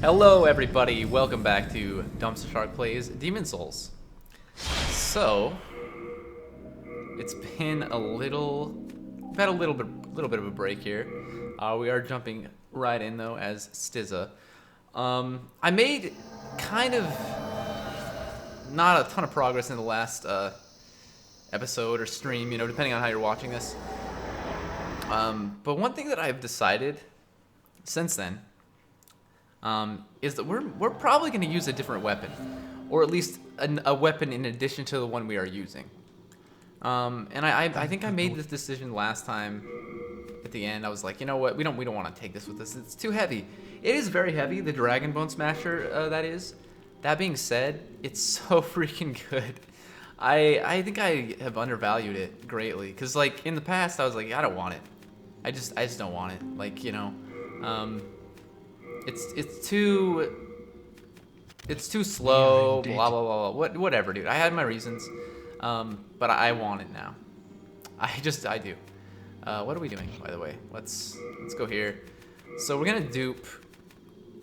Hello everybody, welcome back to DumpsterShark Plays Demon Souls. So, it's been we've had a little bit of a break here. We are jumping right in though as Stizza. I made kind of not a ton of progress in the last episode or stream, depending on how you're watching this. But one thing that I've decided since then is that we're probably going to use a different weapon, or at least a weapon in addition to the one we are using. And I think I made this decision last time. At the end, I was like, you know what, we don't want to take this with us. It's too heavy. It is very heavy. The Dragon Bone Smasher, that is. That being said, it's so freaking good. I think I have undervalued it greatly, because like in the past I was like, I don't want it. I just don't want it. Like, it's too slow, blah blah blah. Whatever, dude. I had my reasons, but I want it now. I do. What are we doing, by the way? Let's go here. So we're gonna dupe.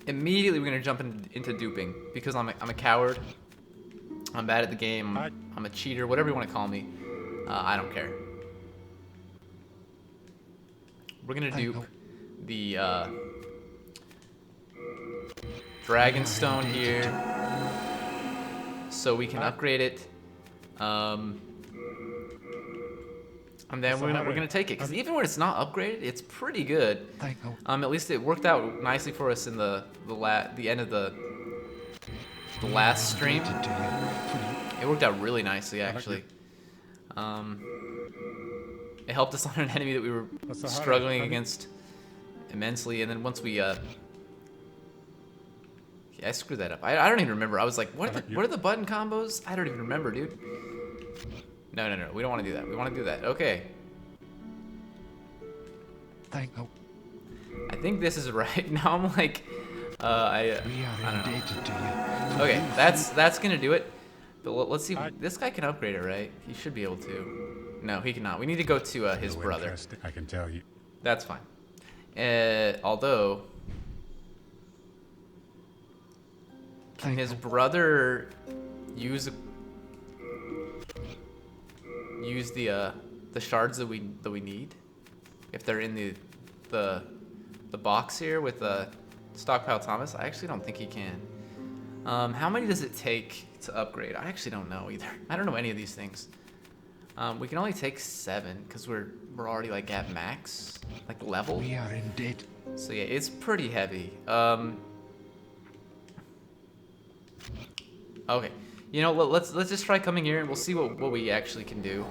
Immediately, we're gonna jump into duping because I'm a coward. I'm bad at the game. I'm a cheater. Whatever you want to call me. I don't care. We're gonna dupe the Dragonstone here, so we can upgrade it. And then we're gonna take it, because even when it's not upgraded, it's pretty good. At least it worked out nicely for us in the end of the last stream. It worked out really nicely, actually. It helped us on an enemy that we were struggling against immensely, and then once we yeah, I screwed that up. I don't even remember. I was like, what are the button combos? I don't even remember, dude. No. We don't want to do that. We want to do that. Okay. I think this is right. Now I'm like, I don't know. Okay, that's gonna do it. But let's see. This guy can upgrade it, right? He should be able to. No, he cannot. We need to go to his brother. I can tell you. That's fine. Although, can his brother use the shards that we need if they're in the box here with Stockpile Thomas? I actually don't think he can. How many does it take to upgrade? I actually don't know either. I don't know any of these things. We can only take 7 because we're already like at max, like level. We are in debt. So yeah, it's pretty heavy. Okay, let's just try coming here and we'll see what we actually can do.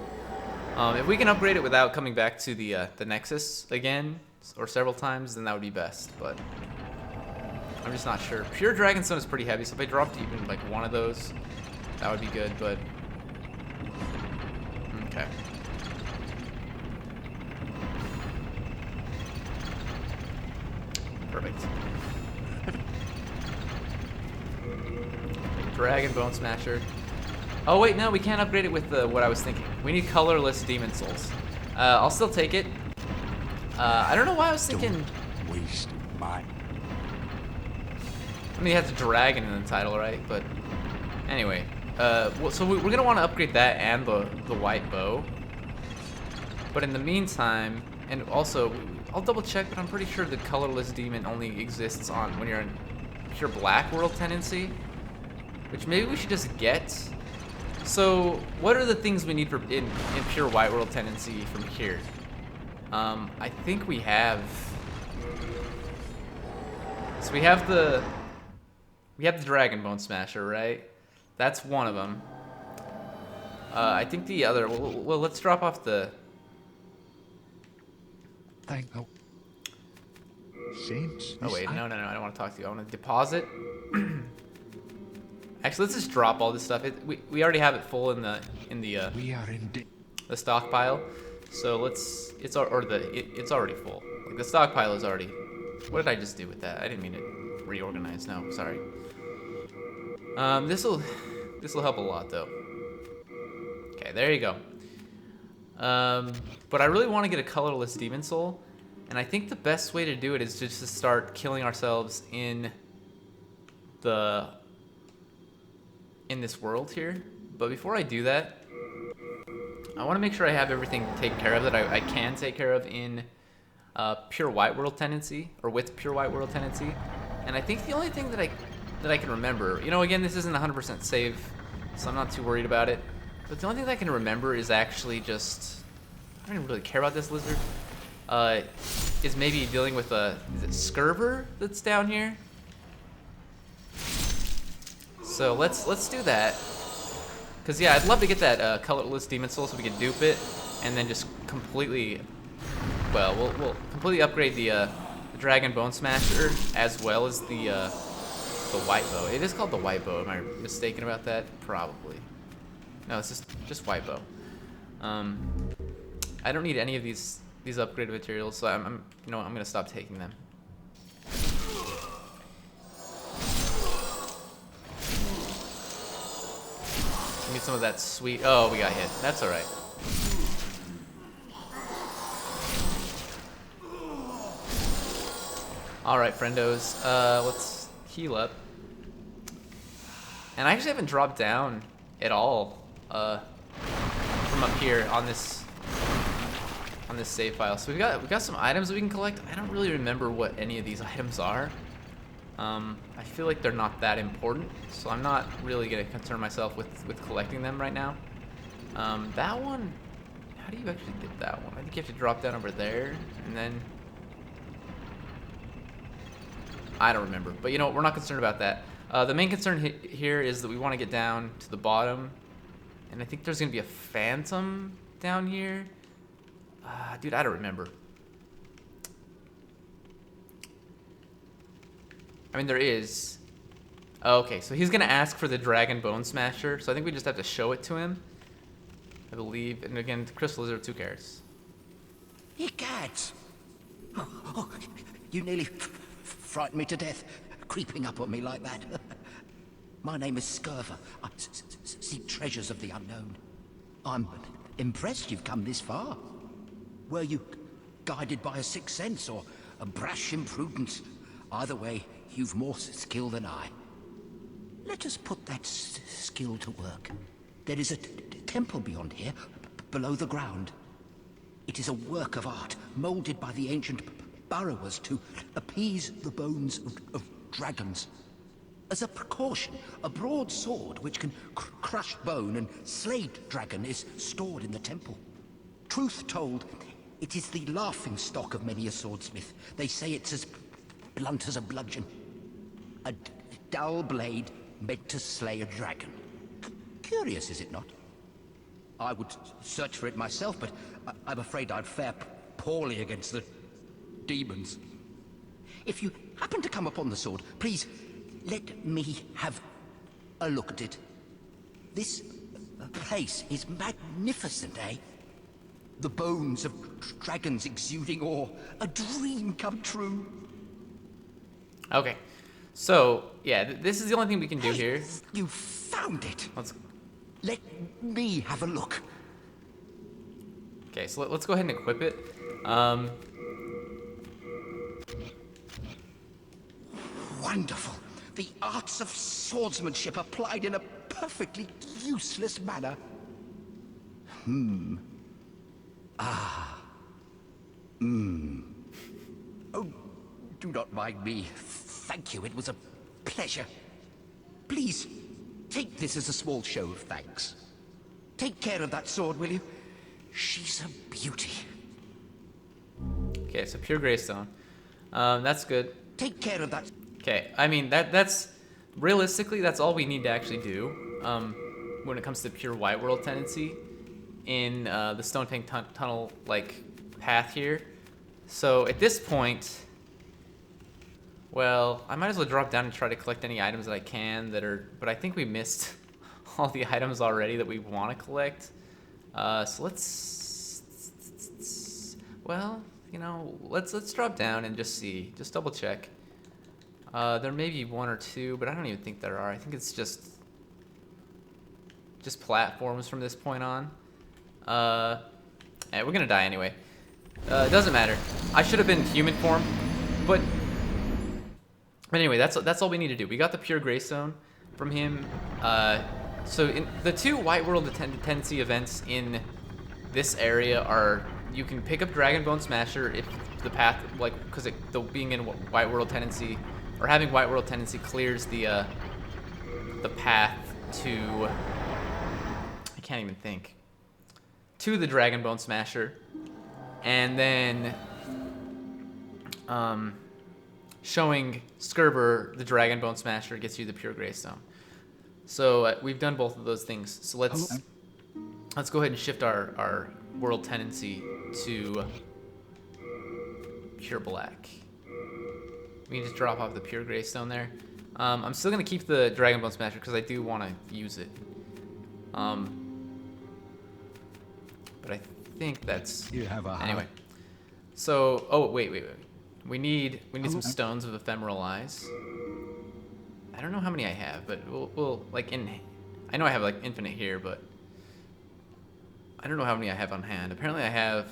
If we can upgrade it without coming back to the Nexus again or several times, then that would be best. But I'm just not sure. Pure Dragonstone is pretty heavy, so if I dropped even like one of those, that would be good. But okay. Perfect. Dragon Bone Smasher. Oh wait, no, we can't upgrade it with what I was thinking. We need colorless Demon Souls. I'll still take it. I don't know why I was thinking. Don't waste my. I mean, it has a dragon in the title, right? But anyway, so we're gonna want to upgrade that and the white bow. But in the meantime, and also, I'll double check, but I'm pretty sure the colorless demon only exists on when you're in pure black world tendency, which maybe we should just get. So, what are the things we need in pure white world tendency from here? I think we have. So we have the Dragon Bone Smasher, right? That's one of them. I think the other. Well, let's drop off the. Oh wait, no, I don't want to talk to you. I want to deposit. Actually, let's just drop all this stuff. We already have it full in the the stockpile. So it's already full. Like the stockpile is already. What did I just do with that? I didn't mean to reorganize. No, sorry. This will help a lot though. Okay, there you go. But I really want to get a colorless Demon Soul, and I think the best way to do it is just to start killing ourselves in the in this world here. But before I do that, I want to make sure I have everything taken care of that I can take care of in pure white world tendency, or with pure white world tendency. And I think the only thing that I can remember, you know, again, this isn't 100% save, so I'm not too worried about it. But the only thing that I can remember is actually just, I don't even really care about this lizard. Is maybe dealing with is it Scurver that's down here? So let's do that. Cause yeah, I'd love to get that colorless demon soul so we can dupe it, and then just completely, well, we'll completely upgrade the dragon bone smasher as well as the white bow. It is called the white bow. Am I mistaken about that? Probably. No, it's just white bow. I don't need any of these upgraded materials, so I'm you know, I'm gonna stop taking them. Need some of that sweet. Oh, we got hit. That's all right. All right, friendos. Let's heal up. And I actually haven't dropped down at all from up here on this save file. So we got some items that we can collect. I don't really remember what any of these items are. I feel like they're not that important, so I'm not really gonna concern myself with collecting them right now. That one, how do you actually get that one? I think you have to drop down over there, and then I don't remember. But you know what? We're not concerned about that. The main concern here is that we want to get down to the bottom, and I think there's gonna be a phantom down here. Dude, I don't remember. I mean, there is. Oh, okay, so he's gonna ask for the dragon bone smasher, so I think we just have to show it to him, I believe. And again, the crystal lizard, 2 carrots. Egad! Oh, you nearly frightened me to death, creeping up on me like that. My name is Scurver. I seek treasures of the unknown. I'm impressed you've come this far. Were you guided by a sixth sense or a brash imprudence? Either way, you've more skill than I. Let us put that skill to work. There is a temple beyond here, below the ground. It is a work of art, molded by the ancient burrowers to appease the bones of dragons. As a precaution, a broad sword which can crush bone and slay dragon is stored in the temple. Truth told, it is the laughing stock of many a swordsmith. They say it's as blunt as a bludgeon. A dull blade meant to slay a dragon. Curious, is it not? I would search for it myself, but I'm afraid I'd fare poorly against the demons. If you happen to come upon the sword, please let me have a look at it. This place is magnificent, eh? The bones of dragons exuding awe. A dream come true. Okay, so yeah, this is the only thing we can do Hey, here. You found it. Let's. Let me have a look. Okay, so let's go ahead and equip it. Wonderful. The arts of swordsmanship applied in a perfectly useless manner. Oh, do not mind me. Thank you. It was a pleasure. Please, take this as a small show of thanks. Take care of that sword, will you? She's a beauty. Okay, so pure greystone. That's good. Take care of that. Okay, I mean that's realistically that's all we need to actually do when it comes to pure white world tendency in the Stone Tank Tunnel like path here. So at this point, well, I might as well drop down and try to collect any items that I can that are. But I think we missed all the items already that we want to collect. So let's. Well, you know, let's drop down and just see, just double check. There may be 1 or 2, but I don't even think there are. I think it's just platforms from this point on. We're gonna die anyway. It doesn't matter. I should have been human form, but But anyway, that's all we need to do. We got the pure greystone from him. So in the two White World Tendency events in this area are, you can pick up Dragonbone Smasher if the path, like, because being in White World Tendency, or having White World Tendency clears the path to, I can't even think, to the Dragonbone Smasher. And then showing Skerber the Dragonbone Smasher gets you the pure greystone. So we've done both of those things. So let's go ahead and shift our world tendency to pure black. We can just drop off the pure greystone there. I'm still gonna keep the Dragonbone Smasher because I do want to use it. But I think that's You have a anyway. So wait. We need some stones of ephemeral eyes. I don't know how many I have, but we'll like I know I have like infinite here, but I don't know how many I have on hand. Apparently I have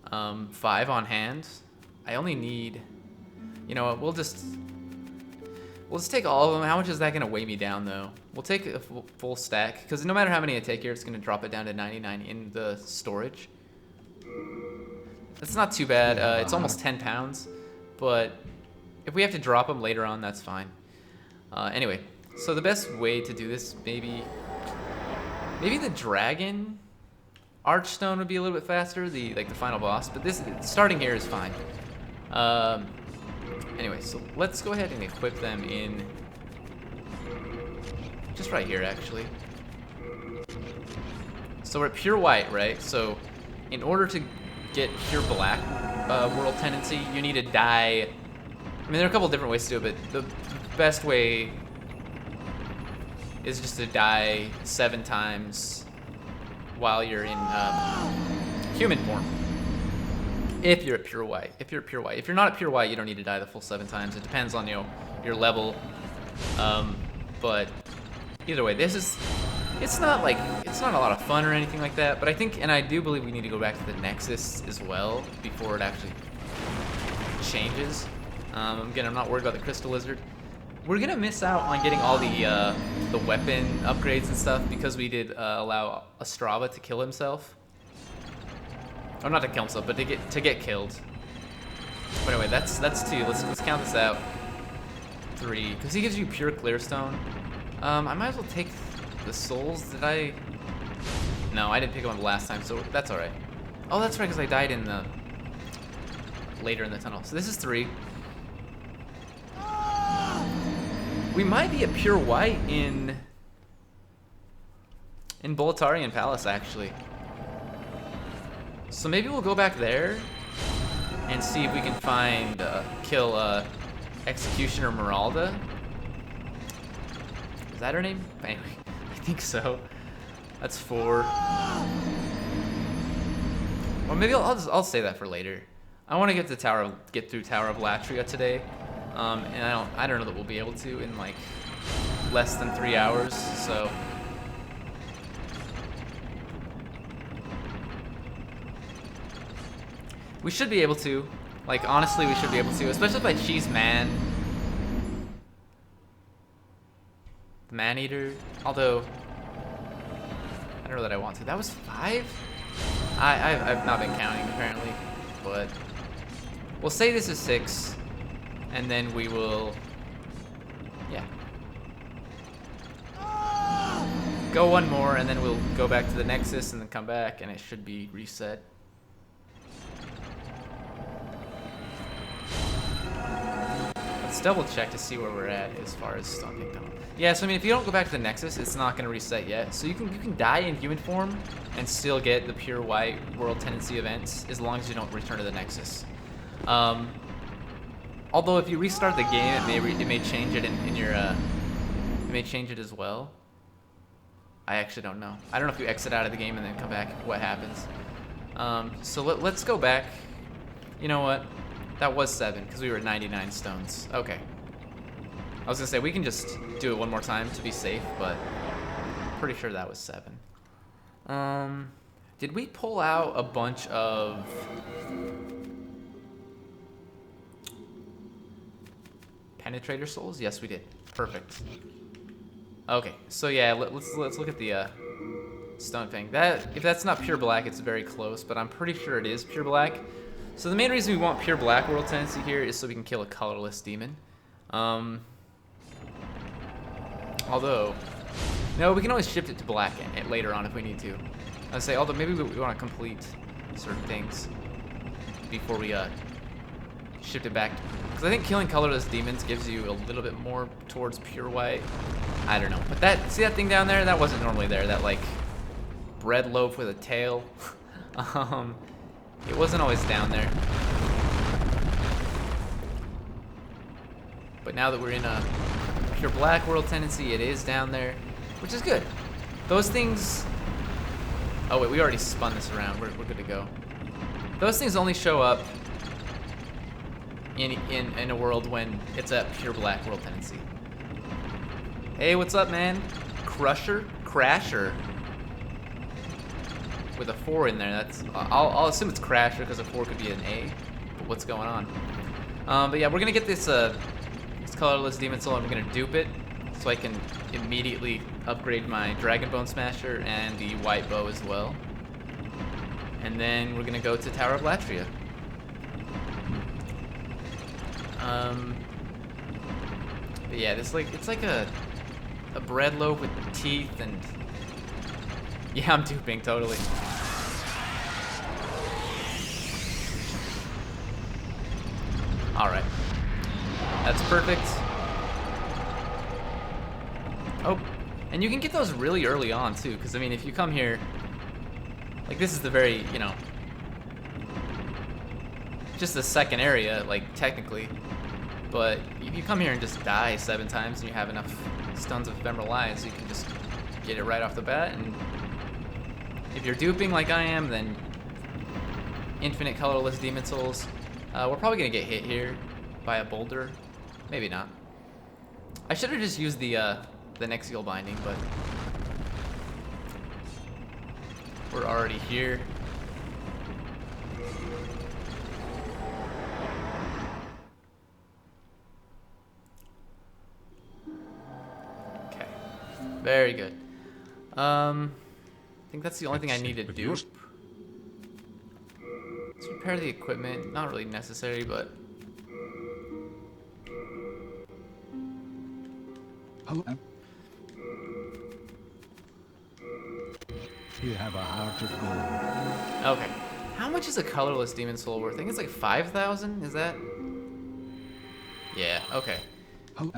5 on hand. I only need, you know what, we'll just take all of them. How much is that gonna weigh me down though? We'll take a full stack, because no matter how many I take here, it's gonna drop it down to 99 in the storage. It's not too bad. It's almost 10 pounds, but if we have to drop them later on, that's fine. Anyway, so the best way to do this, maybe the dragon archstone would be a little bit faster, the final boss, but this starting here is fine. Anyway, so let's go ahead and equip them in just right here, actually. So we're at pure white, right? So in order to get pure black world tendency, you need to die. I mean, there are a couple different ways to do it, but the best way is just to die 7 times while you're in human form. If you're at pure white. If you're at pure white. If you're not at pure white, you don't need to die the full 7 times. It depends on your level. But either way, it's not a lot of fun or anything like that, but I think, and I do believe we need to go back to the Nexus as well before it actually changes. Again, I'm not worried about the Crystal Lizard. We're gonna miss out on getting all the weapon upgrades and stuff because we did allow Ostrava to kill himself. Or not to kill himself, but to get killed. But anyway, that's 2. Let's count this out. 3, because he gives you pure clearstone. I might as well take the souls. Did I? No, I didn't pick them up last time, so that's all right. Oh, that's right, because I died in the later in the tunnel. So this is 3. We might be a pure white in Boletarian Palace, actually. So maybe we'll go back there and see if we can find kill Executioner Meralda. Is that her name? Anyway, I think so. That's 4. Or maybe I'll say that for later. I want to get through Tower of Latria today, and I don't know that we'll be able to in like less than 3 hours. So we should be able to. Like, honestly, we should be able to, especially if I cheese Man. The Man-Eater. Although, I don't know that I want to. That was 5? I've not been counting, apparently. But we'll say this is 6. And then we will, yeah. Go one more, and then we'll go back to the Nexus and then come back, and it should be reset. Let's double check to see where we're at as far as Stomping Tunnel. Yeah, so I mean, if you don't go back to the Nexus, it's not going to reset yet. So you can die in human form and still get the pure white world tendency events as long as you don't return to the Nexus. Although if you restart the game, it may change it in your it may change it as well. I actually don't know. I don't know if you exit out of the game and then come back, what happens. So let's go back. You know what? That was 7 because we were at 99 stones. Okay. I was gonna say we can just do it one more time to be safe, but I'm pretty sure that was 7. Did we pull out a bunch of penetrator souls? Yes, we did. Perfect. Okay, so yeah, let's look at the stone thing. If that's not pure black, it's very close, but I'm pretty sure it is pure black. So the main reason we want pure black world tendency here is so we can kill a colorless demon. Although, no, we can always shift it to black later on if we need to. I'd say, although maybe we want to complete certain things before we shift it back. Because I think killing colorless demons gives you a little bit more towards pure white. I don't know. But see that thing down there? That wasn't normally there. That like bread loaf with a tail. It wasn't always down there. But now that we're in a pure black world tendency, it is down there, which is good. Those things... Oh wait, we already spun this around. We're good to go. Those things only show up in a world when it's a pure black world tendency. Hey, what's up, man? Crasher. With a 4 in there, that's I'll assume it's Crasher because a 4 could be an A. But what's going on? But yeah, we're gonna get this colorless demon soul and we're gonna dupe it so I can immediately upgrade my Dragon Bone Smasher and the white bow as well. And then we're gonna go to Tower of Latria. But yeah, it's like a bread loaf with teeth and yeah, I'm duping totally. All right, that's perfect. Oh, and you can get those really early on too, because I mean, if you come here, like this is the very, you know, just the second area, like technically, but if you come here and just die 7 times and you have enough stuns of ephemeral eyes, you can just get it right off the bat. And if you're duping like I am, then infinite colorless demon souls. We're probably gonna get hit here by a boulder, maybe not. I should have just used the Nexial binding, but we're already here. Okay, very good. I think that's the only thing I need to do. Let's repair the equipment. Not really necessary, but Hello. You have a heart of gold. okay. How much is a colorless demon soul worth? I think it's like 5,000. Is that? Yeah. Okay. Hello.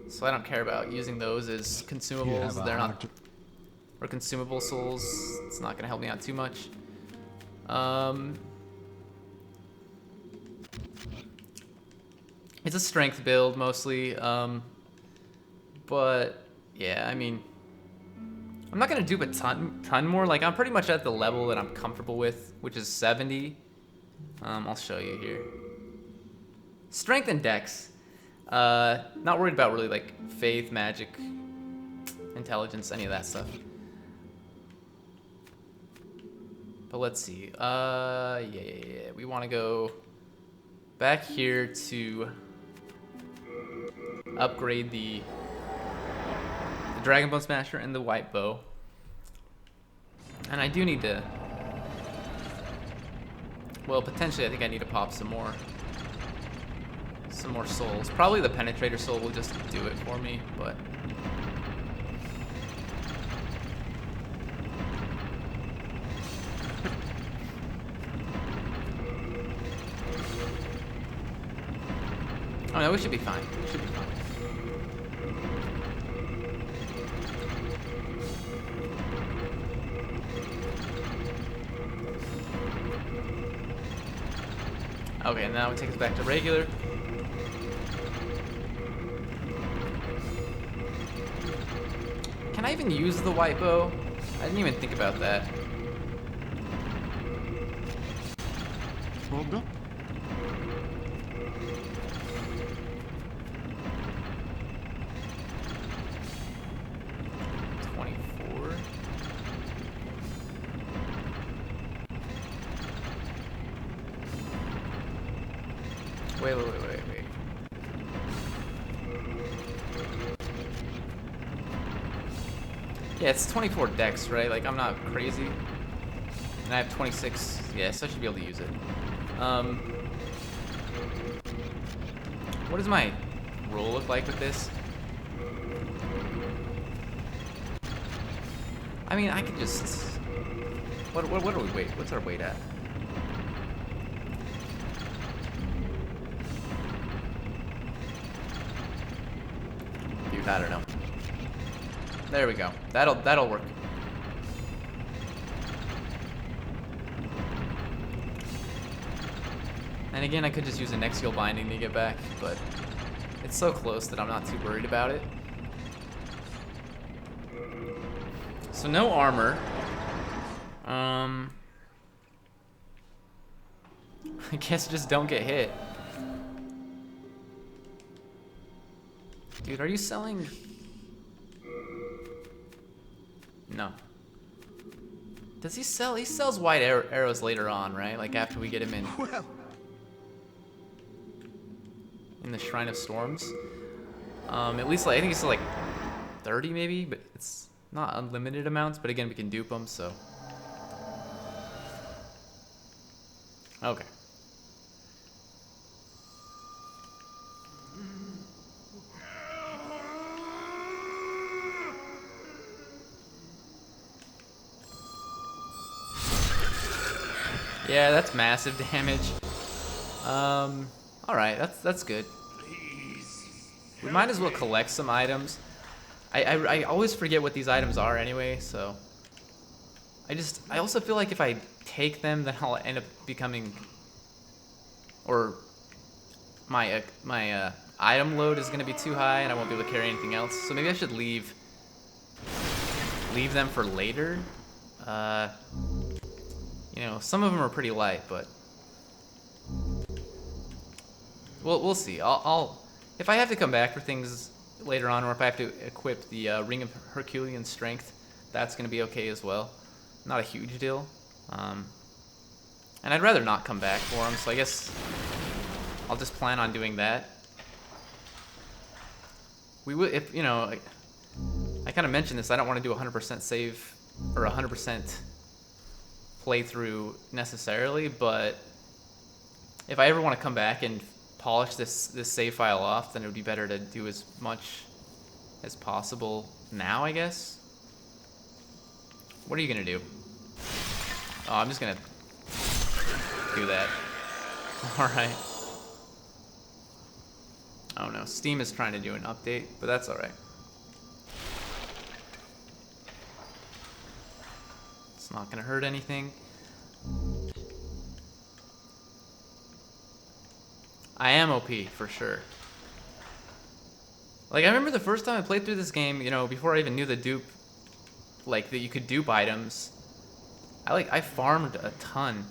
So I don't care about using those as consumables. They're not, or consumable souls. It's not gonna help me out too much. It's a strength build mostly. But yeah, I mean, I'm not gonna dupe a ton more. Like I'm pretty much at the level that I'm comfortable with, which is 70. I'll show you here. Strength and dex. Not worried about really like faith, magic, intelligence, any of that stuff. But let's see. Yeah. We want to go back here to upgrade the Dragon Bone Smasher and the white bow. And I do need to, well, potentially I think I need to pop some more souls. Probably the penetrator soul will just do it for me, but oh no, we should be fine. We should be fine. Okay, and now it takes us back to regular. Can I even use the white bow? I didn't even think about that. Well done. Wait. Yeah, it's 24 dex, right? Like, I'm not crazy. And I have 26. Yeah, so I should be able to use it. What does my roll look like with this? I mean, I could just... What are we... Wait, what's our weight at? Dude, I don't know. There we go. That'll work. And again, I could just use an Nexial Binding to get back, but it's so close that I'm not too worried about it. So no armor. I guess just don't get hit. Dude, are you selling? No. Does he sell? He sells white arrows later on, right? Like after we get him in the Shrine of Storms. At least like, I think he sells like 30 maybe, but it's not unlimited amounts. But again, we can dupe them, so. Okay. Yeah, that's massive damage. All right, that's good. We might as well collect some items. I always forget what these items are anyway, so I also feel like if I take them, then I'll end up becoming, or my item load is gonna be too high, and I won't be able to carry anything else. So maybe I should leave them for later. You know, some of them are pretty light, but we'll see. I'll if I have to come back for things later on, or if I have to equip the Ring of Herculean Strength, that's gonna be okay as well. Not a huge deal. And I'd rather not come back for them, so I guess I'll just plan on doing that. We would, if you know, I kind of mentioned this. I don't want to do 100% save or 100% playthrough necessarily, but if I ever want to come back and polish this save file off, then it would be better to do as much as possible now, I guess. What are you gonna do? Oh, I'm just gonna do that. Alright. Oh no, Steam is trying to do an update, but that's alright. It's not gonna hurt anything. I am OP, for sure. Like, I remember the first time I played through this game, you know, before I even knew the dupe, like, that you could dupe items, I farmed a ton.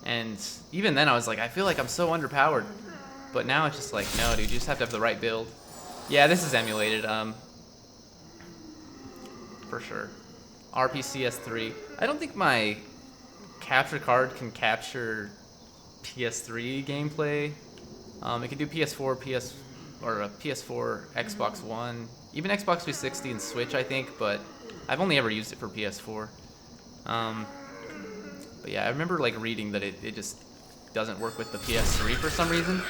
And even then I was like, I feel like I'm so underpowered. But now it's just like, no, dude, you just have to have the right build. Yeah, this is emulated, for sure. RPCS3. I don't think my capture card can capture PS3 gameplay. It can do PS4, PS4, Xbox One, even Xbox 360 and Switch, I think, but I've only ever used it for PS4. But yeah, I remember like reading that it just doesn't work with the PS3 for some reason.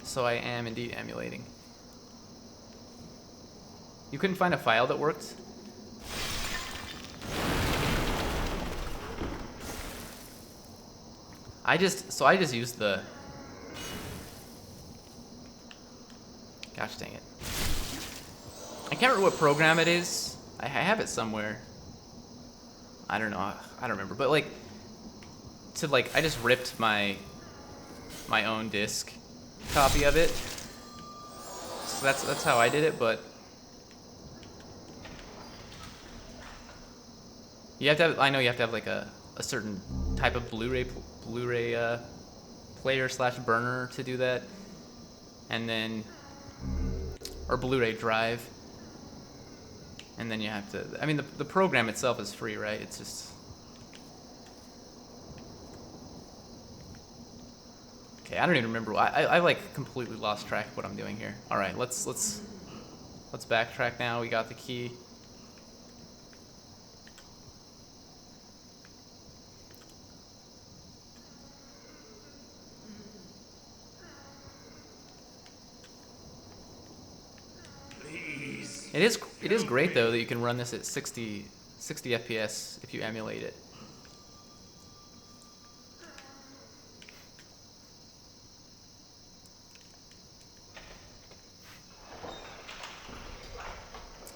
So I am indeed emulating. You couldn't find a file that worked? I just used the... Gosh dang it. I can't remember what program it is. I have it somewhere. I don't know. I don't remember. But like, I just ripped my own disc copy of it. So that's how I did it. But you have to have. I know you have to have like a certain type of Blu-ray player / burner to do that, and then or Blu-ray drive. And then you have to, I mean, the program itself is free, right? It's just, Okay, I don't even remember. I like completely lost track of what I'm doing here. All right, let's backtrack now. We got the key. It is great though that you can run this at 60 FPS if you emulate it.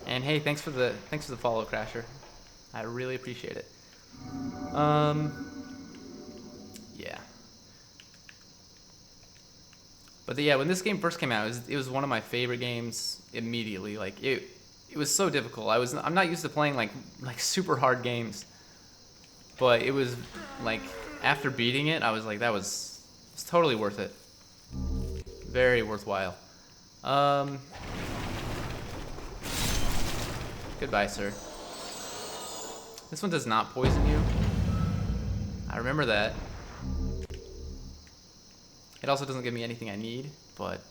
And hey, thanks for the follow, Crasher. I really appreciate it. Yeah. But yeah, when this game first came out, it was one of my favorite games immediately. Like it was so difficult. I'm not used to playing like super hard games. But it was like after beating it, I was like, it's totally worth it. Very worthwhile. Goodbye, sir. This one does not poison you. I remember that. It also doesn't give me anything I need, but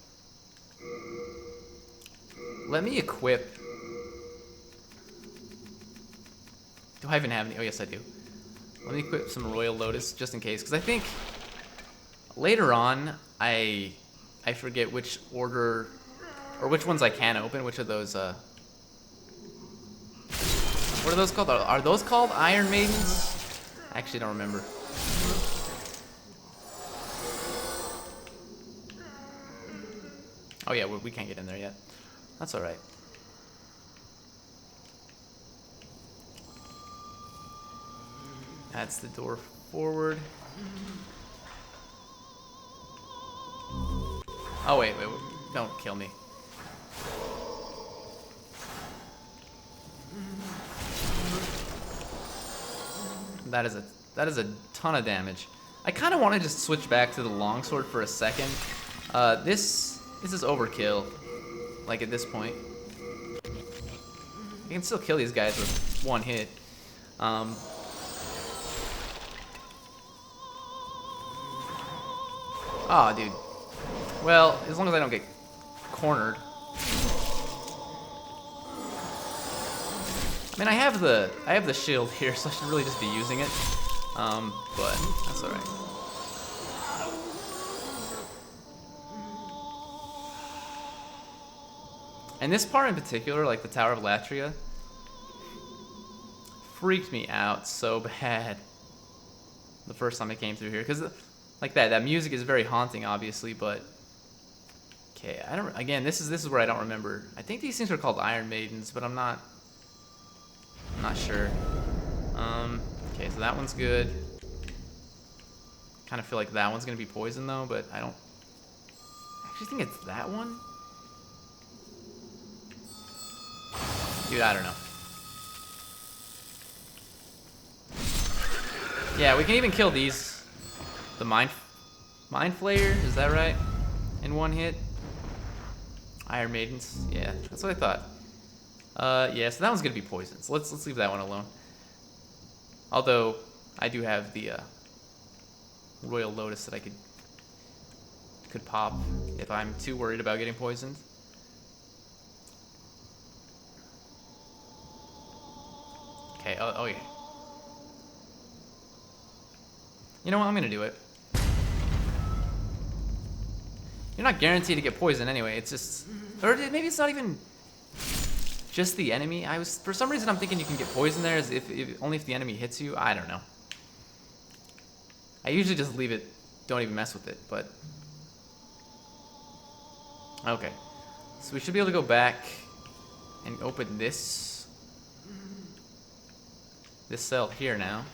let me equip. Do I even have any? Oh, yes, I do. Let me equip some Royal Lotus just in case, because I think later on I forget which order or which ones I can open. Which of those? What are those called? Are those called Iron Maidens? I actually don't remember. Oh yeah, we can't get in there yet. That's all right. That's the door forward. Oh wait, don't kill me. That is a ton of damage. I kind of want to just switch back to the longsword for a second. This is overkill. Like at this point, you can still kill these guys with one hit. Oh, dude. Well, as long as I don't get cornered. I mean, I have the shield here, so I should really just be using it. But that's all right. And this part in particular, like the Tower of Latria, freaked me out so bad the first time I came through here, because like that music is very haunting, obviously, but okay, I don't. Again, this is where I don't remember. I think these things are called Iron Maidens, but I'm not sure. Okay, so that one's good. Kind of feel like that one's gonna be poison though, but I don't actually think it's that one. Dude, I don't know. Yeah, we can even kill these. The Mind Flayer, is that right? In one hit. Iron Maidens, yeah, that's what I thought. Yeah, so that one's gonna be poison. So let's leave that one alone. Although I do have the Royal Lotus that I could pop if I'm too worried about getting poisoned. Okay. Oh yeah. You know what? I'm gonna do it. You're not guaranteed to get poisoned anyway. It's just, or maybe it's not even just the enemy. For some reason I'm thinking you can get poisoned there, as if only if the enemy hits you. I don't know. I usually just leave it, don't even mess with it. But okay, so we should be able to go back and open this cell here now.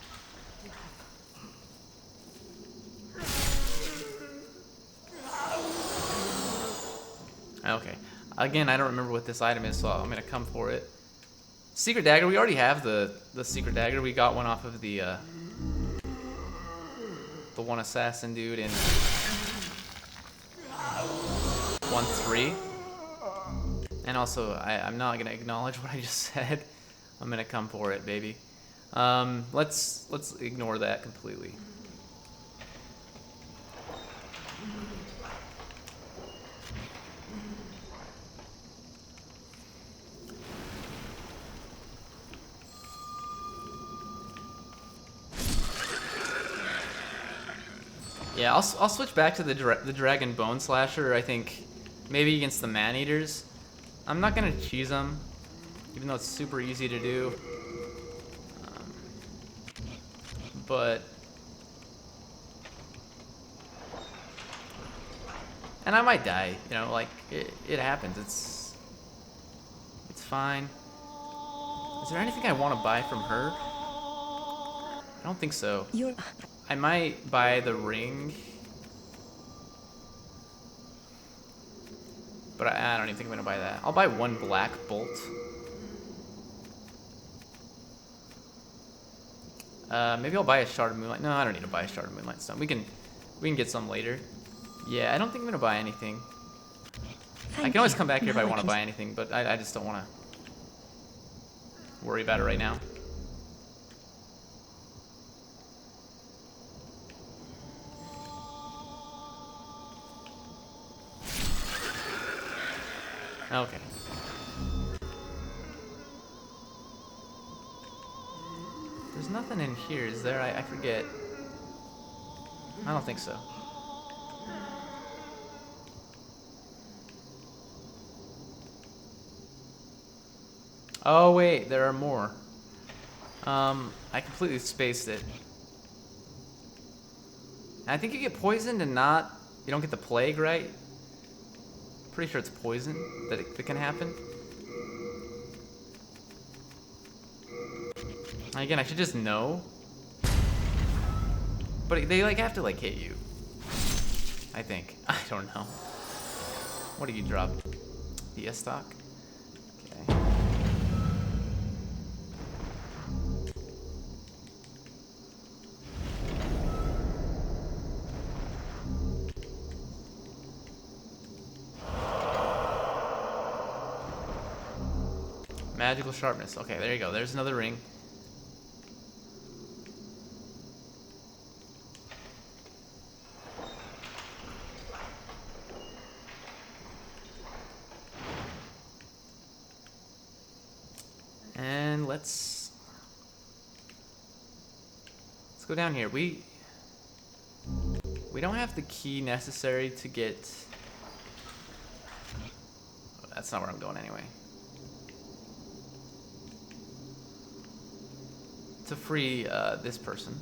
Okay. Again, I don't remember what this item is, so I'm gonna come for it. Secret dagger. We already have the secret dagger. We got one off of the one assassin dude in 1.3. And also, I'm not gonna acknowledge what I just said. I'm gonna come for it, baby. Let's ignore that completely. Yeah, I'll switch back to the Dragon Bone Slasher, I think, maybe against the Man-Eaters. I'm not gonna cheese them, even though it's super easy to do. But... And I might die, you know, like, it happens, it's fine. Is there anything I want to buy from her? I don't think so. I might buy the ring. But I don't even think I'm gonna buy that. I'll buy one black bolt. Maybe I'll buy a shard of moonlight. No, I don't need to buy a shard of moonlight stone. We can get some later. Yeah, I don't think I'm gonna buy anything. I can always come back here if I want to buy anything, but I just don't want to worry about it right now. Okay. There's nothing in here, is there? I forget. I don't think so. Oh wait, there are more. I completely spaced it. I think you get poisoned and not... You don't get the plague, right? Pretty sure it's poison that can happen. Again, I should just know. But they like have to like hit you. I think. I don't know. What do you drop? DS stock? Okay. Magical sharpness. Okay, there you go. There's another ring. And let's go down here. We don't have the key necessary to get... That's not where I'm going anyway. To free this person.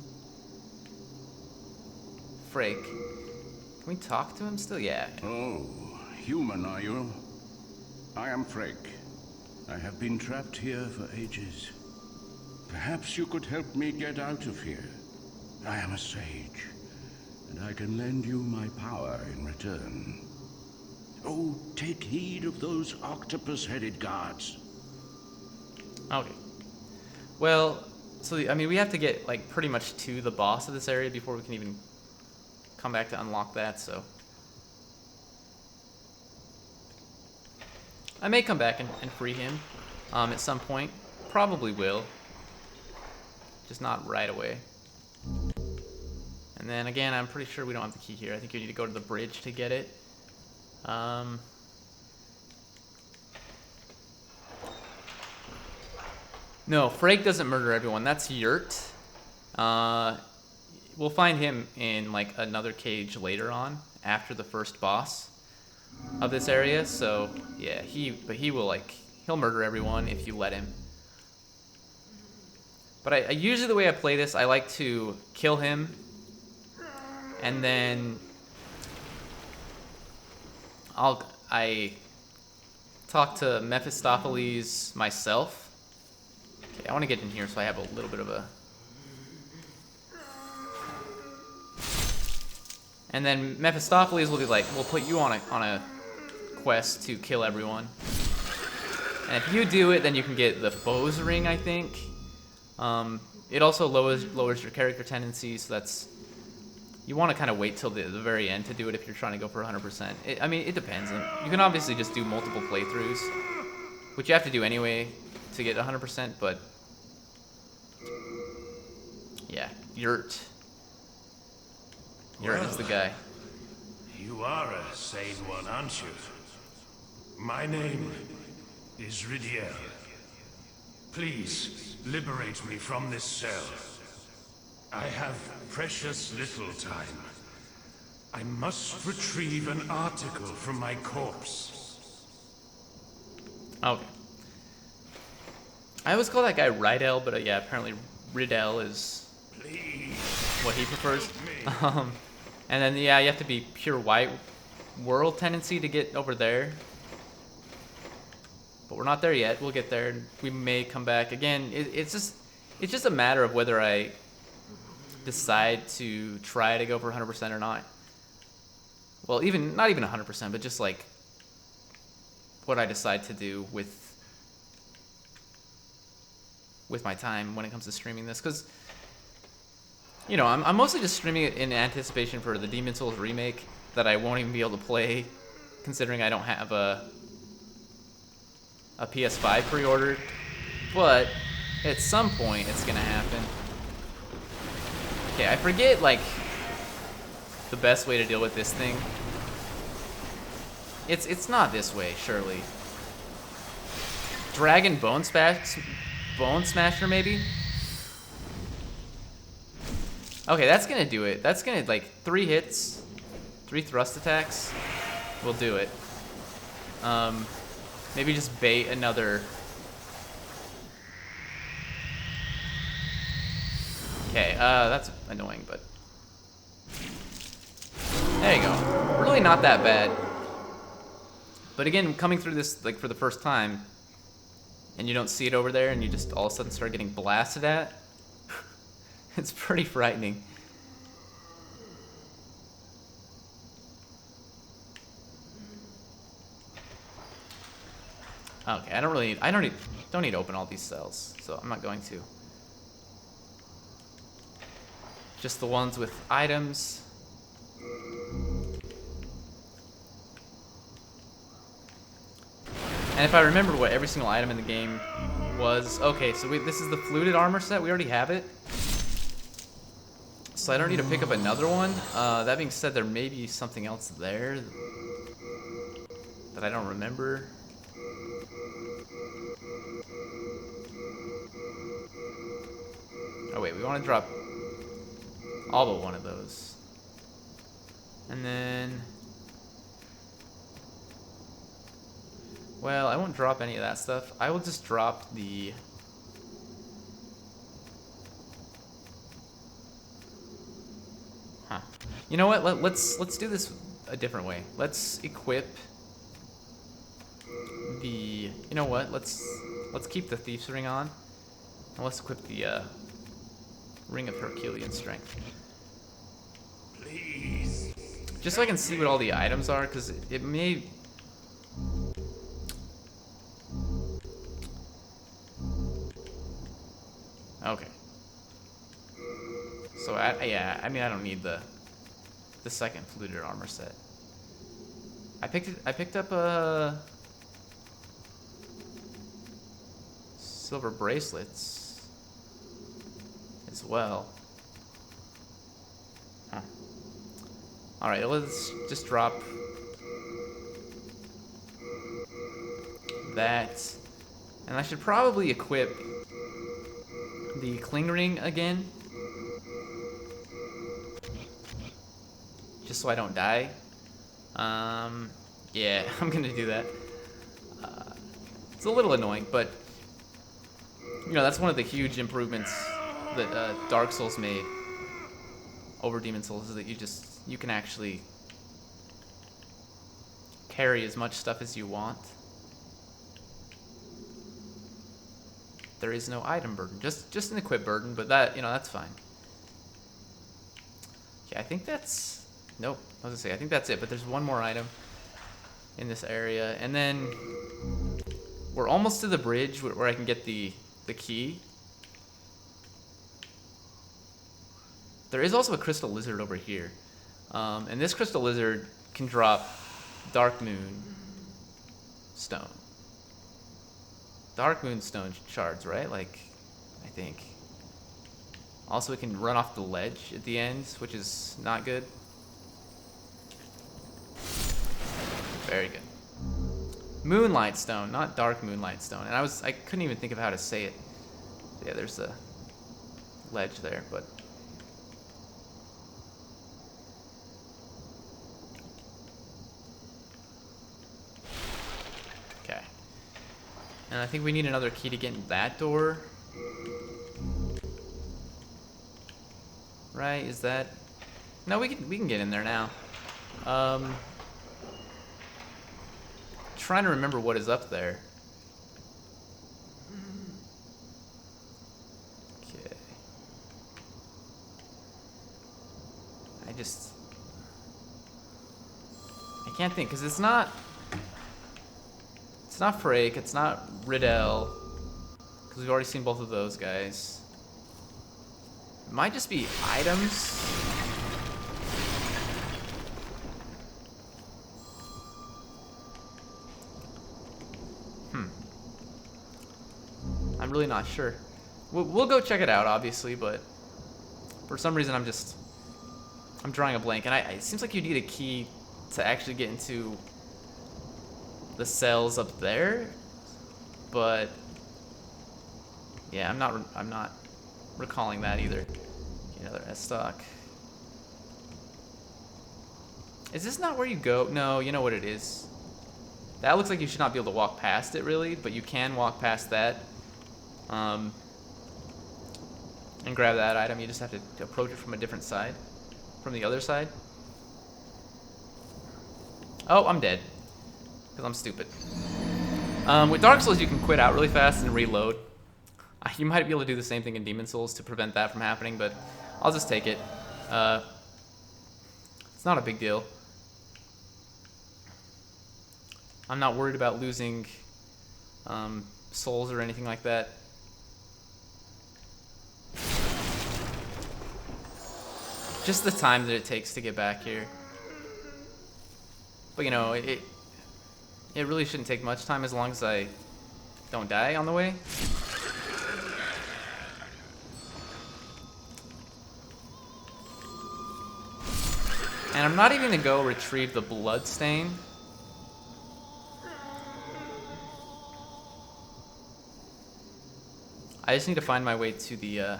Frake. Can we talk to him still? Yeah. Oh, human are you? I am Frake. I have been trapped here for ages. Perhaps you could help me get out of here. I am a sage, and I can lend you my power in return. Oh, take heed of those octopus-headed guards. Okay. Well, so I mean, we have to get like pretty much to the boss of this area before we can even come back to unlock that, so. I may come back and free him at some point. Probably will. Just not right away. And then again, I'm pretty sure we don't have the key here. I think you need to go to the bridge to get it. No, Frake doesn't murder everyone. That's Yurt. We'll find him in like another cage later on, after the first boss of this area. So yeah, he will like, he'll murder everyone if you let him. But I usually, the way I play this, I like to kill him and then I talk to Mephistopheles myself. Okay, I want to get in here so I have a little bit of a... And then Mephistopheles will be like, we'll put you on a quest to kill everyone. And if you do it, then you can get the foe's ring, I think. It also lowers your character tendency, so that's... You want to kind of wait till the very end to do it if you're trying to go for 100%. I mean, it depends. You can obviously just do multiple playthroughs, which you have to do anyway to get 100%, but... Yeah, Yurt. Yurt is the guy. You are a sane one, aren't you? My name is Ridiel. Please, liberate me from this cell. I have precious little time. I must retrieve an article from my corpse. Okay. I always call that guy Rydell, but yeah, apparently Riddell is Please. what he prefers. And then yeah, you have to be pure white world tendency to get over there. But we're not there yet. We'll get there. We may come back again. It's just a matter of whether I decide to try to go for 100% or not. Well, not even 100%, but just like what I decide to do with my time when it comes to streaming this, because you know I'm mostly just streaming it in anticipation for the Demon Souls remake that I won't even be able to play, considering I don't have a PS5 pre-ordered. But at some point it's gonna happen. Okay, I forget like the best way to deal with this thing. It's not this way, surely. Dragon Bone Smasher, maybe? Okay, that's gonna do it. That's gonna, like, 3 hits, 3 thrust attacks will do it. Maybe just bait another. Okay, that's annoying, but there you go. Really not that bad. But again, coming through this like for the first time, and you don't see it over there, and you just all of a sudden start getting blasted at, it's pretty frightening. Okay, I don't need to open all these cells, so I'm not going to. Just the ones with items. And if I remember what every single item in the game was, okay, so this is the fluted armor set. We already have it, so I don't need to pick up another one. That being said, there may be something else there that I don't remember. Oh wait, we want to drop all but one of those. And then, well, I won't drop any of that stuff. I will just drop the You know what? Let's do this a different way. Let's equip the. You know what? Let's keep the Thief's Ring on, and let's equip the Ring of Herculean Strength. Please. Just so I can see what all the items are, because it may. Okay. So yeah, I mean I don't need the second fluted armor set. I picked up a silver bracelets as well. Huh. All right, let's just drop that, and I should probably equip the Cling Ring again, just so I don't die. Yeah, I'm gonna do that. It's a little annoying, but you know that's one of the huge improvements that Dark Souls made over Demon Souls, is that you can actually carry as much stuff as you want. There is no item burden, just an equip burden, but that, you know, that's fine. Yeah, I think that's, nope, I was gonna say, I think that's it, but there's one more item in this area, and then we're almost to the bridge where I can get the key. There is also a crystal lizard over here, and this crystal lizard can drop Dark Moon Stone. Dark Moonstone shards, right? Like, I think. Also, it can run off the ledge at the end, which is not good. Very good. Moonlight Stone, not Dark Moonlight Stone. And I couldn't even think of how to say it. Yeah, there's a ledge there, but And I think we need another key to get in that door. Right? Is that... No, we can get in there now. Trying to remember what is up there. Okay. I can't think, because it's not Frake, it's not Riddell, because we've already seen both of those guys. It might just be items. I'm really not sure. We'll go check it out, obviously, but for some reason I'm drawing a blank, and it seems like you need a key to actually get into the cells up there, but yeah, I'm not recalling that either. Okay, another S stock. Is this not where you go? No, you know what it is. That looks like you should not be able to walk past it, really, but you can walk past that. And grab that item. You just have to approach it from a different side. From the other side. Oh, I'm dead. Because I'm stupid. With Dark Souls, you can quit out really fast and reload. You might be able to do the same thing in Demon Souls to prevent that from happening, but I'll just take it. It's not a big deal. I'm not worried about losing souls or anything like that. Just the time that it takes to get back here. But you know, it really shouldn't take much time as long as I don't die on the way. And I'm not even gonna go retrieve the blood stain. I just need to find my way to the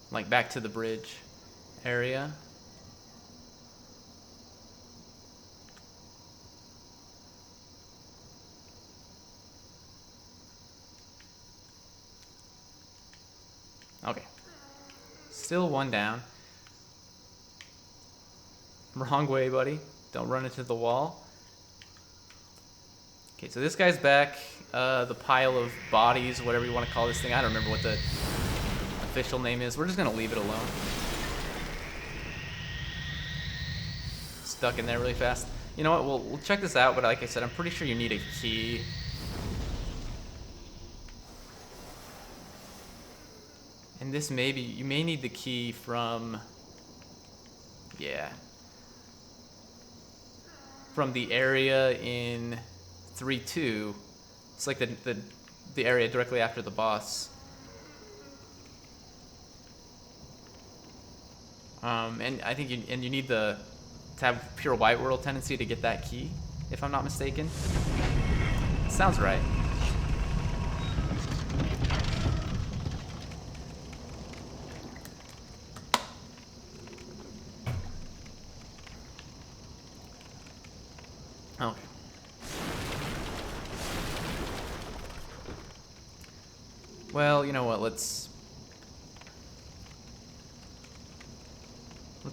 like back to the bridge area. Okay. Still one down. Wrong way, buddy. Don't run into the wall. Okay, so this guy's back. The pile of bodies, whatever you want to call this thing. I don't remember what the official name is. We're just gonna leave it alone. Stuck in there really fast. You know what? We'll check this out, but like I said, I'm pretty sure you need a key. And this you may need the key from, yeah, from the area in 3-2. It's like the area directly after the boss. And I think you need to have pure white world tendency to get that key, if I'm not mistaken. Sounds right. Okay. Well, you know what? Let's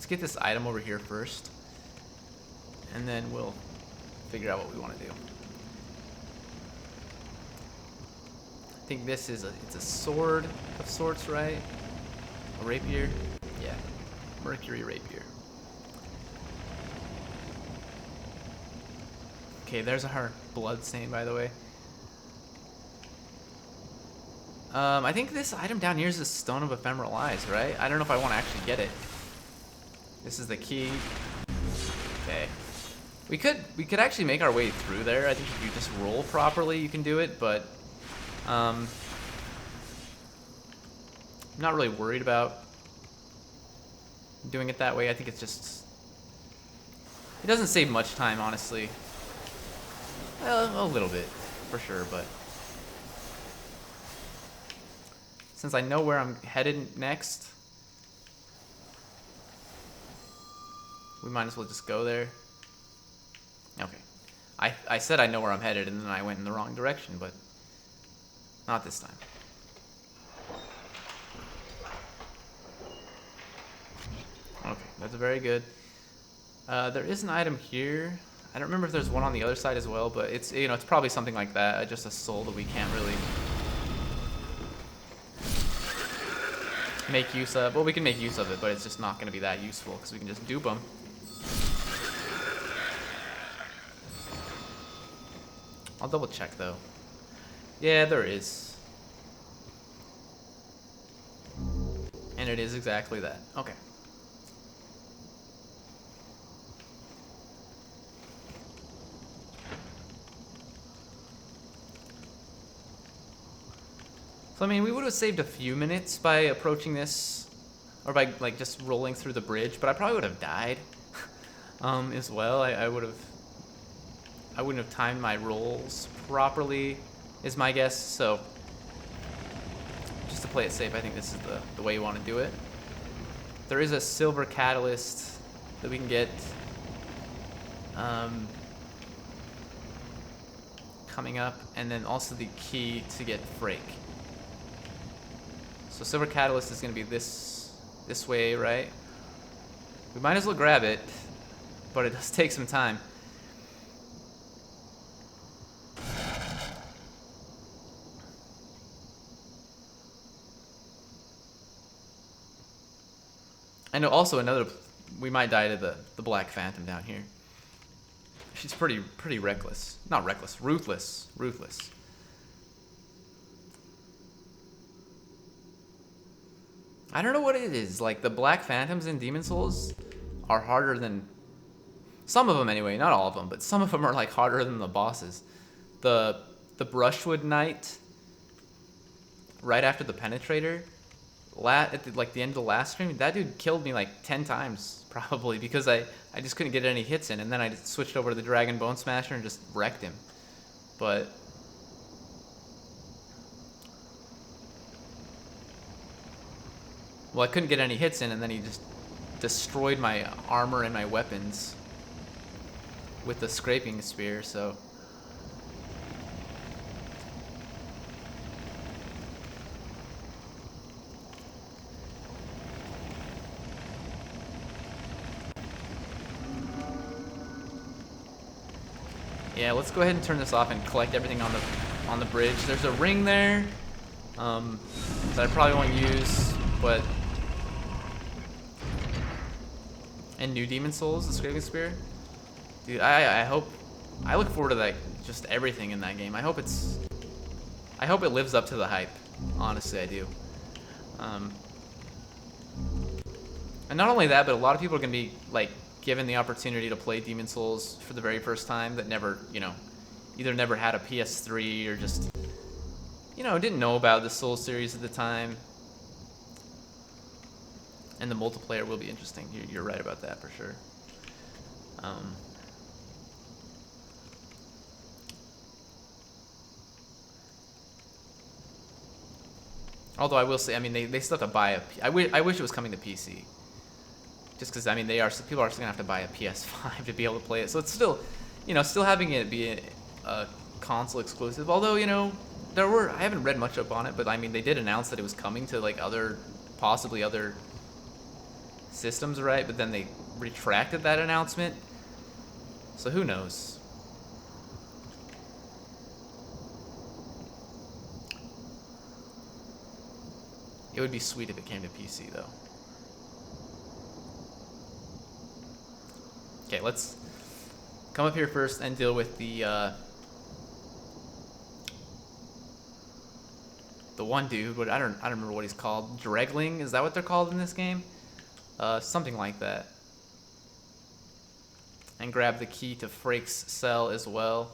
get this item over here first, and then we'll figure out what we want to do. I think this is it's a sword of sorts, right? A rapier? Yeah. Mercury rapier. Okay, there's our blood stain, by the way. I think this item down here is the Stone of Ephemeral Eyes, right? I don't know if I want to actually get it. This is the key. Okay. We could actually make our way through there. I think if you just roll properly, you can do it, but I'm not really worried about doing it that way. I think it's just, it doesn't save much time, honestly. Well, a little bit, for sure, but since I know where I'm headed next, we might as well just go there. Okay. I said I know where I'm headed, and then I went in the wrong direction, but not this time. Okay, that's very good. There is an item here. I don't remember if there's one on the other side as well, but it's, you know, it's probably something like that, just a soul that we can't really make use of. Well, we can make use of it, but it's just not going to be that useful because we can just dupe them. I'll double check though. Yeah, there is. And it is exactly that. Okay. So I mean, we would have saved a few minutes by approaching this, or by like just rolling through the bridge, but I probably would have died as well. I wouldn't have timed my rolls properly, is my guess. So just to play it safe, I think this is the way you want to do it. There is a silver catalyst that we can get coming up, and then also the key to get Frake. So silver catalyst is going to be this way, right? We might as well grab it, but it does take some time. And also another, we might die to the Black Phantom down here. She's pretty reckless. Not reckless, ruthless. Ruthless. I don't know what it is. Like, the Black Phantoms in Demon Souls are harder than... Some of them anyway, not all of them, but some of them are like harder than the bosses. The Brushwood Knight, right after the Penetrator, at the end of the last stream, that dude killed me like 10 times, probably, because I just couldn't get any hits in, and then I just switched over to the Dragon Bone Smasher and just wrecked him. But... well, I couldn't get any hits in, and then he just destroyed my armor and my weapons with the scraping spear, so... yeah, let's go ahead and turn this off and collect everything on the bridge. There's a ring there that I probably won't use, but... and new Demon Souls, the Scraping Spear. Dude, I hope... I look forward to that, just everything in that game. I hope it lives up to the hype. Honestly, I do. And not only that, but a lot of people are going to be, like, given the opportunity to play Demon Souls for the very first time that never, you know, either never had a PS3 or just, you know, didn't know about the Souls series at the time. And the multiplayer will be interesting. You're right about that for sure. Although I will say, I mean, they still have to buy a... I wish it was coming to PC. Just because, I mean, people are still going to have to buy a PS5 to be able to play it. So it's still, you know, still having it be a console exclusive. Although, you know, I haven't read much up on it, but I mean, they did announce that it was coming to, like, possibly other systems, right? But then they retracted that announcement. So who knows? It would be sweet if it came to PC, though. Okay, let's come up here first and deal with the one dude. But I don't remember what he's called. Dregling, is that what they're called in this game? Something like that. And grab the key to Frake's cell as well.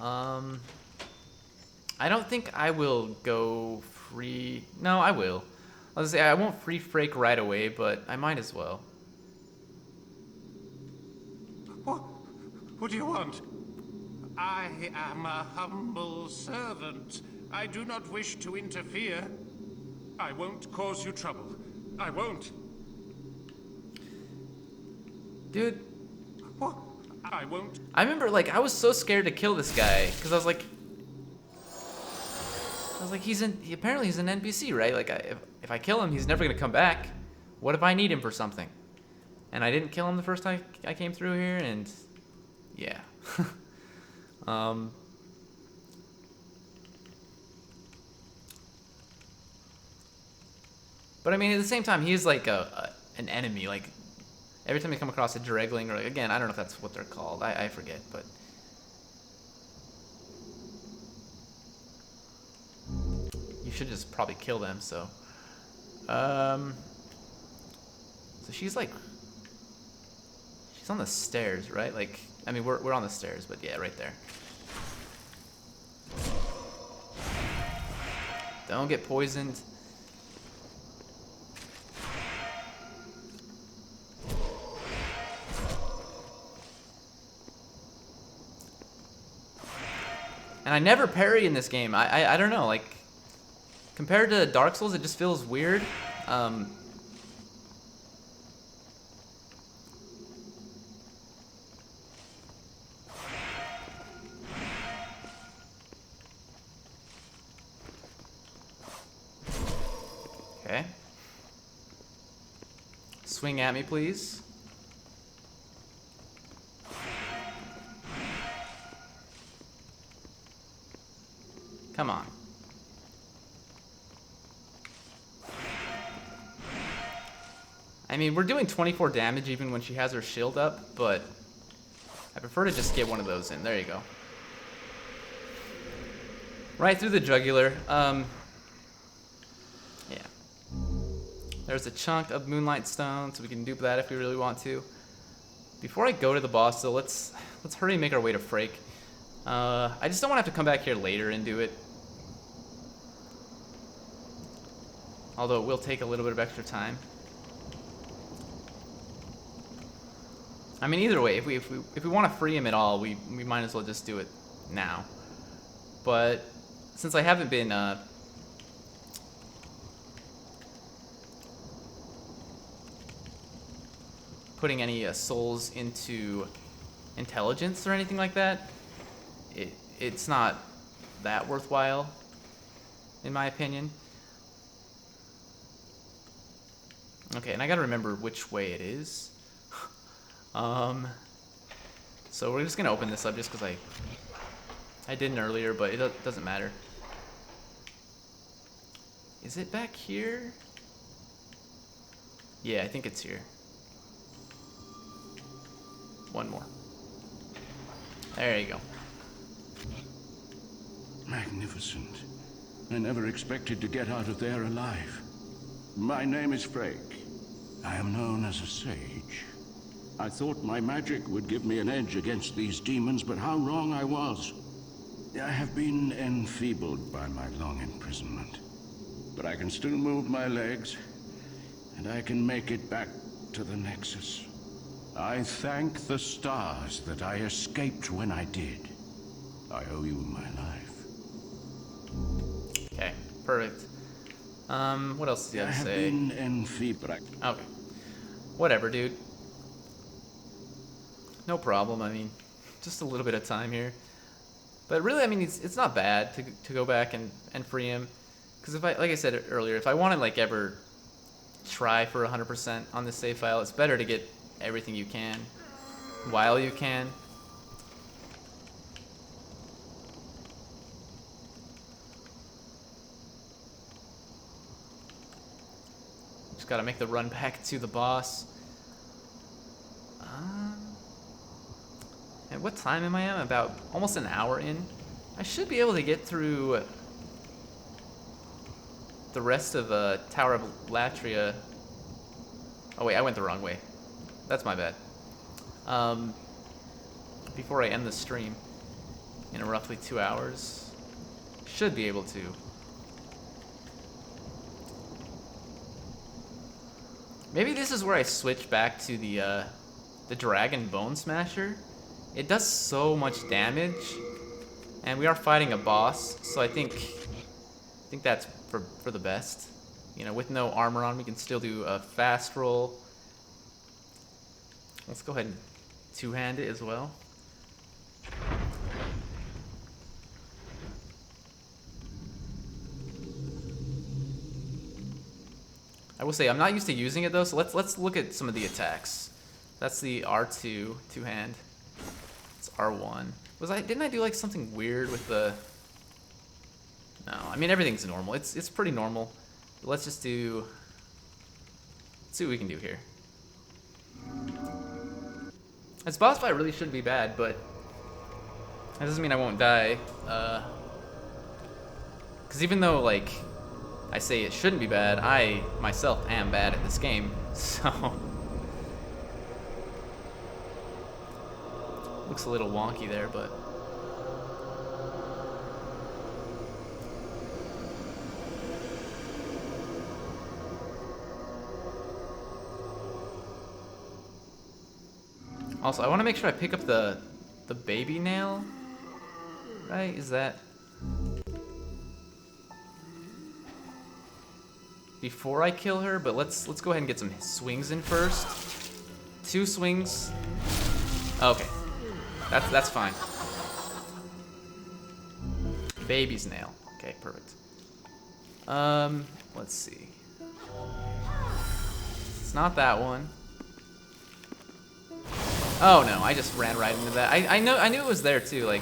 I don't think I will go free. No, I will. Let's say I won't free Frake right away, but I might as well. What do you want? I am a humble servant. I do not wish to interfere. I won't cause you trouble. I won't. Dude. What? I won't. I remember, like, I was so scared to kill this guy because I was like, apparently he's an NPC, right? Like, if I kill him, he's never gonna come back. What if I need him for something? And I didn't kill him the first time I came through here, and yeah. But I mean, at the same time, he is like an enemy. Like, every time you come across a Dregling, or like, again, I don't know if that's what they're called. I forget, but. You should just probably kill them, so. So she's like. She's on the stairs, right? Like, I mean, we're on the stairs, but yeah, right there. Don't get poisoned. And I never parry in this game. I don't know, like, compared to Dark Souls, it just feels weird. Okay. Swing at me, please. Come on. I mean, we're doing 24 damage even when she has her shield up, but I prefer to just get one of those in. There you go. Right through the jugular. Yeah. There's a chunk of Moonlight Stone, so we can dupe that if we really want to. Before I go to the boss, though, let's hurry and make our way to Frake. I just don't want to have to come back here later and do it. Although it will take a little bit of extra time. I mean, either way, if we want to free him at all, we might as well just do it now. But since I haven't been putting any souls into intelligence or anything like that, it's not that worthwhile, in my opinion. Okay, and I gotta remember which way it is. So we're just gonna open this up just because I didn't earlier, but it doesn't matter. Is it back here? Yeah, I think it's here. One more. There you go. Magnificent. I never expected to get out of there alive. My name is Frake. I am known as a sage. I thought my magic would give me an edge against these demons, but how wrong I was. I have been enfeebled by my long imprisonment. But I can still move my legs, and I can make it back to the Nexus. I thank the stars that I escaped when I did. I owe you my life. Okay, perfect. What else do you have to say? I have been enfeebled. Okay. Whatever, dude. No problem. I mean, just a little bit of time here. But really, I mean, it's not bad to go back and free him. Because if like I said earlier, if I want to like ever try for 100% on this save file, it's better to get everything you can while you can. Just gotta make the run back to the boss. And what time am I at? About almost an hour in. I should be able to get through the rest of Tower of Latria. Oh wait, I went the wrong way. That's my bad. Before I end the stream in roughly 2 hours. Should be able to. Maybe this is where I switch back to the Dragon Bone Smasher. It does so much damage, and we are fighting a boss, so I think that's for the best. You know, with no armor on, we can still do a fast roll. Let's go ahead and two-hand it as well. I will say I'm not used to using it though, so let's look at some of the attacks. That's the R2 two-hand. It's R1. Didn't I do like something weird with the? No, I mean everything's normal. It's pretty normal. But let's just do. Let's see what we can do here. This boss fight really shouldn't be bad, but that doesn't mean I won't die. Because even though like I say it shouldn't be bad, I myself am bad at this game, so looks a little wonky there, but also I want to make sure I pick up the baby nail, right? Is that before I kill her? But let's go ahead and get some swings in first. 2 swings. Okay, that's fine. Baby's nail. Okay, perfect. Let's see. It's not that one. Oh no, I just ran right into that. I knew it was there too. Like,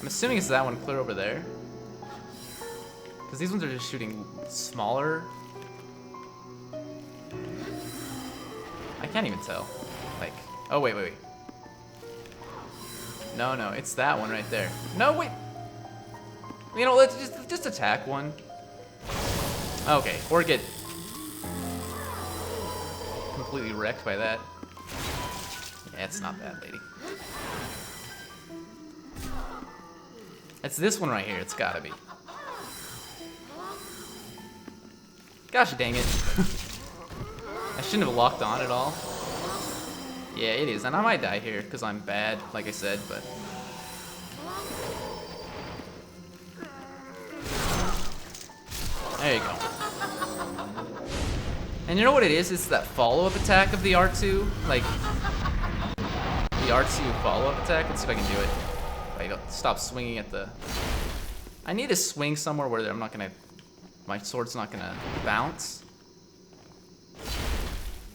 I'm assuming it's that one clear over there. Because these ones are just shooting smaller. I can't even tell. Like, oh wait. No, it's that one right there. No, wait. You know, let's just attack one. Okay, or get completely wrecked by that. Yeah, it's not bad, lady. It's this one right here. It's gotta be. Gosh dang it. I shouldn't have locked on at all. Yeah, it is. And I might die here because I'm bad, like I said, but. There you go. And you know what it is? It's that follow-up attack of the R2. Like, the R2 follow-up attack. Let's see if I can do it. Like, stop swinging at the... I need to swing somewhere where I'm not gonna... My sword's not gonna bounce.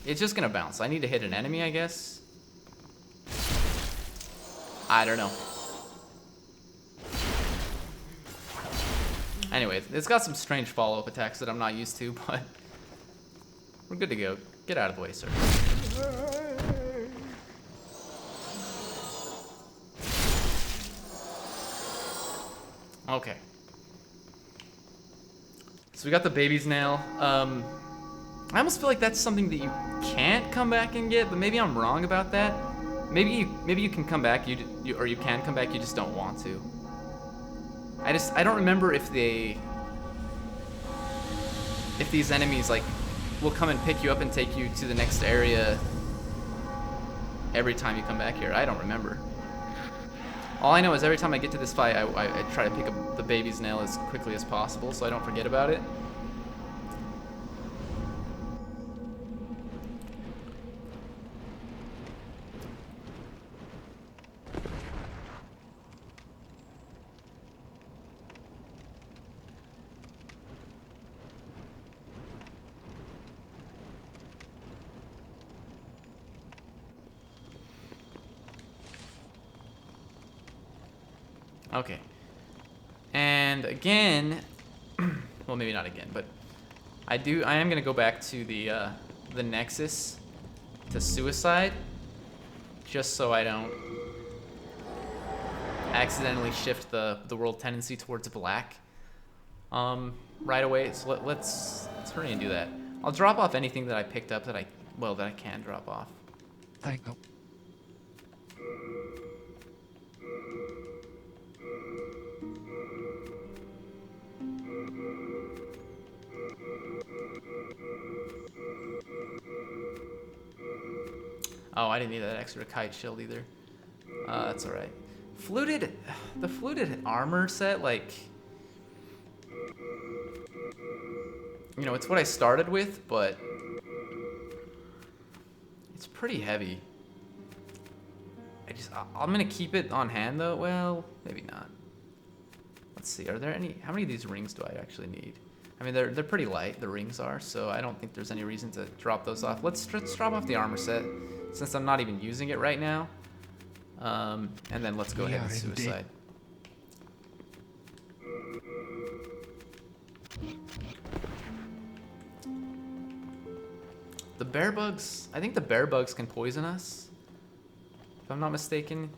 It's just gonna bounce. I need to hit an enemy, I guess. I don't know. Anyway, it's got some strange follow-up attacks that I'm not used to, but... We're good to go. Get out of the way, sir. Okay. So we got the baby's nail. I almost feel like that's something that you can't come back and get, but maybe I'm wrong about that. Maybe you can come back, or you can come back, you just don't want to. I don't remember if these enemies like will come and pick you up and take you to the next area every time you come back here. I don't remember. All I know is every time I get to this fight, I try to pick up the baby's nail as quickly as possible so I don't forget about it. Okay. And again, well, maybe not again, but I am gonna go back to the Nexus to Suicide, just so I don't accidentally shift the world tendency towards black right away. So let's hurry and do that. I'll drop off anything that I picked up that I can drop off. Thank you. Oh, I didn't need that extra kite shield either. That's alright. The fluted armor set, like... You know, it's what I started with, but It's pretty heavy. I'm gonna keep it on hand though. Well, maybe not. Let's see. Are there any? How many of these rings do I actually need? I mean, they're pretty light. The rings are, so I don't think there's any reason to drop those off. Let's drop off the armor set since I'm not even using it right now. And then let's go ahead and suicide. The bear bugs, I think the bear bugs can poison us, if I'm not mistaken.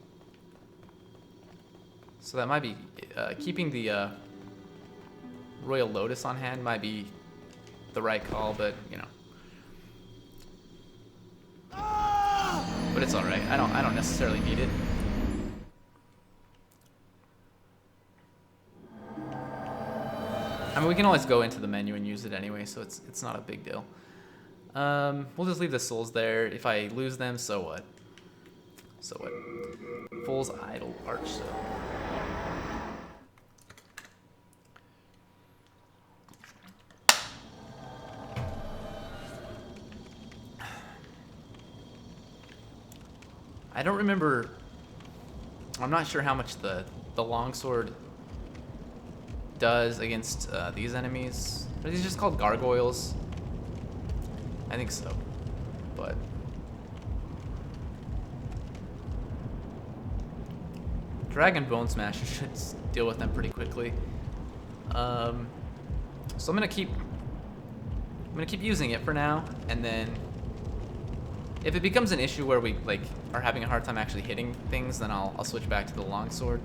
So that might be, keeping the Royal Lotus on hand might be the right call, but you know. But it's alright, I don't necessarily need it. I mean, we can always go into the menu and use it anyway, so it's not a big deal. We'll just leave the souls there. If I lose them, so what? So what? Fool's Idol Archstone. I don't remember. I'm not sure how much the longsword does against these enemies. Are these just called gargoyles? I think so, but Dragon Bone Smasher should deal with them pretty quickly. So I'm gonna keep using it for now, and then if it becomes an issue where we like are having a hard time actually hitting things, then I'll switch back to the longsword.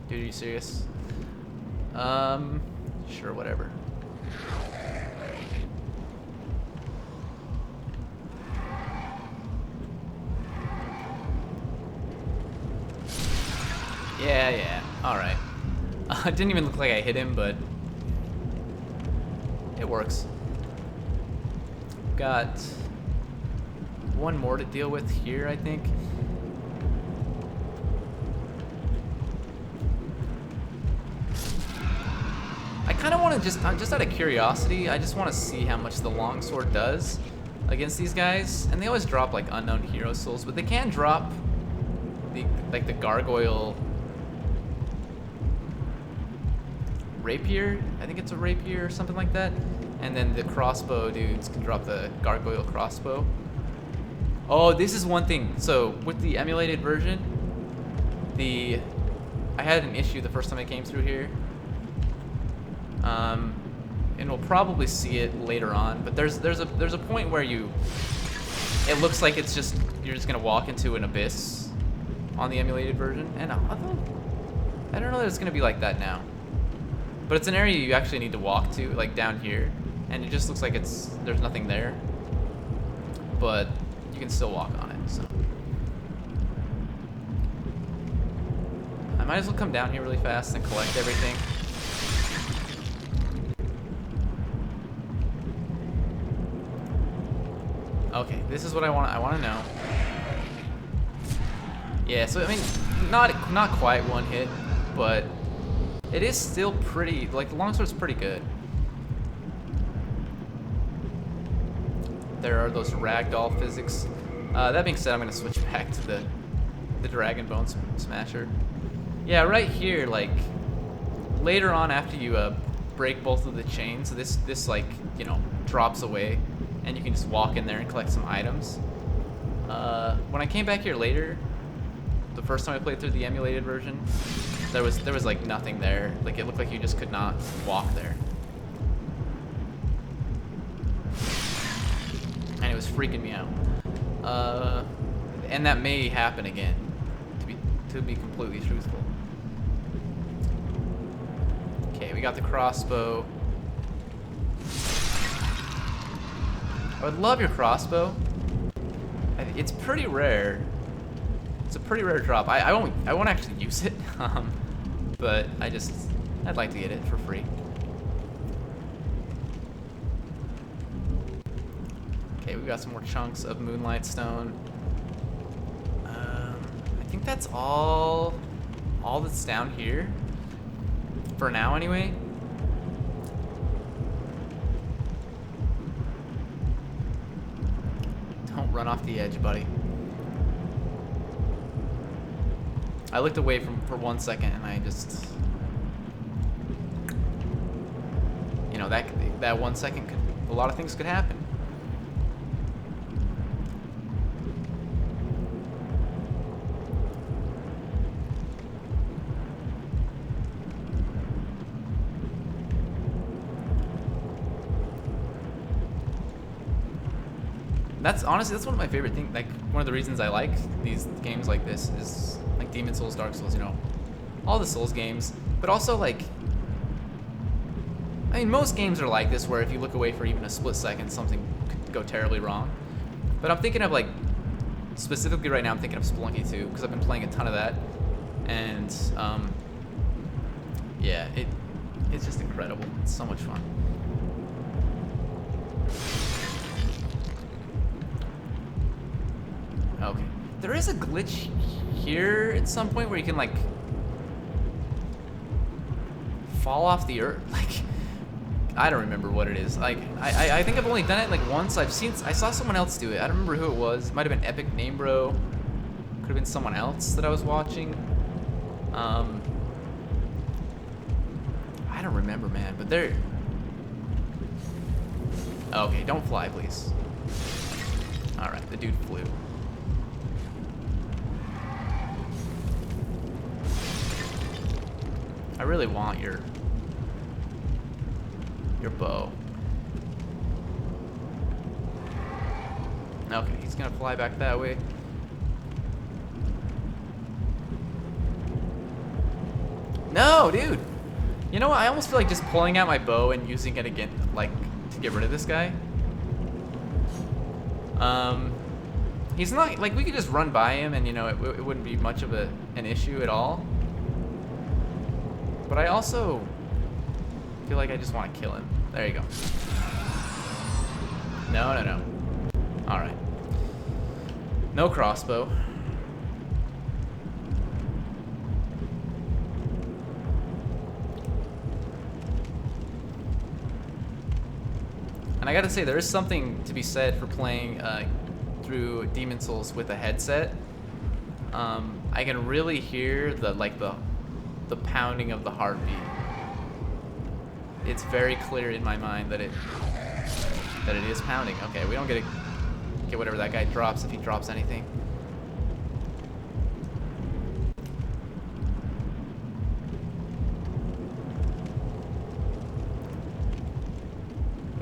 Dude, are you serious? Sure, whatever. Yeah, alright. It didn't even look like I hit him, but it works. Got one more to deal with here, I think. I kind of want to just out of curiosity, I just want to see how much the longsword does against these guys. And they always drop like unknown hero souls, but they can drop the gargoyle rapier. I think it's a rapier or something like that. And then the crossbow dudes can drop the gargoyle crossbow. Oh, this is one thing. So with the emulated version, I had an issue the first time I came through here. And we'll probably see it later on, but there's a point where it looks like you're just gonna walk into an abyss on the emulated version, and I don't know that it's gonna be like that now. But it's an area you actually need to walk to, like down here, and it just looks like there's nothing there, but you can still walk on it. So I might as well come down here really fast and collect everything. Okay, this is what I want to know. Yeah, so I mean, not quite one hit, but it is still pretty, like the longsword's pretty good. There are those ragdoll physics. That being said, I'm gonna switch back to the Dragon Bone Smasher. Yeah, right here, like later on after you break both of the chains, this like, you know, drops away. And you can just walk in there and collect some items. When I came back here later, the first time I played through the emulated version, there was like nothing there. Like it looked like you just could not walk there. And it was freaking me out. And that may happen again, to be completely truthful. Okay, we got the crossbow. I would love your crossbow. It's pretty rare. It's a pretty rare drop. I won't actually use it, but I'd like to get it for free. Okay, we've got some more chunks of Moonlight Stone. I think that's all that's down here for now, anyway. run off the edge, buddy. I looked away for 1 second and I just, you know, that 1 second could, a lot of things could happen. That's honestly, that's one of my favorite things. Like, one of the reasons I like these games like this is like Demon Souls, Dark Souls, you know, all the Souls games. But also, like, I mean, most games are like this, where if you look away for even a split second, something could go terribly wrong. But I'm thinking of, like, specifically right now, I'm thinking of Spelunky 2, because I've been playing a ton of that, and yeah, it's just incredible. It's so much fun. Okay. There is a glitch here at some point where you can, like, fall off the earth. Like, I don't remember what it is. Like, I think I've only done it, like, once. I saw someone else do it. I don't remember who it was. It might have been Epic Name Bro. Could have been someone else that I was watching. I don't remember, man. But there... Okay, don't fly, please. Alright, the dude flew. I really want your bow. Okay, he's gonna fly back that way. No, dude! You know what? I almost feel like just pulling out my bow and using it again, like, to get rid of this guy. He's not, like, we could just run by him and, you know, it wouldn't be much of an issue at all. But I also feel like I just want to kill him. There you go. No. Alright. No crossbow. And I gotta say, there is something to be said for playing through Demon Souls with a headset. I can really hear the pounding of the heartbeat. It's very clear in my mind that it is pounding. Okay, we don't get whatever that guy drops, if he drops anything.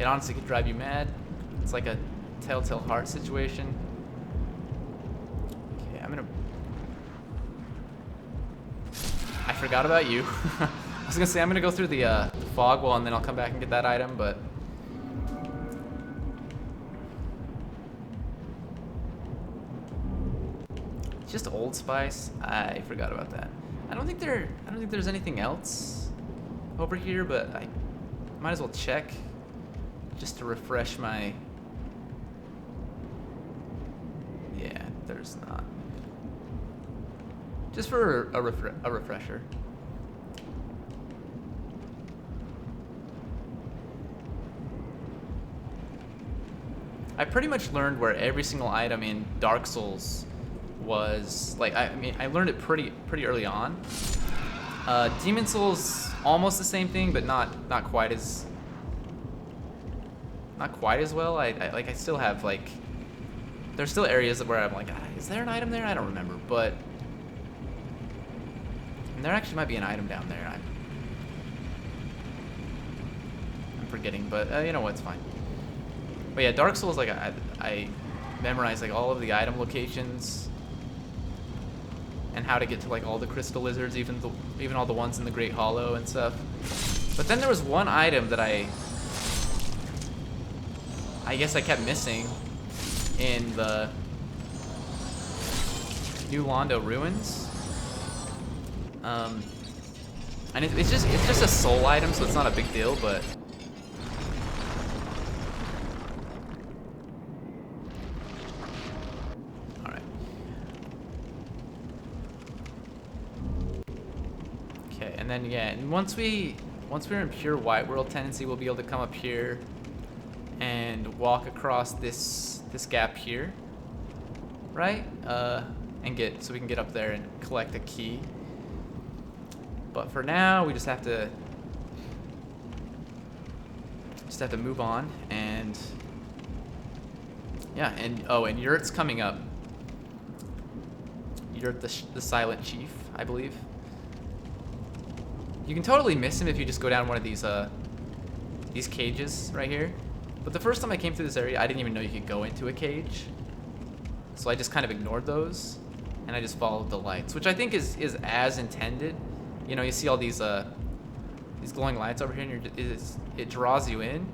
It honestly could drive you mad. It's like a Telltale Heart situation. Okay, I forgot about you. I was gonna say I'm gonna go through the fog wall and then I'll come back and get that item, but it's just Old Spice. I forgot about that. I don't think there's anything else over here, but I might as well check just to refresh my. Yeah, there's not. Just for a refresher. I pretty much learned where every single item in Dark Souls was. Like, I mean, I learned it pretty early on. Demon Souls, almost the same thing, but not quite as well. I still have, like, there's still areas where I'm like, is there an item there? I don't remember, but and there actually might be an item down there. I'm forgetting, but you know what? It's fine. But yeah, Dark Souls, like, I memorized, like, all of the item locations and how to get to, like, all the crystal lizards, even all the ones in the Great Hollow and stuff. But then there was one item that I guess I kept missing in the New Londo ruins. And it's just a soul item, so it's not a big deal, but and then yeah, and once we're in pure White World tendency, we'll be able to come up here and walk across this gap here. right? And so we can get up there and collect a key. But for now, we just have to move on. And yeah, and and Yurt's coming up. Yurt, the Silent Chief, I believe. You can totally miss him if you just go down one of these cages right here. But the first time I came through this area, I didn't even know you could go into a cage. So I just kind of ignored those, and I just followed the lights, which I think is as intended. You know, you see all these glowing lights over here, and it draws you in.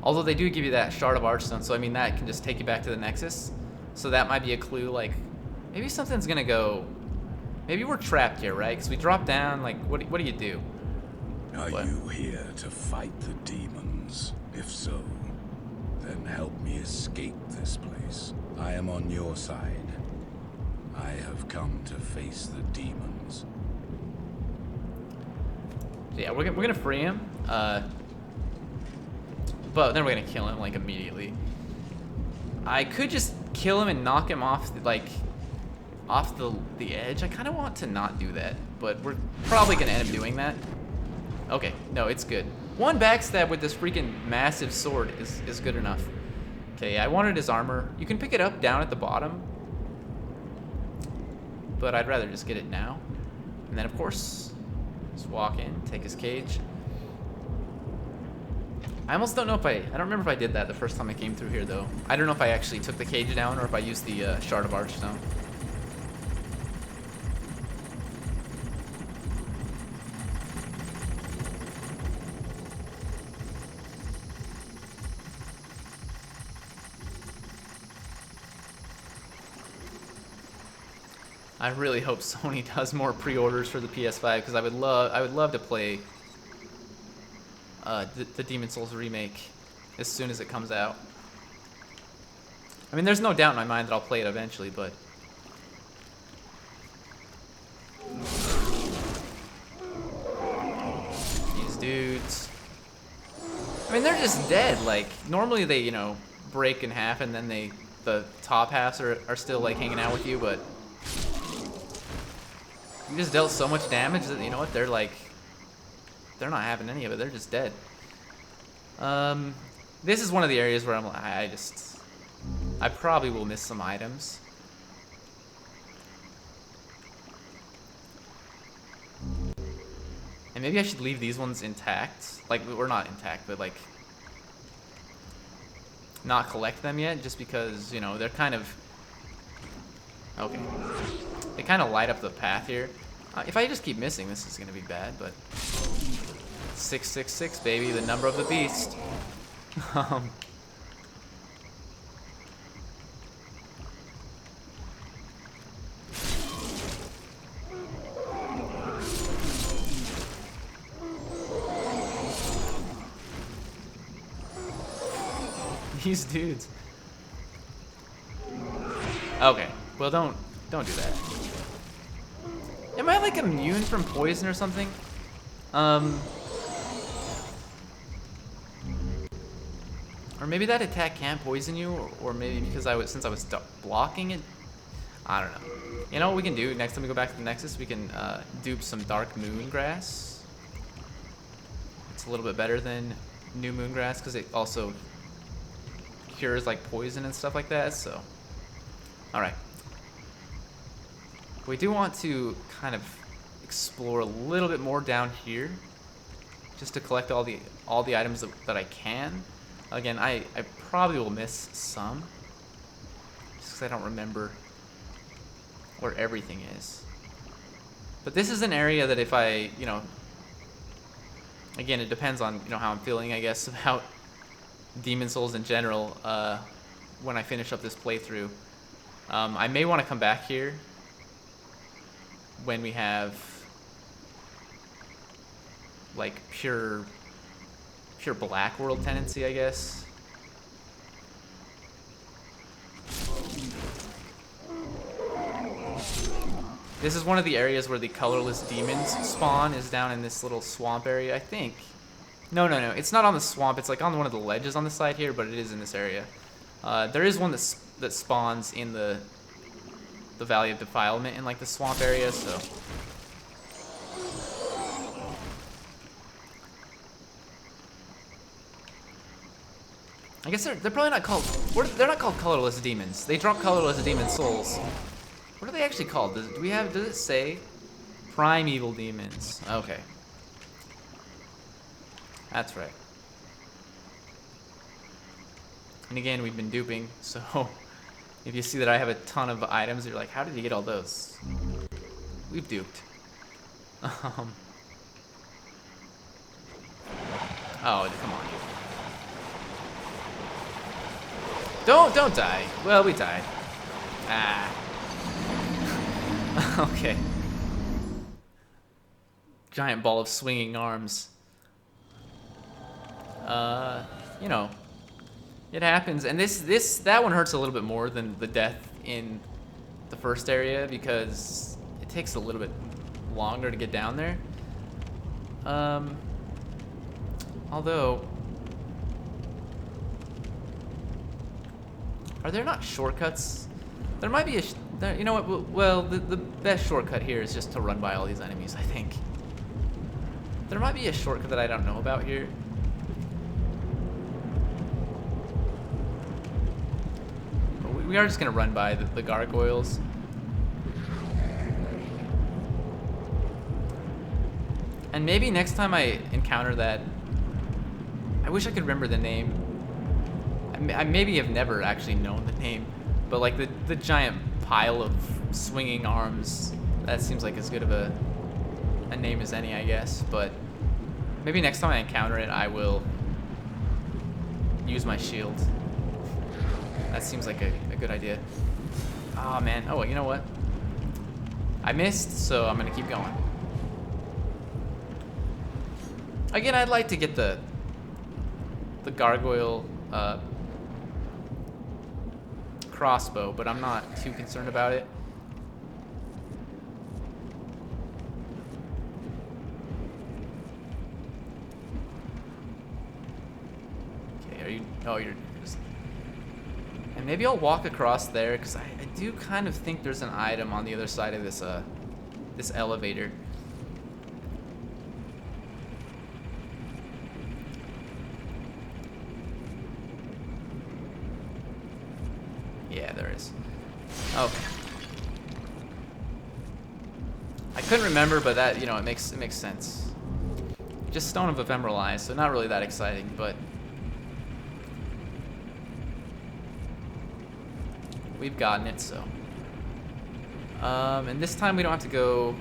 Although they do give you that shard of archstone, so I mean that can just take you back to the Nexus. So that might be a clue, like maybe something's gonna go. Maybe we're trapped here, right? Because we drop down. Like, what do you do? Are you here to fight the demons? If so, then help me escape this place. I am on your side. I have come to face the demons. So yeah, we're gonna free him. But then we're gonna kill him like immediately. I could just kill him and knock him off the edge. I kind of want to not do that, but we're probably gonna end up doing that. Okay, no, it's good. One backstab with this freaking massive sword is good enough. Okay, I wanted his armor. You can pick it up down at the bottom, but I'd rather just get it now. And then of course, just walk in, take his cage. I almost don't know if I don't remember if I did that the first time I came through here though. I don't know if I actually took the cage down or if I used the shard of archstone. I really hope Sony does more pre-orders for the PS5 because I would love to play the Demon's Souls remake as soon as it comes out. I mean, there's no doubt in my mind that I'll play it eventually, but these dudes, I mean, they're just dead. Like normally they, you know, break in half and then the top halves are still like hanging out with you, but you just dealt so much damage that, you know what, they're not having any of it. They're just dead. This is one of the areas where I probably will miss some items. And maybe I should leave these ones intact. Like, we're not intact, but like not collect them yet, just because, you know, they're kind of okay. They kind of light up the path here. If I just keep missing, this is gonna be bad, but 666, baby, the number of the beast. These dudes. Okay, well don't do that. Am I like immune from poison or something? Or maybe that attack can't poison you, or maybe because since I was blocking it. I don't know. You know what we can do next time we go back to the Nexus? We can dupe some Dark Moongrass. It's a little bit better than New Moongrass because it also cures like poison and stuff like that. So, all right. We do want to kind of explore a little bit more down here, just to collect all the items that I can. Again, I probably will miss some, just because I don't remember where everything is. But this is an area that if I, you know, again, it depends on, you know, how I'm feeling, I guess, about Demon's Souls in general. When I finish up this playthrough, I may want to come back here when we have like pure black world tendency, I guess. This is one of the areas where the colorless demons spawn, is down in this little swamp area, I think. No, no, no. It's not on the swamp. It's like on one of the ledges on the side here, but it is in this area. There is one that spawns in the Valley of Defilement in like the swamp area, so. I guess they're probably not called. They're not called colorless demons. They drop colorless demon souls. What are they actually called? Does it say? Primeval demons. Okay. That's right. And again, we've been duping, so if you see that I have a ton of items, you're like, how did you get all those? We've duped. Oh, come on. Don't die. Well, we died. Ah. Okay. Giant ball of swinging arms. You know, it happens, and that one hurts a little bit more than the death in the first area because it takes a little bit longer to get down there. Although, are there not shortcuts? There might be you know what? Well, the best shortcut here is just to run by all these enemies, I think. There might be a shortcut that I don't know about here. But we are just gonna run by the gargoyles. And maybe next time I encounter that, I wish I could remember the name. I maybe have never actually known the name, but like the giant pile of swinging arms, that seems like as good of a name as any, I guess. But maybe next time I encounter it, I will use my shield. That seems like a good idea. Oh man. Oh, you know what? I missed, so I'm gonna keep going. Again, I'd like to get the gargoyle crossbow, but I'm not too concerned about it. Okay, are you? Oh, you're just. And maybe I'll walk across there because I do kind of think there's an item on the other side of this elevator. Yeah, there is. Okay. I couldn't remember, but that, you know, it makes sense. Just Stone of Ephemeral Eyes, so not really that exciting, but we've gotten it, so. And this time we don't have to go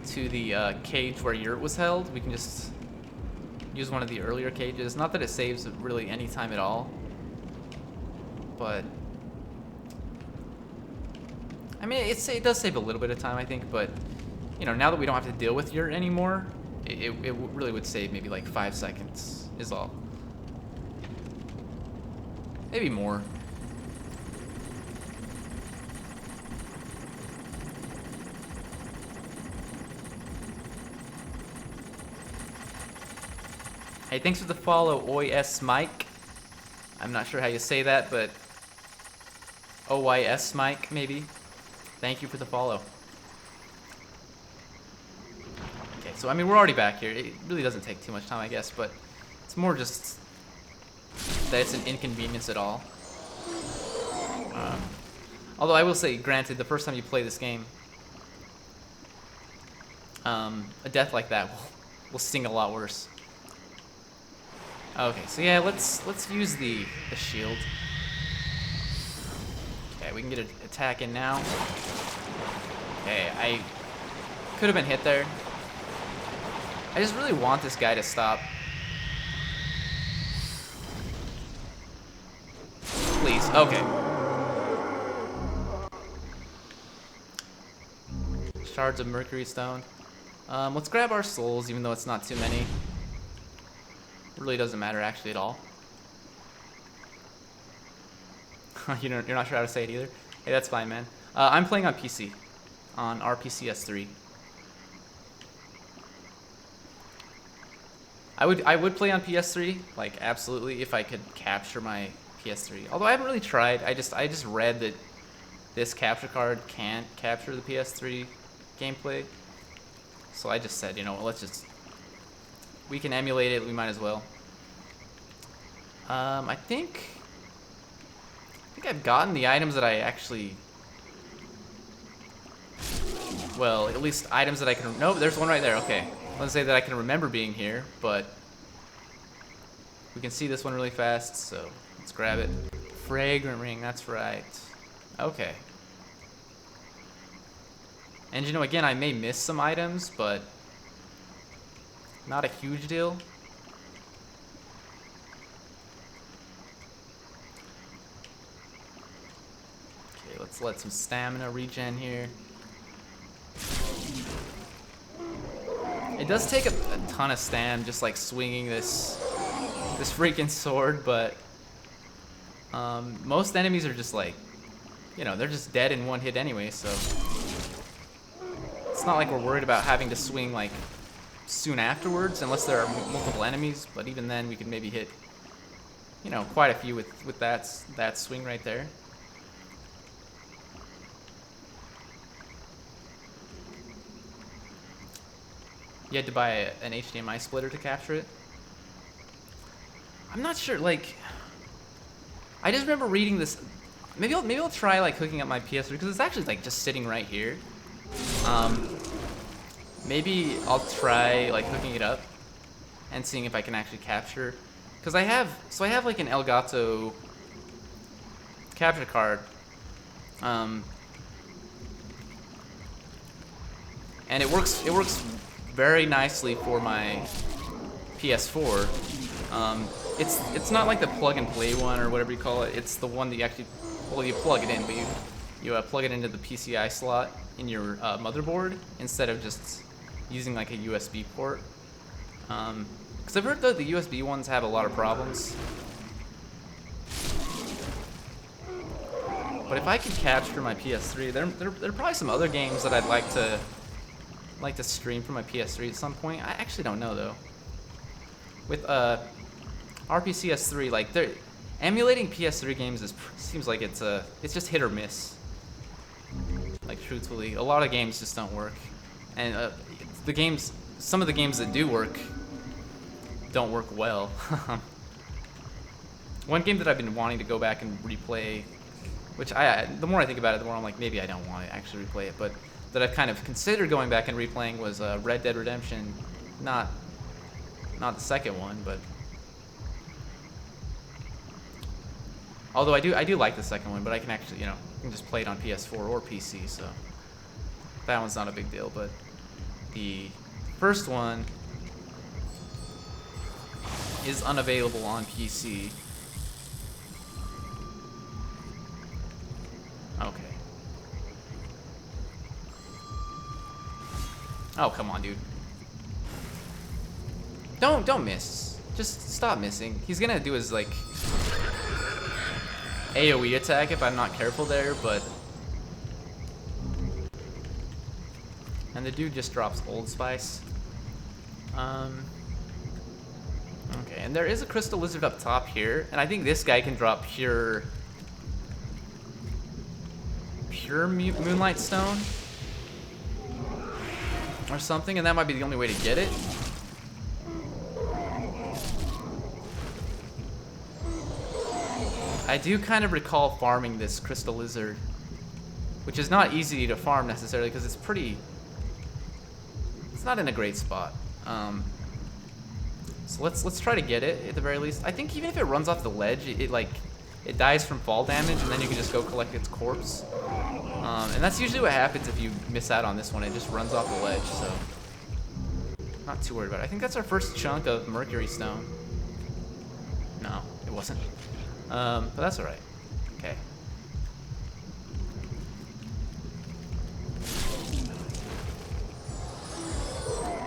to the cage where Yurt was held. We can just use one of the earlier cages. Not that it saves really any time at all. But I mean, it does save a little bit of time, I think. But you know, now that we don't have to deal with Yurt anymore, it really would save maybe like 5 seconds is all. Maybe more. Hey, thanks for the follow, OYS Mike. I'm not sure how you say that, but OYS Mike, maybe. Thank you for the follow. Okay, so I mean, we're already back here. It really doesn't take too much time, I guess, but it's more just that it's an inconvenience at all. Although I will say, granted, the first time you play this game, a death like that will sting a lot worse. Okay, so yeah, let's use the shield. Okay, we can get an attack in now. Okay, I could have been hit there. I just really want this guy to stop. Please, okay. Shards of Mercury Stone. Let's grab our souls, even though it's not too many. Really doesn't matter actually at all. You're not sure how to say it either? Hey, that's fine, man. I'm playing on PC, on RPCS3. I would play on PS3, like absolutely, if I could capture my PS3. Although I haven't really tried. I just read that this capture card can't capture the PS3 gameplay. So I just said, you know, we can emulate it, we might as well. I think I've gotten the items that I actually, well, at least items that I can, nope, there's one right there, okay. Let's say that I can remember being here, but we can see this one really fast, so let's grab it. Fragrant ring, that's right. Okay. And you know, again, I may miss some items, but not a huge deal. Okay, let's let some stamina regen here. It does take a ton of stam just like swinging this freaking sword, but most enemies are just like, you know, they're just dead in one hit anyway, so it's not like we're worried about having to swing like soon afterwards unless there are multiple enemies, but even then we could maybe hit, you know, quite a few with that swing right there. You had to buy an HDMI splitter to capture it. I'm not sure, like, I just remember reading this. Maybe I'll try like hooking up my PS3 because it's actually like just sitting right here. Maybe I'll try like hooking it up and seeing if I can actually capture. Because I have like an Elgato capture card. And it works very nicely for my PS4. It's not like the plug and play one or whatever you call it. It's the one that you actually, well, you plug it in, but you plug it into the PCI slot in your motherboard instead of just using like a USB port. Because I've heard that the USB ones have a lot of problems. But if I could capture my PS3, there are probably some other games that I'd like to stream from my PS3 at some point. I actually don't know though. With RPCS3, like emulating PS3 games seems like it's just hit or miss. Like truthfully, a lot of games just don't work, and some of the games that do work don't work well. One game that I've been wanting to go back and replay, which the more I think about it, the more I'm like, maybe I don't want to actually replay it, but that I've kind of considered going back and replaying was Red Dead Redemption, not the second one, but although I do like the second one, but I can actually, you know, I can just play it on PS4 or PC, so that one's not a big deal. But the first one is unavailable on PC. Okay. Oh, come on, dude. Don't miss. Just stop missing. He's gonna do his like AoE attack if I'm not careful there, but and the dude just drops Old Spice. Okay, and there is a crystal lizard up top here, and I think this guy can drop pure moonlight stone or something, and that might be the only way to get it. I do kind of recall farming this crystal lizard, which is not easy to farm necessarily because it's not in a great spot. So let's try to get it at the very least. I think even if it runs off the ledge, it dies from fall damage, and then you can just go collect its corpse. And that's usually what happens if you miss out on this one. It just runs off the ledge, so not too worried about it. I think that's our first chunk of mercury stone. No, it wasn't. But that's alright. Okay.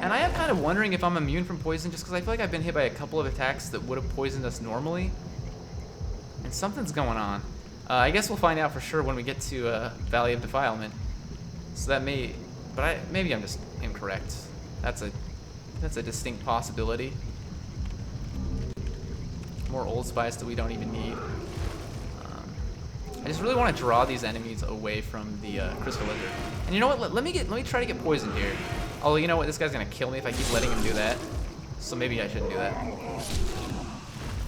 And I am kind of wondering if I'm immune from poison just because I feel like I've been hit by a couple of attacks that would have poisoned us normally. And something's going on. I guess we'll find out for sure when we get to Valley of Defilement. So that maybe I'm just incorrect. That's a distinct possibility. more old spice that we don't even need. I just really want to draw these enemies away from the crystal lizard. And you know what? Let me try to get poisoned here. Although you know what? This guy's gonna kill me if I keep letting him do that. So maybe I shouldn't do that.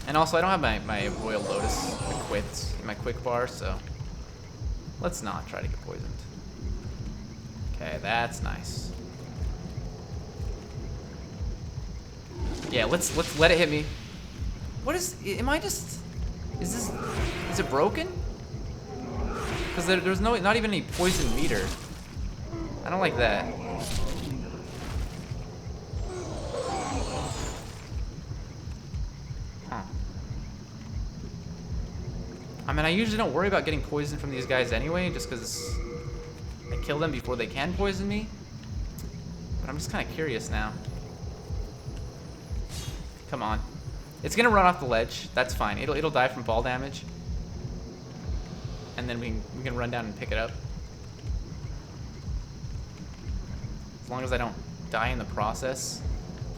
And also, I don't have my Royal Lotus equipped in my quick bar, so let's not try to get poisoned. Okay, that's nice. Yeah, let's let it hit me. What is? Am I just? Is it broken? Because there's not even any poison meter. I don't like that. Huh. I mean, I usually don't worry about getting poisoned from these guys anyway, just because I kill them before they can poison me. But I'm just kind of curious now. Come on. It's gonna run off the ledge. That's fine. It'll die from fall damage. And then we can run down and pick it up. As long as I don't die in the process.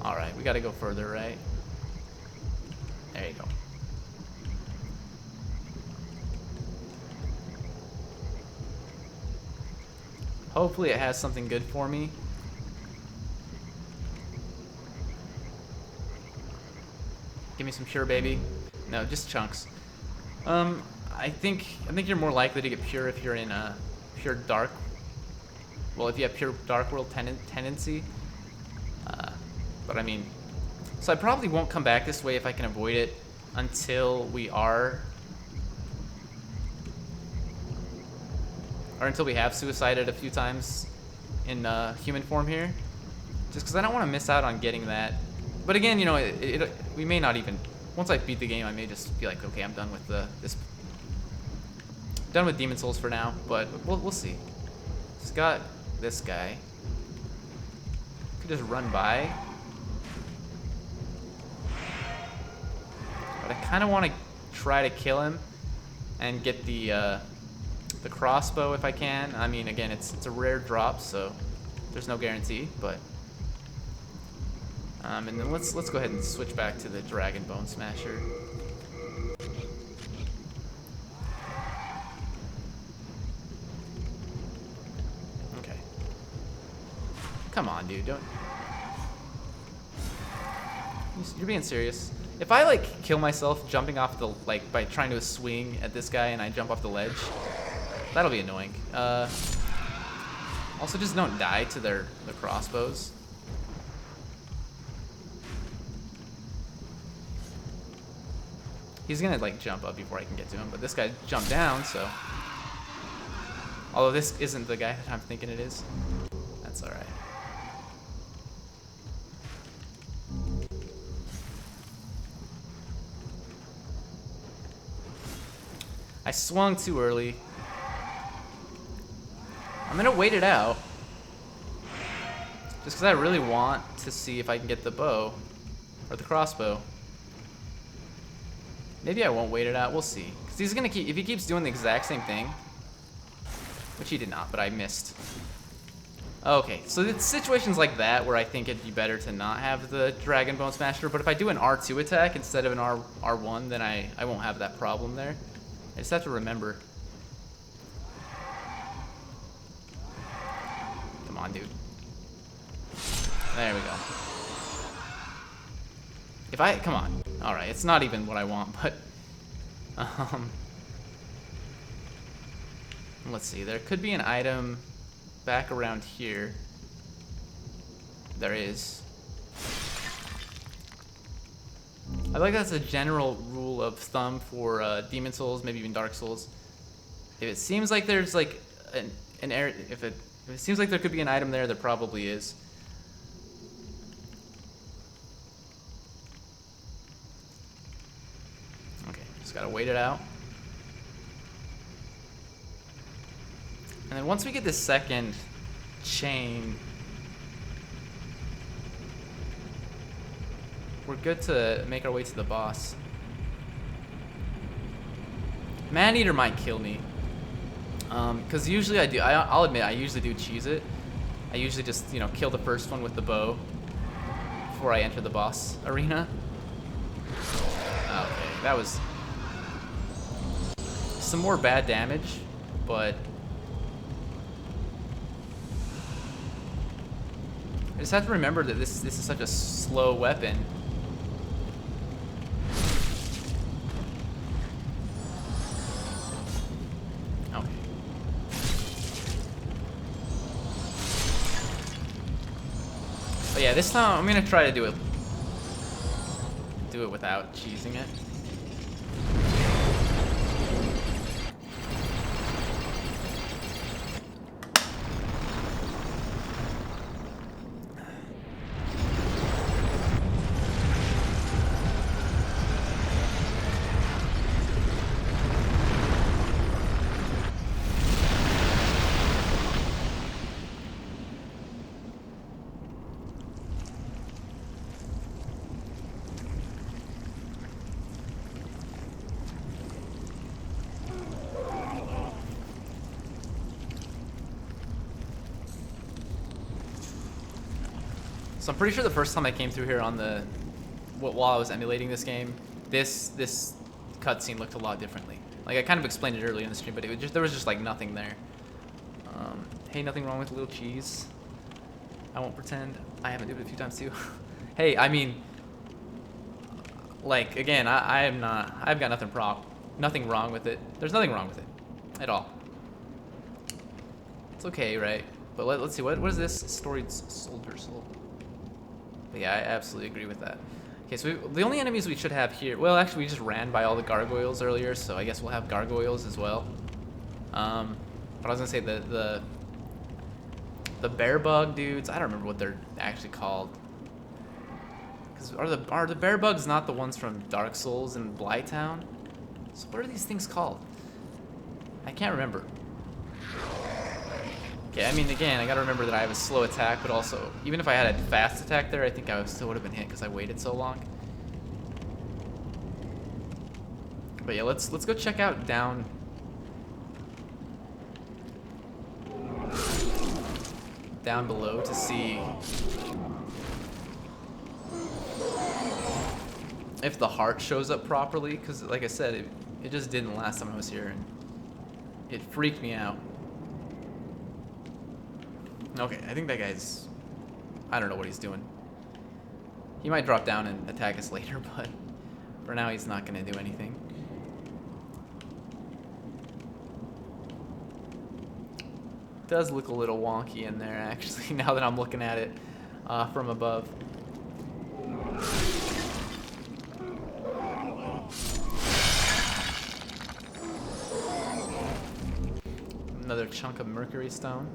Alright, we gotta go further, right? There you go. Hopefully it has something good for me. Give me some pure, baby. No, just chunks. I think you're more likely to get pure if you're in a pure dark. Well, if you have pure dark world tendency. But I mean, so I probably won't come back this way if I can avoid it until we are, or until we have suicided a few times in human form here. Just because I don't want to miss out on getting that. But again, you know, we may not even. Once I beat the game, I may just be like, okay, I'm done with done with Demon Souls for now. But we'll see. It's got this guy. Could just run by. But I kind of want to try to kill him and get the crossbow if I can. I mean, again, it's a rare drop, so there's no guarantee, but. And then let's go ahead and switch back to the Dragon Bone Smasher. Okay. Come on, dude, don't. You're being serious. If I like kill myself jumping off the by trying to swing at this guy and I jump off the ledge, that'll be annoying. Also, just don't die to the crossbows. He's gonna like jump up before I can get to him, but this guy jumped down, so. Although this isn't the guy that I'm thinking it is. That's alright. I swung too early. I'm gonna wait it out. Just because I really want to see if I can get the bow. Or the crossbow. Maybe I won't wait it out. We'll see. Because he's gonna keep. If he keeps doing the exact same thing, which he did not, but I missed. Okay, so it's situations like that where I think it'd be better to not have the Dragon Bone Smasher. But if I do an R2 attack instead of an R1, then I won't have that problem there. I just have to remember. Come on, dude. There we go. If I, come on. All right, it's not even what I want, but let's see. There could be an item back around here. There is. I like that's a general rule of thumb for Demon Souls, maybe even Dark Souls. If it seems like there's like an area, if it seems like there could be an item there probably is. Just gotta wait it out. And then once we get this second chain, we're good to make our way to the boss. Maneater might kill me. Because usually I'll admit, I usually do cheese it. I usually just, you know, kill the first one with the bow before I enter the boss arena. Okay. That was some more bad damage, but I just have to remember that this is such a slow weapon. Okay. But yeah, this time I'm gonna try to do it without cheesing it. So I'm pretty sure the first time I came through here on the while I was emulating this game, this cutscene looked a lot differently. Like I kind of explained it earlier in the stream, but there was just like nothing there. Hey, nothing wrong with a little cheese. I won't pretend. I haven't done it a few times too. Hey, I mean, like again, I've got nothing wrong with it. There's nothing wrong with it at all. It's okay, right? But let's see, what is this? Storied Soldier Soul. But yeah, I absolutely agree with that. Okay, so the only enemies we should have here... Well, actually, we just ran by all the gargoyles earlier, so I guess we'll have gargoyles as well. But I was gonna say the bear bug dudes, I don't remember what they're actually called. Because are the bear bugs not the ones from Dark Souls and Blighttown? So what are these things called? I can't remember. Okay, I mean, again, I gotta remember that I have a slow attack, but also, even if I had a fast attack there, I think I still would have been hit because I waited so long. But yeah, let's go check out down below to see if the heart shows up properly, because like I said, it just didn't last time I was here, and it freaked me out. Okay, I think that guy's... I don't know what he's doing. He might drop down and attack us later, but for now he's not going to do anything. Does look a little wonky in there, actually, now that I'm looking at it from above. Another chunk of mercury stone.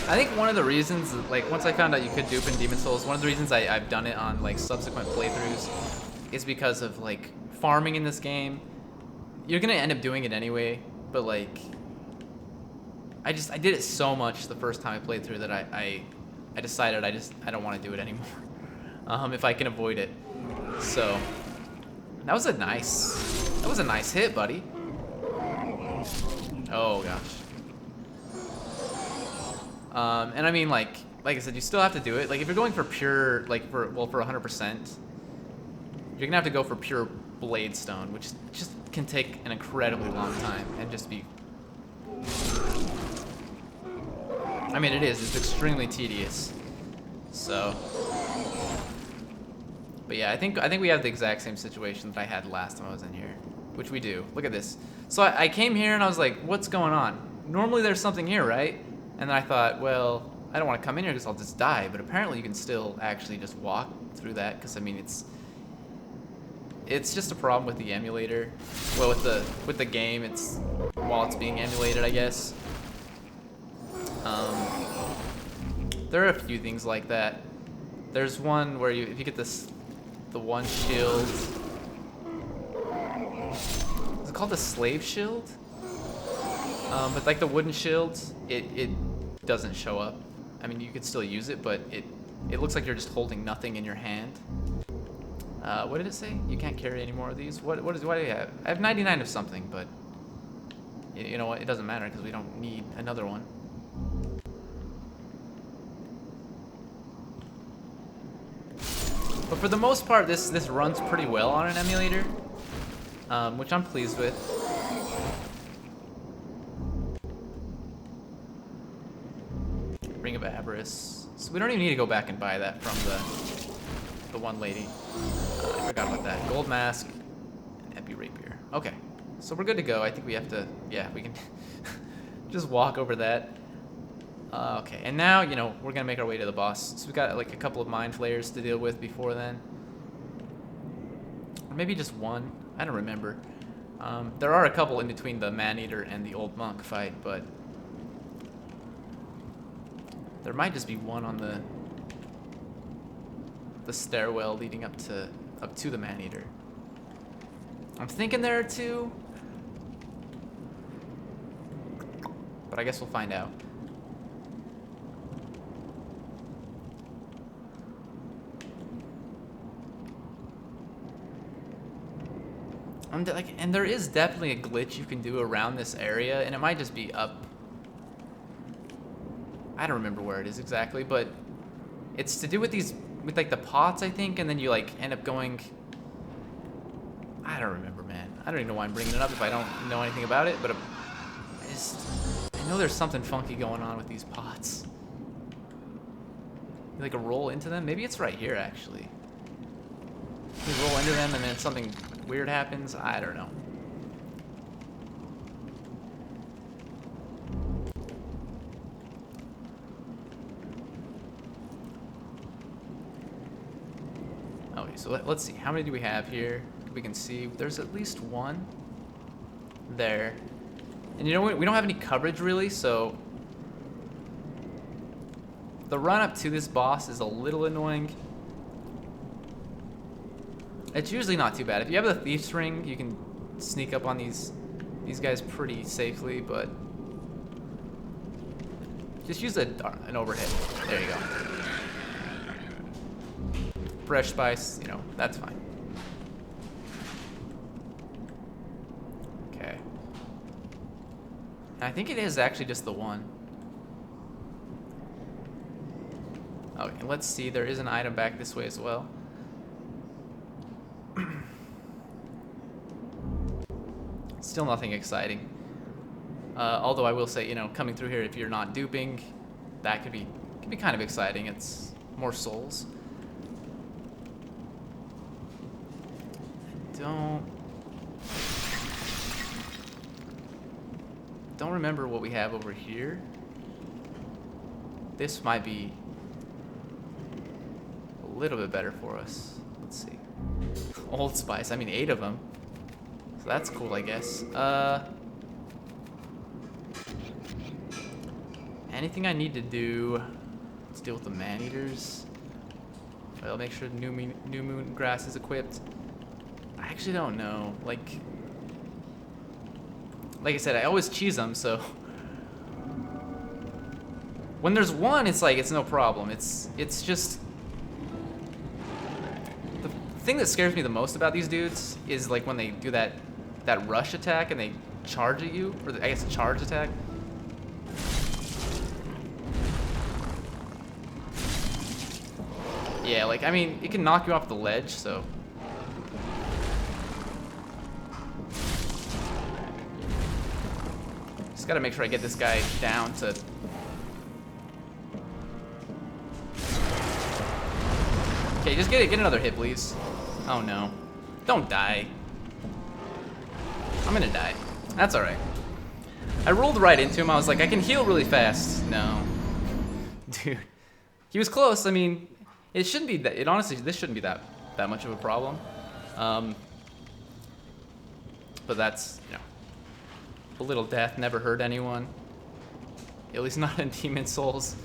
I think one of the reasons, like, once I found out you could dupe in Demon Souls, one of the reasons I've done it on, like, subsequent playthroughs is because of, like, farming in this game. You're gonna end up doing it anyway, but, like, I did it so much the first time I played through that I decided I don't want to do it anymore, if I can avoid it. So, that was a nice hit, buddy. Oh, gosh. And I mean, like I said, you still have to do it. Like, if you're going for pure, like, for 100%, you're gonna have to go for pure blade stone, which just can take an incredibly long time and just be... I mean, it's extremely tedious. So... But yeah, I think we have the exact same situation that I had last time I was in here, which we do. Look at this. So I came here and I was like, what's going on? Normally there's something here, right? And then I thought, well, I don't want to come in here because I'll just die. But apparently you can still actually just walk through that, because I mean it's just a problem with the emulator. Well, with the game, while it's being emulated, I guess. There are a few things like that. There's one where if you get the one shield. Is it called the slave shield? But like the wooden shields, it doesn't show up. I mean, you could still use it, but it looks like you're just holding nothing in your hand. What did it say? You can't carry any more of these? What do I have? I have 99 of something, but you know what? It doesn't matter because we don't need another one. But for the most part, this runs pretty well on an emulator, which I'm pleased with. Ring of Avarice. So we don't even need to go back and buy that from the one lady. I forgot about that. Gold Mask, and Epi Rapier. Okay, so we're good to go. I think we have to, yeah, we can just walk over that. Okay, and now, you know, we're gonna make our way to the boss. So we got like a couple of mind flayers to deal with before then. Or maybe just one, I don't remember. There are a couple in between the Man-Eater and the old monk fight, but there might just be one on the stairwell leading up to the Man-Eater. I'm thinking there are two, but I guess we'll find out. And there is definitely a glitch you can do around this area, and it might just be up. I don't remember where it is exactly, but it's to do with with like the pots, I think, and then you like end up going. I don't remember, man. I don't even know why I'm bringing it up if I don't know anything about it, but I know there's something funky going on with these pots. You like a roll into them? Maybe it's right here actually. You roll into them and then something weird happens. I don't know. Okay, so let's see. How many do we have here? We can see there's at least one there. And you know what? We don't have any coverage really, so the run up to this boss is a little annoying. It's usually not too bad. If you have the Thief's Ring, you can sneak up on these guys pretty safely, but just use an overhead. There you go. Fresh spice, you know, that's fine. Okay. And I think it is actually just the one. Okay, let's see. There is an item back this way as well. Still nothing exciting. Although I will say, you know, coming through here, if you're not duping, that could be kind of exciting. It's more souls. Don't remember what we have over here. This might be a little bit better for us. Let's see. Old Spice. I mean, 8 of them. So that's cool, I guess. Anything I need to do to deal with the Man-Eaters? I'll make sure the New Moon Grass is equipped. I actually don't know. Like I said, I always cheese them, so when there's one, it's like it's no problem. It's just the thing that scares me the most about these dudes is like when they do that rush attack and they charge at you, or I guess a charge attack. Yeah, like I mean, it can knock you off the ledge, so. Just gotta make sure I get this guy down to. Okay, just get another hit, please. Oh no. Don't die. I'm gonna die. That's alright. I rolled right into him. I was like, I can heal really fast. No. Dude. He was close. I mean, it shouldn't be that. Honestly, this shouldn't be that much of a problem. But that's, you know, a little death never hurt anyone. At least not in Demon Souls.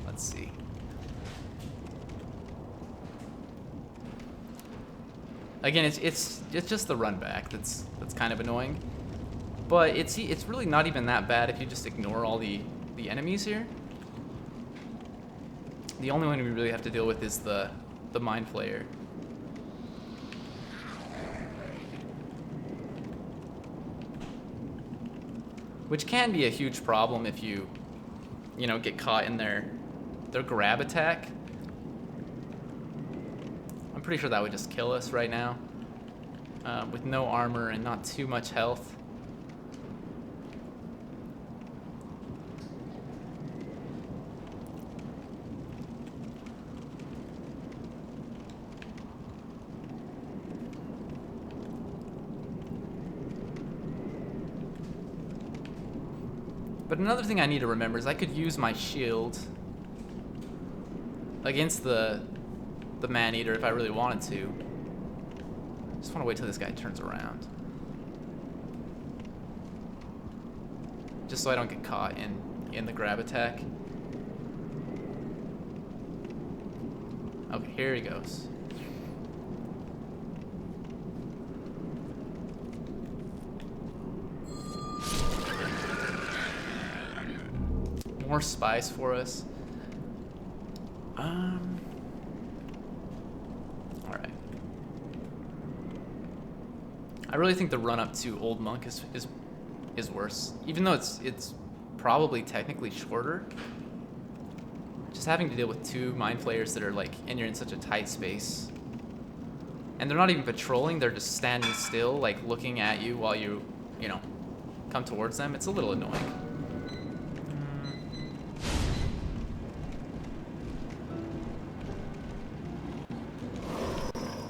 Let's see. Again, it's just the run back that's kind of annoying. But it's really not even that bad if you just ignore all the enemies here. The only one we really have to deal with is the Mind Flayer. Which can be a huge problem if you know, get caught in their grab attack. pretty sure that would just kill us right now. With no armor and not too much health. But another thing I need to remember is I could use my shield against the man-eater if I really wanted to. Just want to wait till this guy turns around. Just so I don't get caught in the grab attack. Okay, here he goes. More spies for us. Alright. I really think the run up to Old Monk is worse. Even though it's probably technically shorter. Just having to deal with two mind flayers that are like, and you're in such a tight space. And they're not even patrolling, they're just standing still, like looking at you while you know, come towards them. It's a little annoying.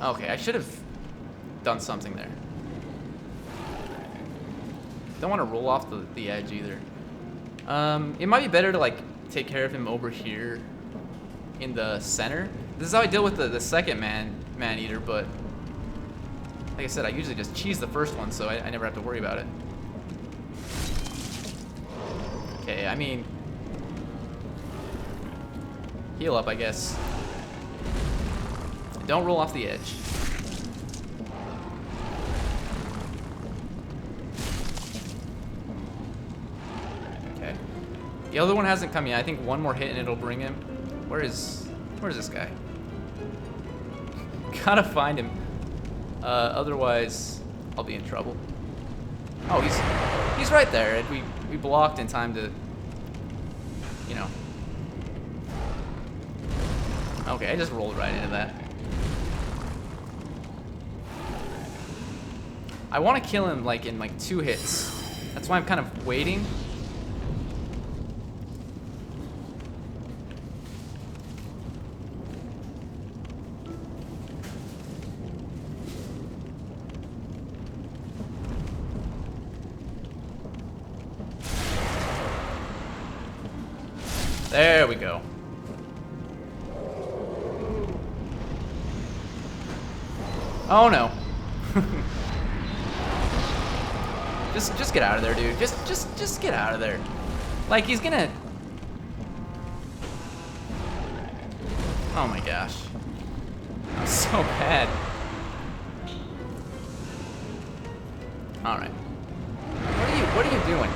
Okay, I should have done something there. Don't want to roll off the edge either. It might be better to like take care of him over here in the center. This is how I deal with the second man-eater, but like I said, I usually just cheese the first one, so I never have to worry about it. Okay, I mean, heal up, I guess. Don't roll off the edge. Okay. The other one hasn't come yet. I think one more hit and it'll bring him. Where's this guy? Gotta find him. Otherwise, I'll be in trouble. Oh, he's right there. And we blocked in time to, you know. Okay, I just rolled right into that. I want to kill him like in like 2 hits. That's why I'm kind of waiting. There we go. Oh no. Just get out of there, dude. Just get out of there. Like he's gonna. Oh my gosh. I'm so bad. All right. What are you doing?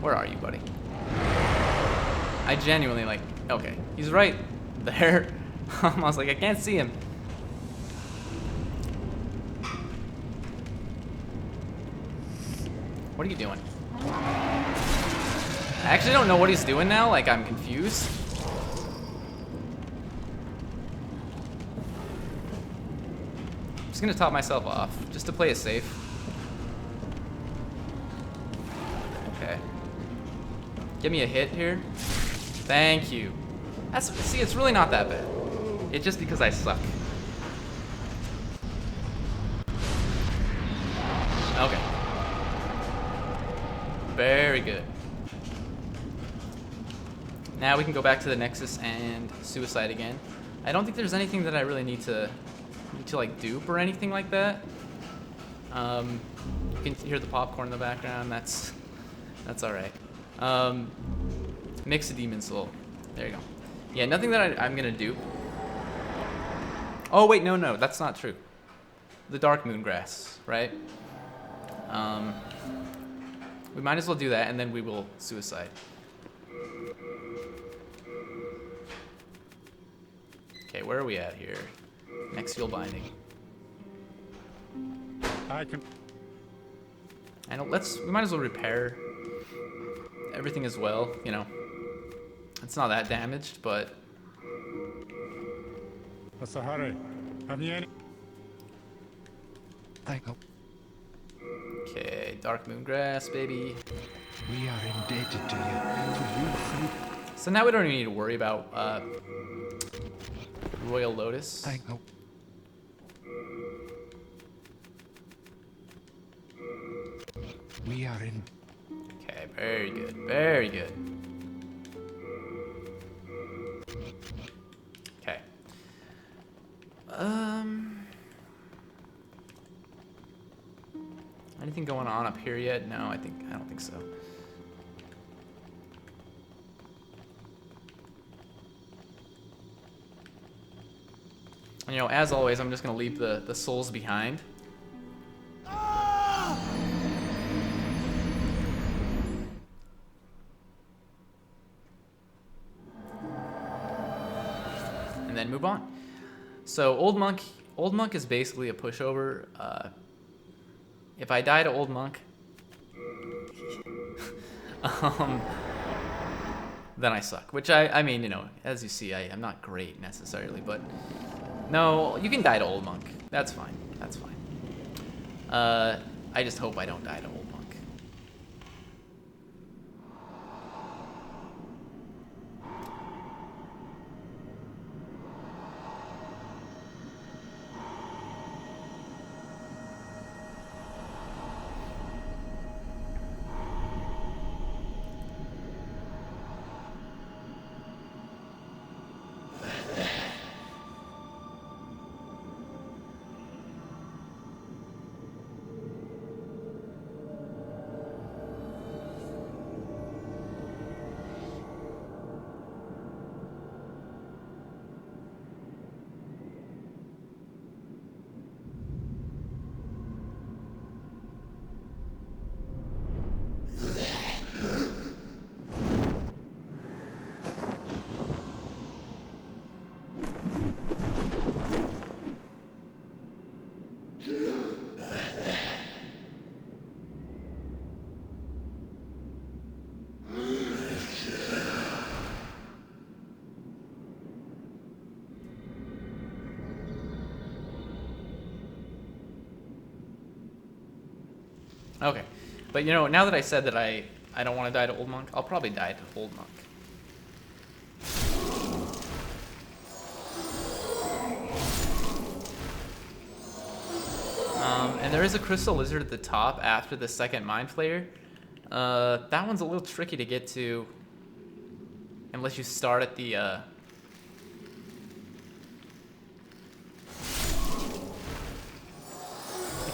Where are you, buddy? I genuinely like. Okay, he's right there. I was like, I can't see him. What are you doing? I actually don't know what he's doing now. Like, I'm confused. I'm just gonna top myself off, just to play it safe. Okay. Give me a hit here. Thank you. See, it's really not that bad. It's just because I suck. Okay. Very good. Now we can go back to the Nexus and suicide again. I don't think there's anything that I really need to like dupe or anything like that. You can hear the popcorn in the background. That's all right. Mix a demon soul. There you go. Yeah, nothing that I'm gonna dupe. Oh wait, no, that's not true. The Dark Moongrass, right? We might as well do that, and then we will suicide. Okay, where are we at here? Next fuel binding. And we might as well repair everything as well. You know, it's not that damaged, but What's the hurry? Have you any? Thank you. Okay, dark moon grass, baby. We are indebted to you for your food. So now we don't even need to worry about Royal Lotus. Thank you. We are in. Okay, very good, very good. Okay. Anything going on up here yet? No, I don't think so. And, you know, as always, I'm just gonna leave the souls behind. And then move on. So Old Monk is basically a pushover. If I die to Old Monk, then I suck. Which I mean, you know, as you see, I'm not great necessarily, but no, you can die to Old Monk. That's fine. That's fine. I just hope I don't die to Old Monk. Okay, but you know, now that I said that I don't want to die to Old Monk, I'll probably die to Old Monk. And there is a crystal lizard at the top after the second mind flayer. That one's a little tricky to get to unless you start at the I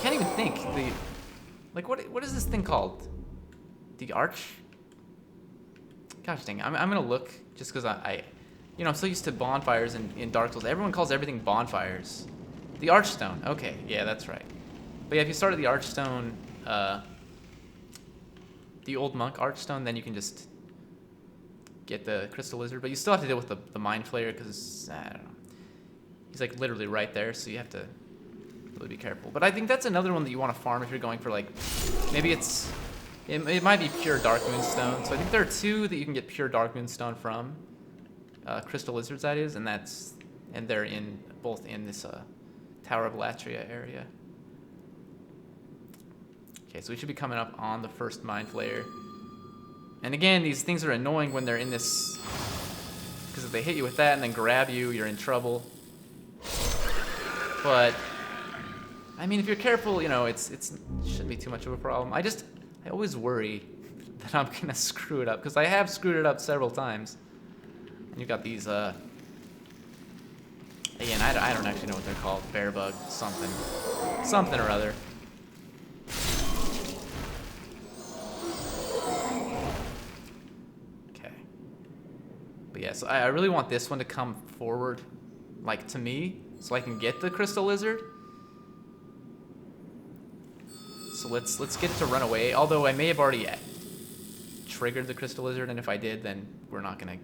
can't even think. Like, what is this thing called? The Arch? Gosh dang, I'm gonna look just because you know, I'm so used to bonfires in Dark Souls. Everyone calls everything bonfires. The Archstone. Okay, yeah, that's right. But yeah, if you start at the Archstone, the Old Monk Archstone, then you can just get the Crystal Lizard. But you still have to deal with the Mind Flayer because, I don't know. He's like literally right there, so you have to really be careful. But I think that's another one that you want to farm if you're going for like, maybe it might be pure Dark Moonstone. So I think there are two that you can get pure Dark Moonstone from, Crystal Lizards that is, and they're both in this Tower of Latria area. Okay, so we should be coming up on the first Mind Flayer. And again, these things are annoying when they're in this, because if they hit you with that and then grab you, you're in trouble. But I mean, if you're careful, you know, it shouldn't be too much of a problem. I always worry that I'm gonna screw it up, because I have screwed it up several times. And you've got these, again, I don't actually know what they're called. Bear bug, something or other. Okay. But yeah, so I really want this one to come forward, like, to me, so I can get the Crystal Lizard. So let's get it to run away. Although I may have already triggered the Crystal Lizard, and if I did, then we're not gonna.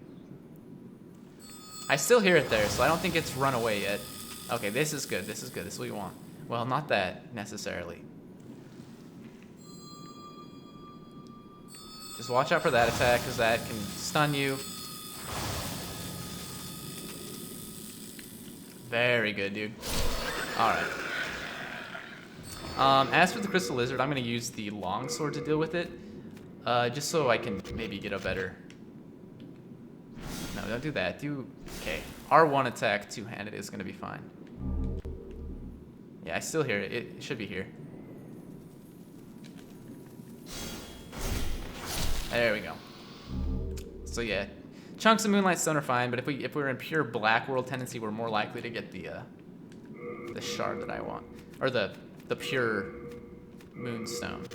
I still hear it there, so I don't think it's run away yet. Okay, this is good. This is good. This is what we want. Well, not that necessarily. Just watch out for that attack, because that can stun you. Very good, dude. Alright. As for the Crystal Lizard, I'm going to use the longsword to deal with it. Just so I can maybe get a better... No, don't do that. Okay. R1 attack, two-handed is going to be fine. Yeah, I still hear it. It should be here. There we go. So yeah, chunks of Moonlight Stone are fine, but if we're in pure Black World tendency, we're more likely to get the shard that I want, or the pure Moonstone.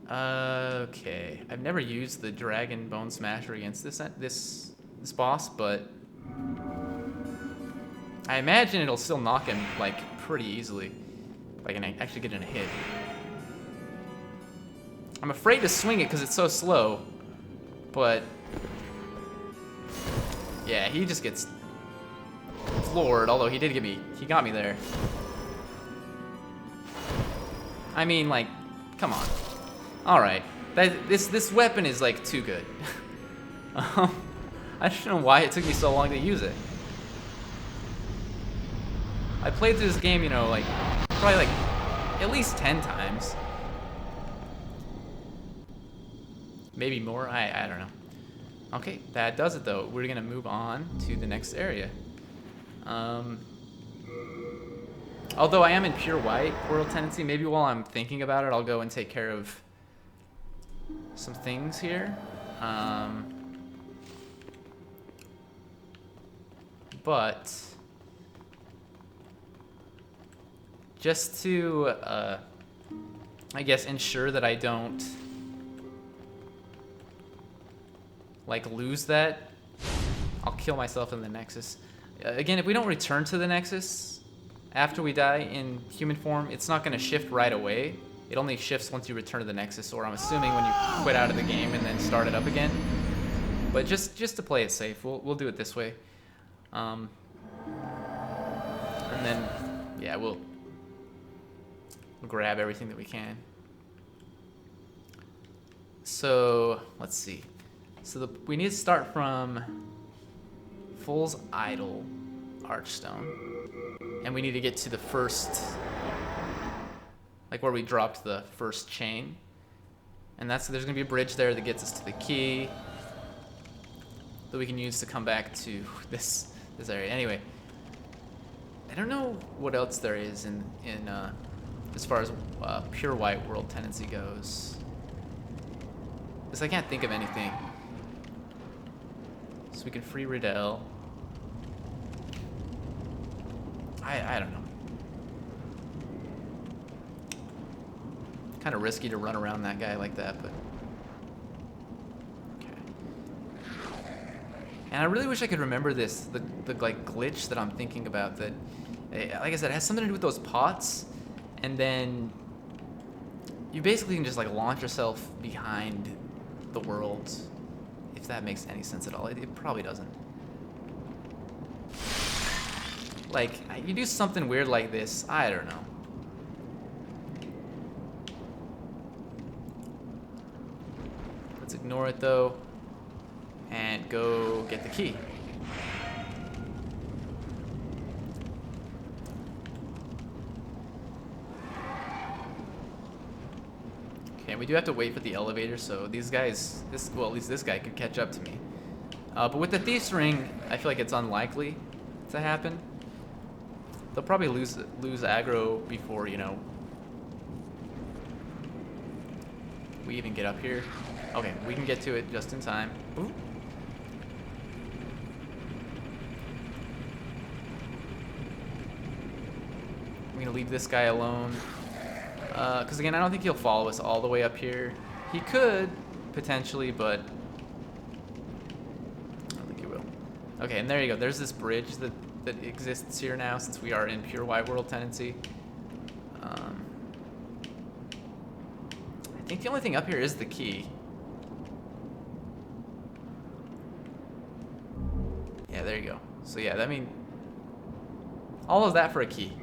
Okay, I've never used the Dragon Bone Smasher against this boss, but I imagine it'll still knock him like pretty easily if I can actually get in a hit. I'm afraid to swing it because it's so slow, but yeah, he just gets floored. Although he got me there. I mean, like, come on. All right, this weapon is like too good. I don't know why it took me so long to use it. I played through this game, you know, like probably like at least 10 times. Maybe more, I don't know. Okay, that does it though. We're gonna move on to the next area. Although I am in pure white world tendency, maybe while I'm thinking about it, I'll go and take care of some things here. But just to, I guess, ensure that I don't like lose that, I'll kill myself in the Nexus. Again, if we don't return to the Nexus after we die in human form, it's not going to shift right away. It only shifts once you return to the Nexus, or I'm assuming when you quit out of the game and then start it up again. But just to play it safe, we'll do it this way. And then, yeah, we'll grab everything that we can. So, let's see. So we need to start from Fool's Idol Archstone. And we need to get to the first, like where we dropped the first chain. And there's gonna be a bridge there that gets us to the key that we can use to come back to this area. Anyway, I don't know what else there is in as far as pure white world tendency goes. Because I can't think of anything. So we can free Riddell. I don't know. Kind of risky to run around that guy like that, but okay. And I really wish I could remember this, the like glitch that I'm thinking about. That, like I said, it has something to do with those pots, and then you basically can just like launch yourself behind the world. If that makes any sense at all, it probably doesn't. Like, you do something weird like this, I don't know. Let's ignore it though, and go get the key. Okay, we do have to wait for the elevator, so these guys, well, at least this guy could catch up to me. But with the Thief's Ring, I feel like it's unlikely to happen. They'll probably lose aggro before, you know, we even get up here. Okay, we can get to it just in time. Ooh. I'm gonna leave this guy alone. Because again, I don't think he'll follow us all the way up here. He could, potentially, but I don't think he will. Okay, and there you go. There's this bridge that exists here now, since we are in pure white world tendency. I think the only thing up here is the key. Yeah, there you go. So yeah, I mean, all of that for a key.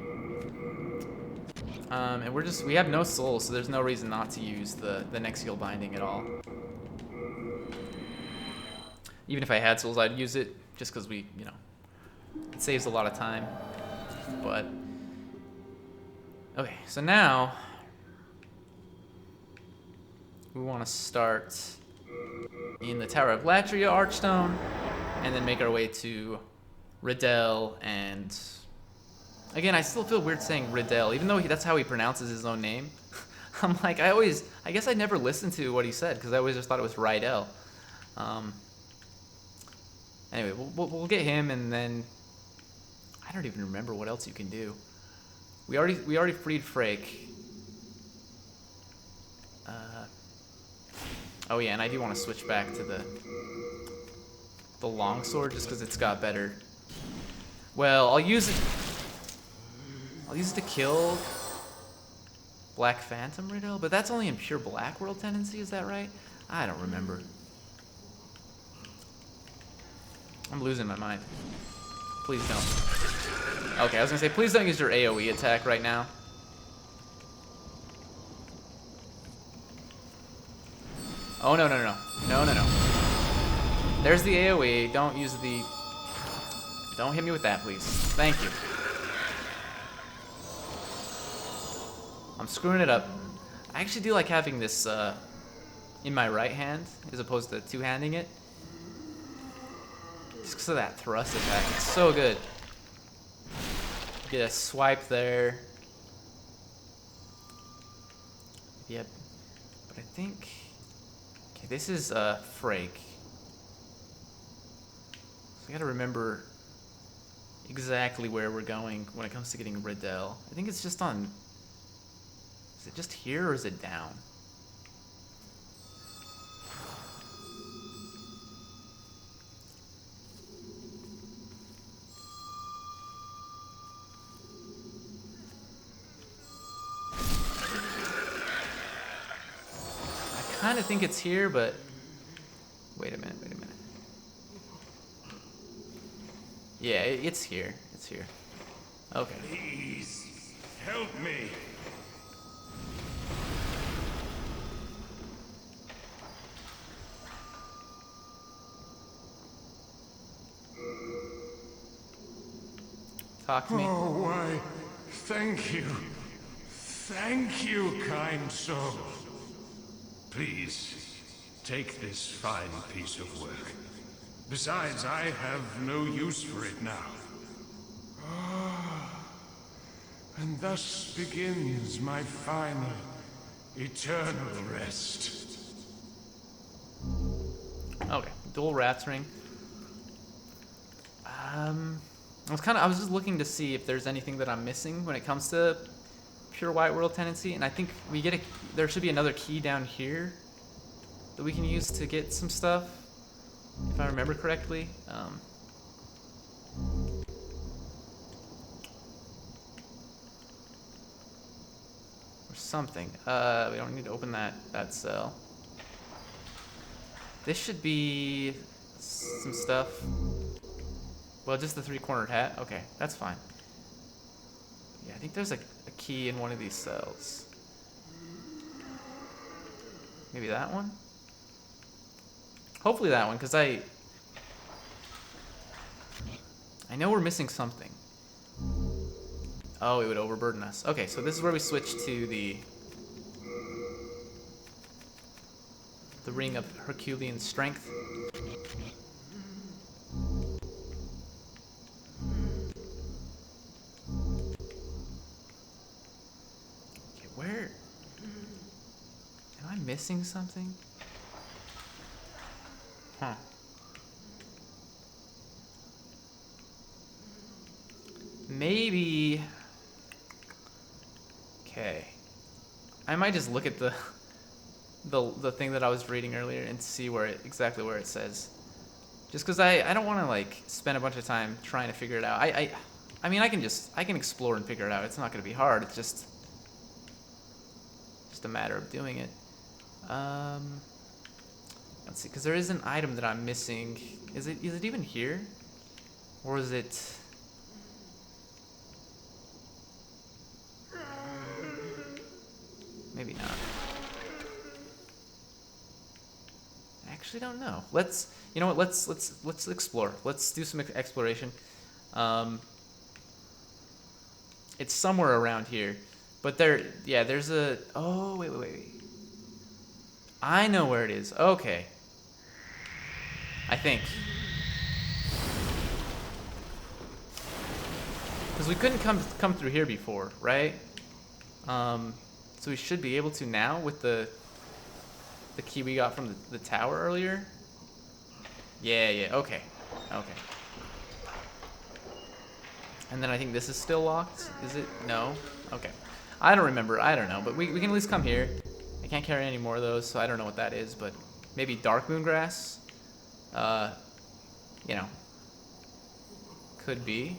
And we have no souls, so there's no reason not to use the Nexial Binding at all. Even if I had souls, I'd use it, just because we, you know, It saves a lot of time. But okay, so now we want to start in the Tower of Latria Archstone, and then make our way to Riddell. And again, I still feel weird saying Riddell, even though that's how he pronounces his own name. I'm like, I guess I never listened to what he said because I always just thought it was Rydell. Anyway, we'll get him, and then I don't even remember what else you can do. We already freed Frake. Oh yeah, and I do want to switch back to the longsword just because it's got better. Well, I'll use it to kill Black Phantom Riddle, but that's only in pure Black World tendency. Is that right? I don't remember. I'm losing my mind. Please don't. Okay, I was gonna say, please don't use your AoE attack right now. Oh, no, no, no, no. No, no, no. There's the AoE. Don't use the... Don't hit me with that, please. Thank you. I'm screwing it up. I actually do like having this in my right hand as opposed to two-handing it. Just because of that thrust attack. It's so good. Get a swipe there. Yep. But I think... Okay, this is Frake. So I gotta remember exactly where we're going when it comes to getting Riddell. I think it's just on... Is it just here or is it down? I kind of think it's here, but wait a minute, wait a minute. Yeah, it's here. It's here. Okay. Please, help me. Talk to me. Oh, why, thank you. Thank you, kind soul. Please, take this fine piece of work. Besides, I have no use for it now. And thus begins my final, eternal rest. Okay, dual Rat's Ring. I was just looking to see if there's anything that I'm missing when it comes to pure White World tendency, and I think there should be another key down here that we can use to get some stuff, if I remember correctly. Or something. We don't need to open that cell. This should be some stuff. Well, just the three-cornered hat? Okay, that's fine. Yeah, I think there's a key in one of these cells. Maybe that one? Hopefully that one, because I know we're missing something. Oh, it would overburden us. Okay, so this is where we switch to the Ring of Herculean Strength. Am I missing something? Huh. Maybe... Okay. I might just look at the thing that I was reading earlier and see exactly where it says. Just because I don't want to like spend a bunch of time trying to figure it out. I mean I can explore and figure it out. It's not going to be hard. It's just a matter of doing it. Let's see, because there is an item that I'm missing. Is it even here? Or is it... Maybe not. I actually don't know. You know what, let's explore. Let's do some exploration. It's somewhere around here. But there's a... Oh, wait. I know where it is. Okay. I think. Because we couldn't come through here before, right? So we should be able to now with the key we got from the tower earlier. Yeah, okay. And then I think this is still locked. Is it? No? Okay. I don't remember. I don't know. But we can at least come here. I can't carry any more of those, so I don't know what that is. But maybe dark moon grass? You know. Could be.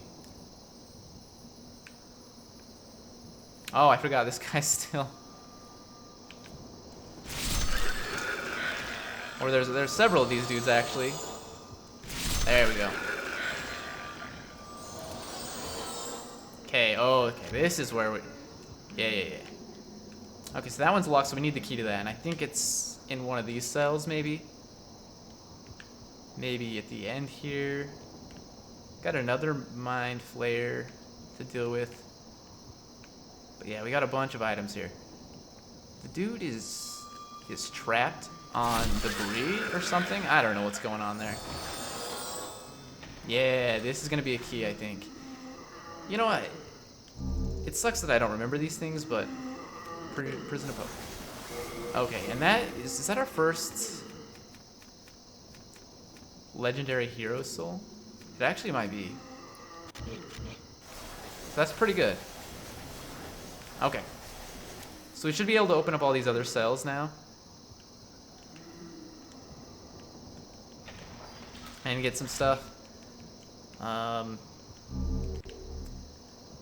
Oh, I forgot. This guy's still... Or there's several of these dudes, actually. There we go. Okay, this is where we... Yeah. Okay, so that one's locked, so we need the key to that. And I think it's in one of these cells, maybe. Maybe at the end here. Got another mind flare to deal with. But yeah, we got a bunch of items here. The dude is trapped on debris or something. I don't know what's going on there. Yeah, this is gonna be a key, I think. You know what? It sucks that I don't remember these things, but prison of hope. Okay, and that is that our first legendary hero soul? It actually might be. That's pretty good. Okay. So we should be able to open up all these other cells now. And get some stuff.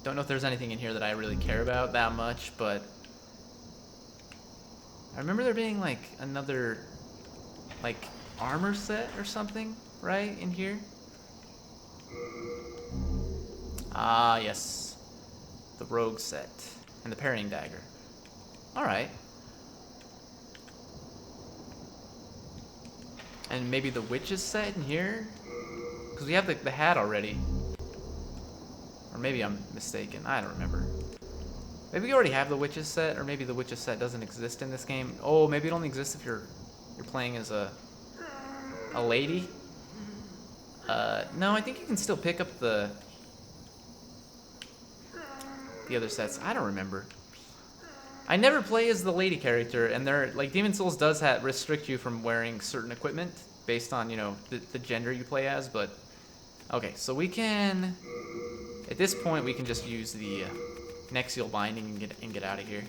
Don't know if there's anything in here that I really care about that much, but I remember there being like another like armor set or something, right, in here? Ah, yes. The rogue set and the parrying dagger. All right. And maybe the witch's set in here? Because we have the hat already. Or maybe I'm mistaken. I don't remember. Maybe we already have the witch's set, or maybe the witch's set doesn't exist in this game. Oh, maybe it only exists if you're playing as a lady. No, I think you can still pick up the other sets. I don't remember. I never play as the lady character, and they're like Demon Souls does restrict you from wearing certain equipment based on, you know, the gender you play as. But okay, so we can at this point we can just use the Nexial binding and get out of here.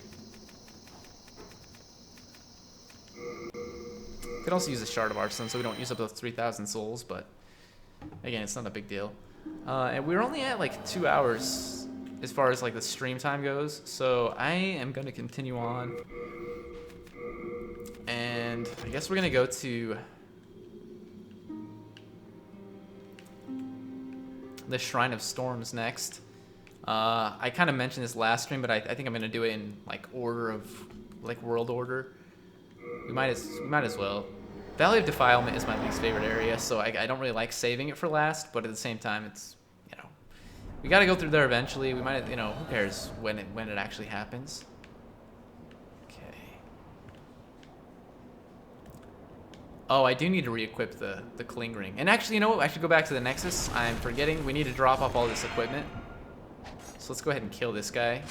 We could also use a shard of arson so we don't use up those 3,000 souls, but again, it's not a big deal. And we're only at like 2 hours as far as like the stream time goes, so I am going to continue on. And I guess we're going to go to the Shrine of Storms next. I kind of mentioned this last stream, but I think I'm going to do it in like order of like world order. We might as well. Valley of Defilement is my least favorite area, so I don't really like saving it for last, but at the same time, it's, you know, we got to go through there eventually. We might, you know, who cares when it actually happens. Okay. Oh, I do need to re-equip the Cling Ring. And actually, you know what? I should go back to the Nexus. I'm forgetting. We need to drop off all this equipment. So let's go ahead and kill this guy.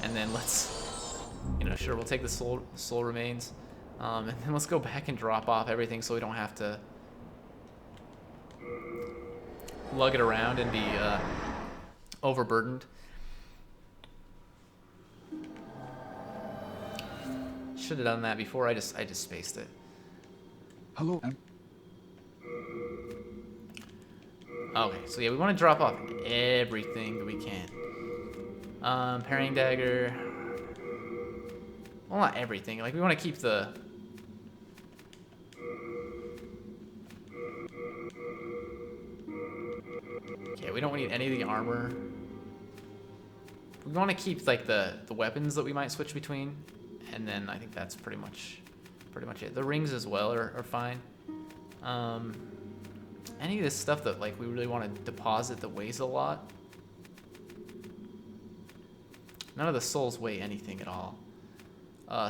And then let's, you know, sure, we'll take the soul remains. And then let's go back and drop off everything so we don't have to lug it around and be overburdened. Should have done that before. I just spaced it. Hello. Okay, so yeah, we want to drop off everything that we can. Parrying dagger. Well, not everything. Like, we want to keep the... Okay, we don't need any of the armor. We want to keep, like, the weapons that we might switch between. And then I think that's pretty much it. The rings as well are fine. any of this stuff that like we really want to deposit that weighs a lot. None of the souls weigh anything at all.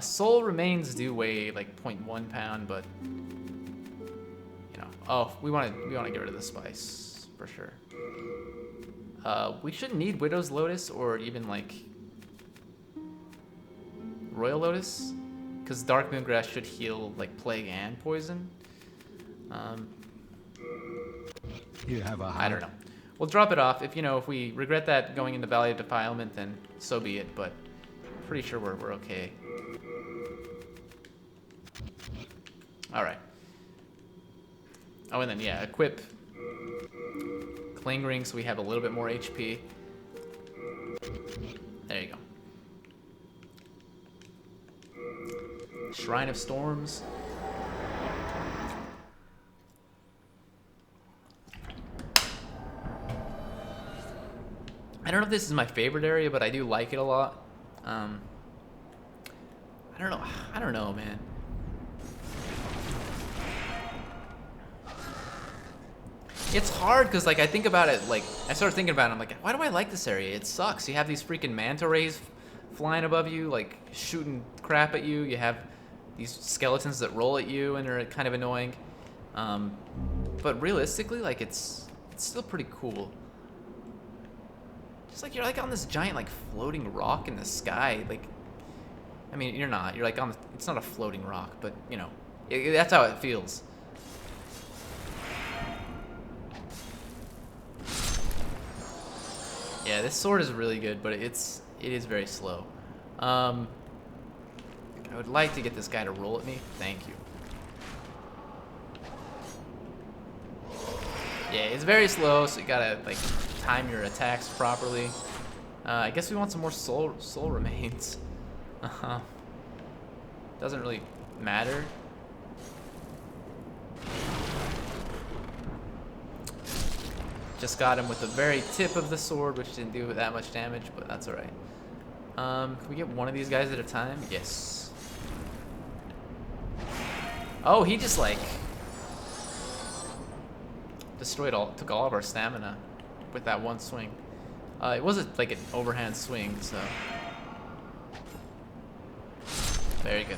Soul remains do weigh like 0.1 pound, but you know. Oh, we want to get rid of the spice for sure. We shouldn't need Widow's Lotus or even like Royal Lotus, because Dark Moongrass should heal like plague and poison. You have a I don't know. We'll drop it off. If we regret that going into Valley of Defilement, then so be it. But I'm pretty sure we're okay. All right. Oh, and then yeah, equip Cling Ring so we have a little bit more HP. There you go. Shrine of Storms. I don't know if this is my favorite area, but I do like it a lot. I don't know, man. It's hard because like I think about it, like I started thinking about it, I'm like, why do I like this area? It sucks. You have these freaking manta rays flying above you, like shooting crap at you. You have these skeletons that roll at you and are kind of annoying. But realistically, like it's still pretty cool. Just like you're like on this giant like floating rock in the sky. Like, I mean, you're not. You're like on. It's not a floating rock, but you know, that's how it feels. Yeah, this sword is really good, but it is very slow. I would like to get this guy to roll at me. Thank you. Yeah, it's very slow, so you gotta like time your attacks properly. I guess we want some more soul remains. Doesn't really matter. Just got him with the very tip of the sword, which didn't do that much damage, but that's alright. Can we get one of these guys at a time? Yes. Oh, he just like took all of our stamina with that one swing. It wasn't like an overhand swing, so very good.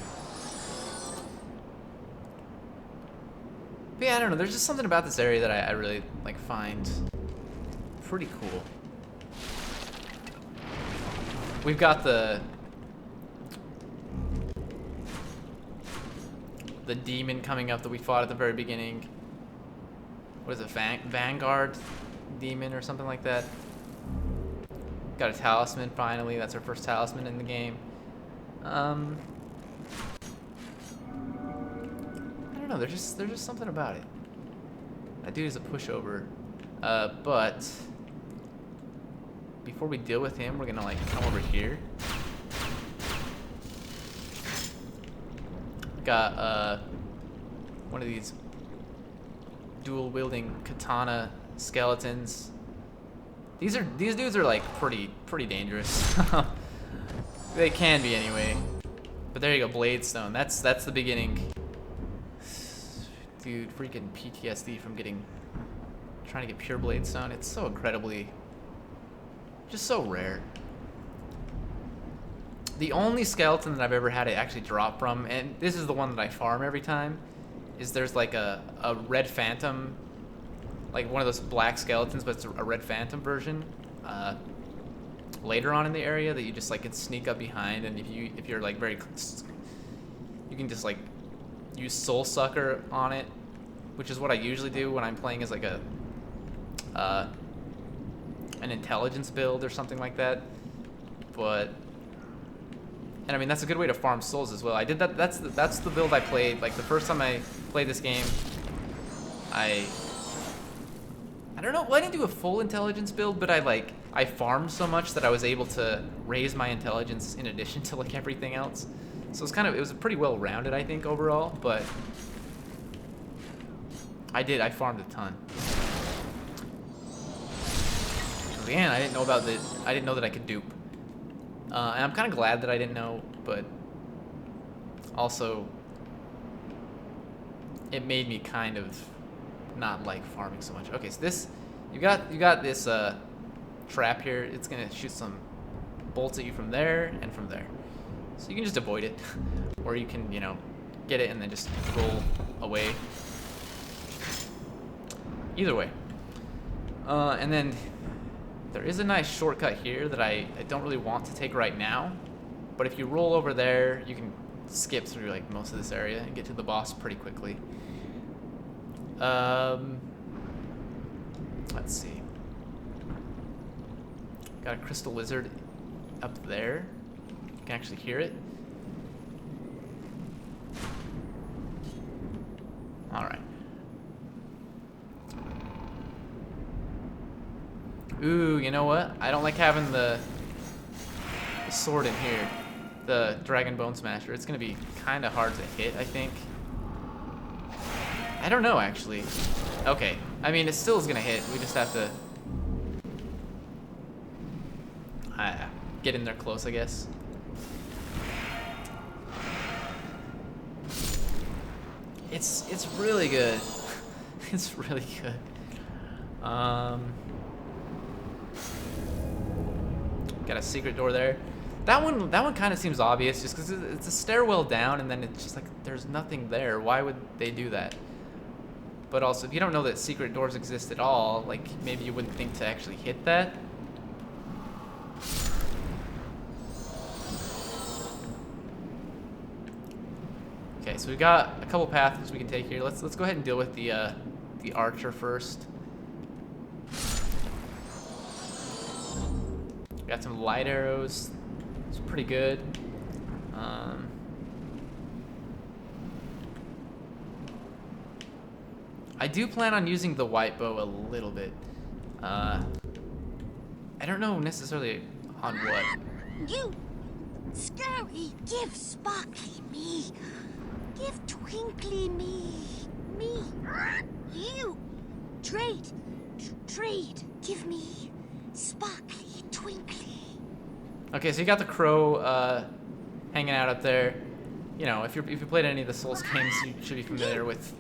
But yeah, I don't know. There's just something about this area that I really like find pretty cool. We've got the demon coming up that we fought at the very beginning. What is it, Vanguard demon or something like that? Got a talisman finally. That's our first talisman in the game. I don't know. There's just something about it. That dude is a pushover. But before we deal with him, we're gonna like come over here. Got one of these dual wielding katana skeletons. These dudes are like pretty dangerous. They can be anyway. But there you go, Blade Stone. That's the beginning. Dude, freaking PTSD from trying to get pure Blade Stone. It's so incredibly, just so rare. The only skeleton that I've ever had it actually drop from, and this is the one that I farm every time, is there's like a red phantom, like one of those black skeletons, but it's a red phantom version. Later on in the area that you just like can sneak up behind, and if you're like very, you can just like use Soul Sucker on it, which is what I usually do when I'm playing as like an intelligence build or something like that. And I mean that's a good way to farm souls as well. I did that. That's the build I played. Like the first time I played this game, I don't know. Well, I didn't do a full intelligence build, but I farmed so much that I was able to raise my intelligence in addition to like everything else. So it was pretty well rounded, I think, overall. But I farmed a ton. Again, I didn't know that I could dupe. And I'm kind of glad that I didn't know, but also it made me kind of not like farming so much. Okay, so this, you got this trap here. It's gonna shoot some bolts at you from there and from there. So you can just avoid it, or you can, you know, get it and then just roll away. Either way. And then there is a nice shortcut here that I don't really want to take right now. But if you roll over there, you can skip through like most of this area and get to the boss pretty quickly. Let's see. Got a crystal lizard up there. You can actually hear it. Alright. Ooh, you know what? I don't like having the sword in here. The Dragon Bone Smasher. It's gonna be kind of hard to hit, I think. I don't know, actually. Okay. I mean, it still is gonna hit. We just have to get in there close, I guess. It's really good. It's really good. Got a secret door there. That one kind of seems obvious, just because it's a stairwell down, and then it's just like there's nothing there. Why would they do that? But also, if you don't know that secret doors exist at all, like maybe you wouldn't think to actually hit that. Okay, so we got a couple paths we can take here. Let's go ahead and deal with the archer first. Got some light arrows. It's pretty good. I do plan on using the white bow a little bit. I don't know necessarily on what. You, Scary, give Sparkly me. Give Twinkly me. You, trade. Give me Sparkly, Twinkly. Okay, so you got the crow hanging out up there. You know, if you played any of the Souls games, you should be familiar with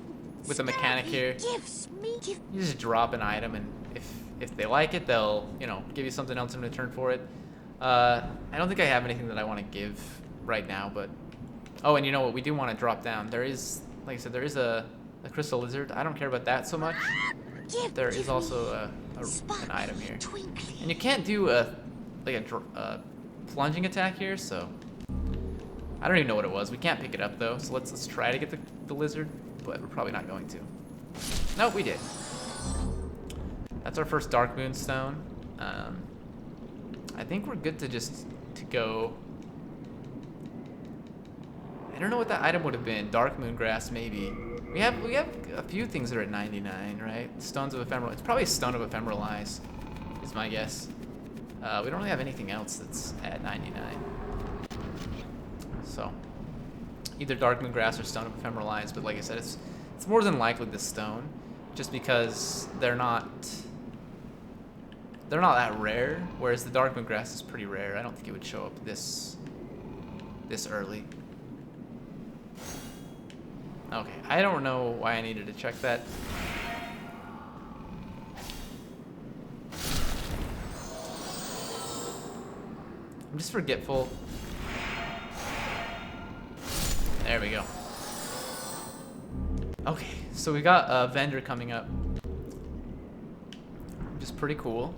the mechanic here. You just drop an item, and if they like it, they'll, you know, give you something else in return for it. I don't think I have anything that I want to give right now, but oh, and you know what? We do want to drop down. There is, like I said, there is a crystal lizard. I don't care about that so much. There is also an item here, and you can't do a plunging attack here, so I don't even know what it was. We can't pick it up though, so let's try to get the lizard, but we're probably not going to. Nope, we did. That's our first Dark Moonstone. I think we're good to go. I don't know what that item would have been. Dark Moongrass, maybe. We have a few things that are at 99, right? Stones of Ephemeral. It's probably a Stone of Ephemeral Eyes, is my guess. We don't really have anything else that's at 99. So, either Dark Moongrass or Stone of Ephemeral Eyes, but like I said, it's more than likely the stone, just because they're not that rare, whereas the Dark Moongrass is pretty rare. I don't think it would show up this early. Okay, I don't know why I needed to check that. I'm just forgetful. There we go. Okay, so we got a vendor coming up, which is pretty cool.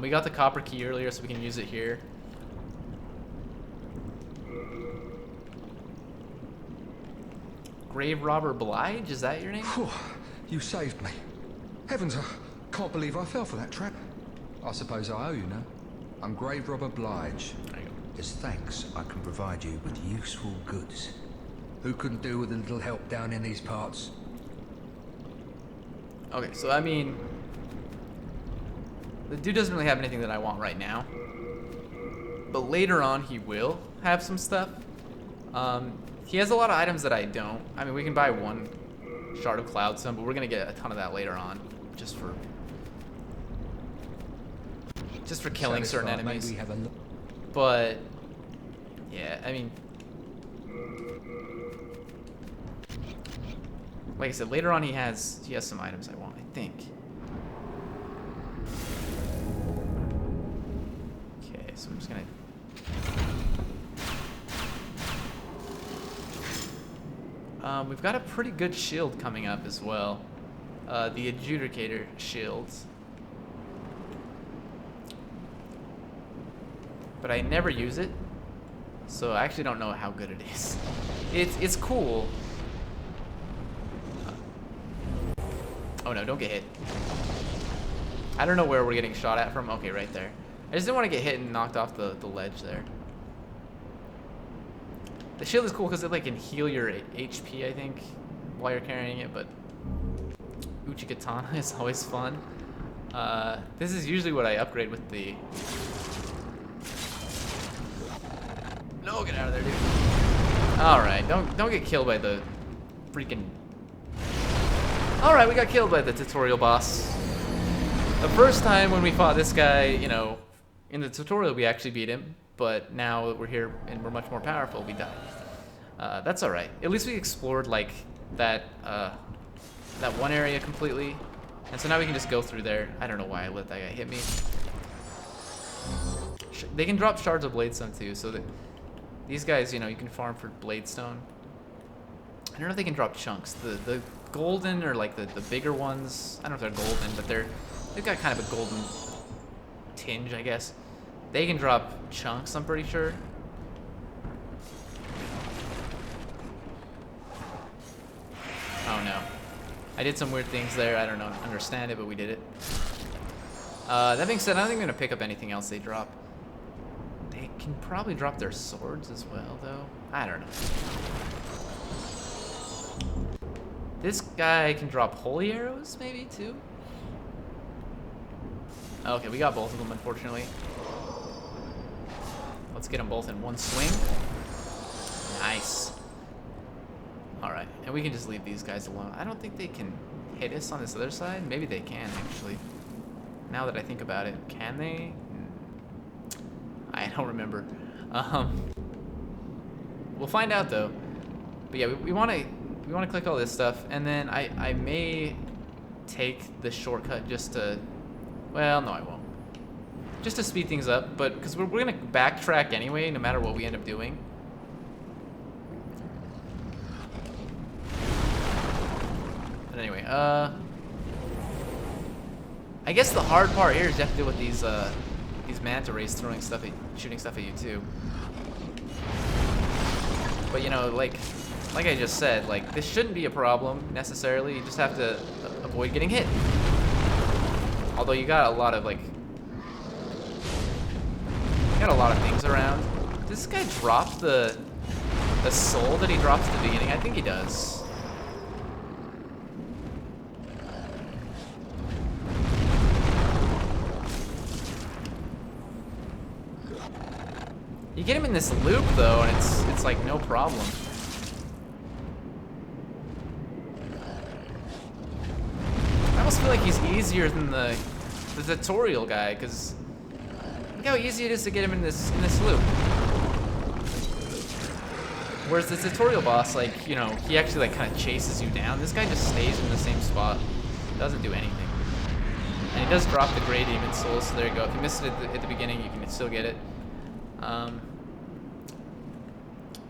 We got the copper key earlier, so we can use it here. Grave Robber Blige, is that your name? Whew, you saved me. Heavens, I can't believe I fell for that trap. I suppose I owe you now. I'm Grave Robber Blige. There you go. As thanks, I can provide you with useful goods. Who couldn't do with a little help down in these parts? Okay, so I mean, the dude doesn't really have anything that I want right now, but later on he will have some stuff. He has a lot of items that I don't. I mean, we can buy one Shard of Cloudstone, but we're gonna get a ton of that later on, just for killing certain enemies. Maybe have a look. But yeah, I mean, Like I said, later on he has some items I want, I think. Okay, so I'm just gonna... we've got a pretty good shield coming up as well. The Adjudicator shields. But I never use it, so I actually don't know how good it is. It's cool. Oh no, don't get hit. I don't know where we're getting shot at from. Okay, right there. I just didn't want to get hit and knocked off the ledge there. The shield is cool because it like can heal your HP, I think, while you're carrying it, but Uchi Katana is always fun. This is usually what I upgrade with the... No, get out of there, dude. Alright, don't get killed by the freaking... Alright, we got killed by the tutorial boss. The first time when we fought this guy, you know, in the tutorial we actually beat him, but now that we're here and we're much more powerful, we died. That's alright. At least we explored, like, that one area completely. And so now we can just go through there. I don't know why I let that guy hit me. They can drop shards of Bladestone too, so that these guys, you know, you can farm for Bladestone. I don't know if they can drop chunks. The golden, or like the bigger ones, I don't know if they're golden, but they've got kind of a golden tinge, I guess. They can drop chunks, I'm pretty sure. Oh no. I did some weird things there. I don't understand it, but we did it. That being said, I don't think I'm going to pick up anything else they drop. They can probably drop their swords as well, though. I don't know. This guy can drop holy arrows, maybe, too? Okay, we got both of them, unfortunately. Let's get them both in one swing. Nice. Alright, and we can just leave these guys alone. I don't think they can hit us on this other side. Maybe they can, actually. Now that I think about it, can they? I don't remember. We'll find out, though. But yeah, we want to click all this stuff, and then I may take the shortcut just to... Well, no, I won't. Just to speed things up, but because we're going to backtrack anyway, no matter what we end up doing. But anyway, I guess the hard part here is you have to deal with these manta rays throwing stuff shooting stuff at you too. But you know, like I just said, like this shouldn't be a problem necessarily. You just have to avoid getting hit. Although you got a lot of things around. Does this guy drop the soul that he drops at the beginning? I think he does. You get him in this loop though, and it's like no problem. I almost feel like he's easier than the tutorial guy, because look how easy it is to get him in this loop. Whereas the tutorial boss, like, you know, he actually like kind of chases you down. This guy just stays in the same spot, doesn't do anything. And he does drop the Grey Demon Soul, so there you go. If you missed it at the beginning, you can still get it.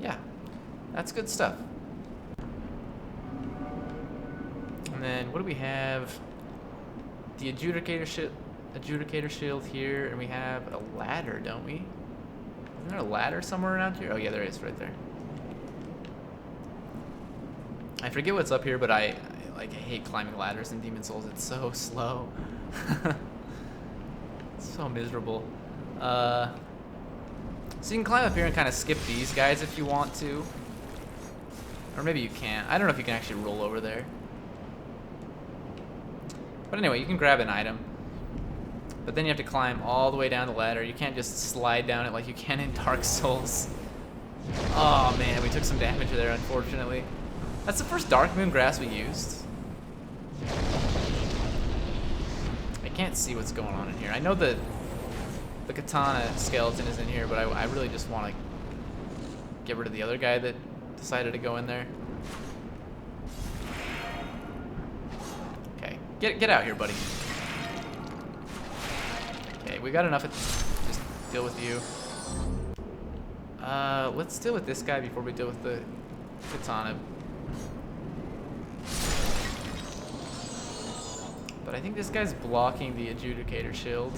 Yeah, that's good stuff. And then what do we have? The Adjudicator shield here, and we have a ladder, don't we? Isn't there a ladder somewhere around here? Oh yeah, there is, right there. I forget what's up here, but I hate climbing ladders in Demon Souls. It's so slow. It's so miserable. So you can climb up here and kind of skip these guys if you want to. Or maybe you can't. I don't know if you can actually roll over there. But anyway, you can grab an item. But then you have to climb all the way down the ladder. You can't just slide down it like you can in Dark Souls. Oh man, we took some damage there, unfortunately. That's the first Dark Moon Grass we used. I can't see what's going on in here. I know the katana skeleton is in here, but I really just want to get rid of the other guy that decided to go in there. Get out here, buddy. Okay, we got enough. Just deal with you. Let's deal with this guy before we deal with the katana. But I think this guy's blocking the adjudicator shield.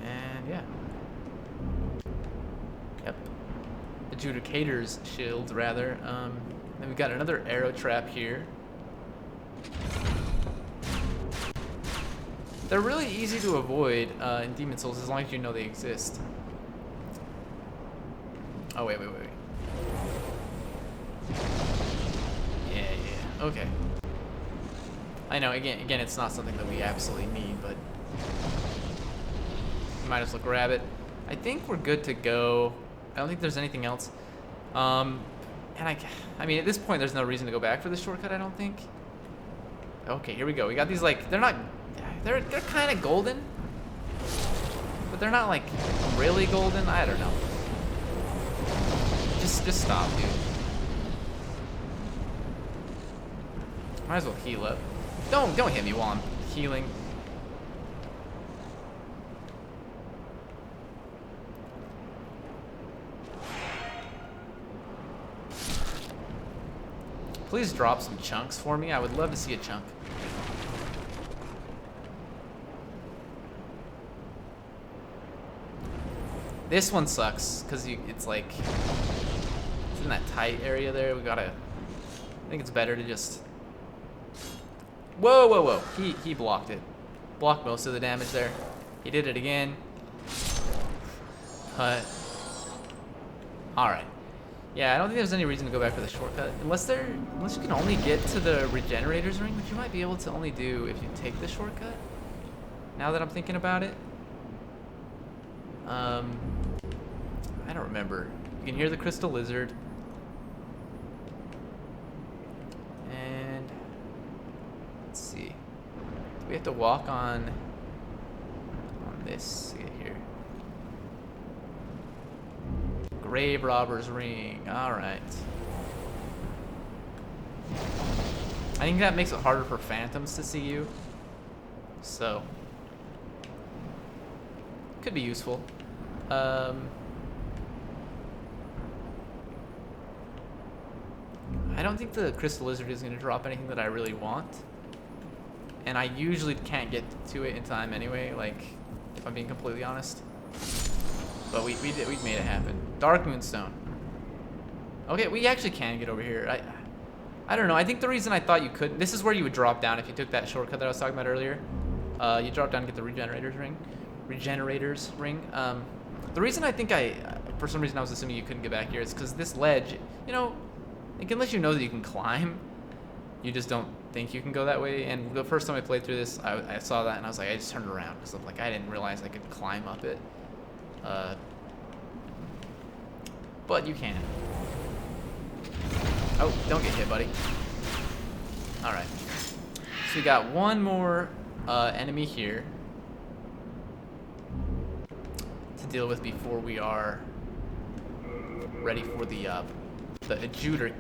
And yeah. Yep. Adjudicator's shield, rather. Then we've got another arrow trap here. They're really easy to avoid in Demon Souls as long as you know they exist. Oh, wait. Yeah. Okay. I know, again, it's not something that we absolutely need, but might as well grab it. I think we're good to go. I don't think there's anything else. And I mean, at this point, there's no reason to go back for this shortcut, I don't think. Okay, here we go. We got these, like, they're kind of golden, but they're not, like, really golden. I don't know. Just stop, dude. Might as well heal up. Don't hit me while I'm healing. Please drop some chunks for me. I would love to see a chunk. This one sucks because it's like it's in that tight area there. We gotta. I think it's better to just. Whoa! He blocked it. Blocked most of the damage there. He did it again. But all right. Yeah, I don't think there's any reason to go back for the shortcut unless you can only get to the regenerator's ring, which you might be able to only do if you take the shortcut. Now that I'm thinking about it. I don't remember. You can hear the crystal lizard. And let's see. Do we have to walk on this here? Grave robber's ring. All right. I think that makes it harder for phantoms to see you. So could be useful. I don't think the crystal lizard is going to drop anything that I really want, and I usually can't get to it in time anyway. Like, if I'm being completely honest. But we made it happen. Dark Moonstone. Okay, we actually can get over here. I don't know. I think the reason I thought you couldn't. This is where you would drop down if you took that shortcut that I was talking about earlier. You drop down and get the regenerator's ring. The reason I think for some reason I was assuming you couldn't get back here is because this ledge, you know, like unless you know that you can climb, you just don't think you can go that way. And the first time I played through this, I saw that and I was like, I just turned around because like I didn't realize I could climb up it. But you can. Oh, don't get hit, buddy. All right. So we got one more enemy here to deal with before we are ready for the adjudicator.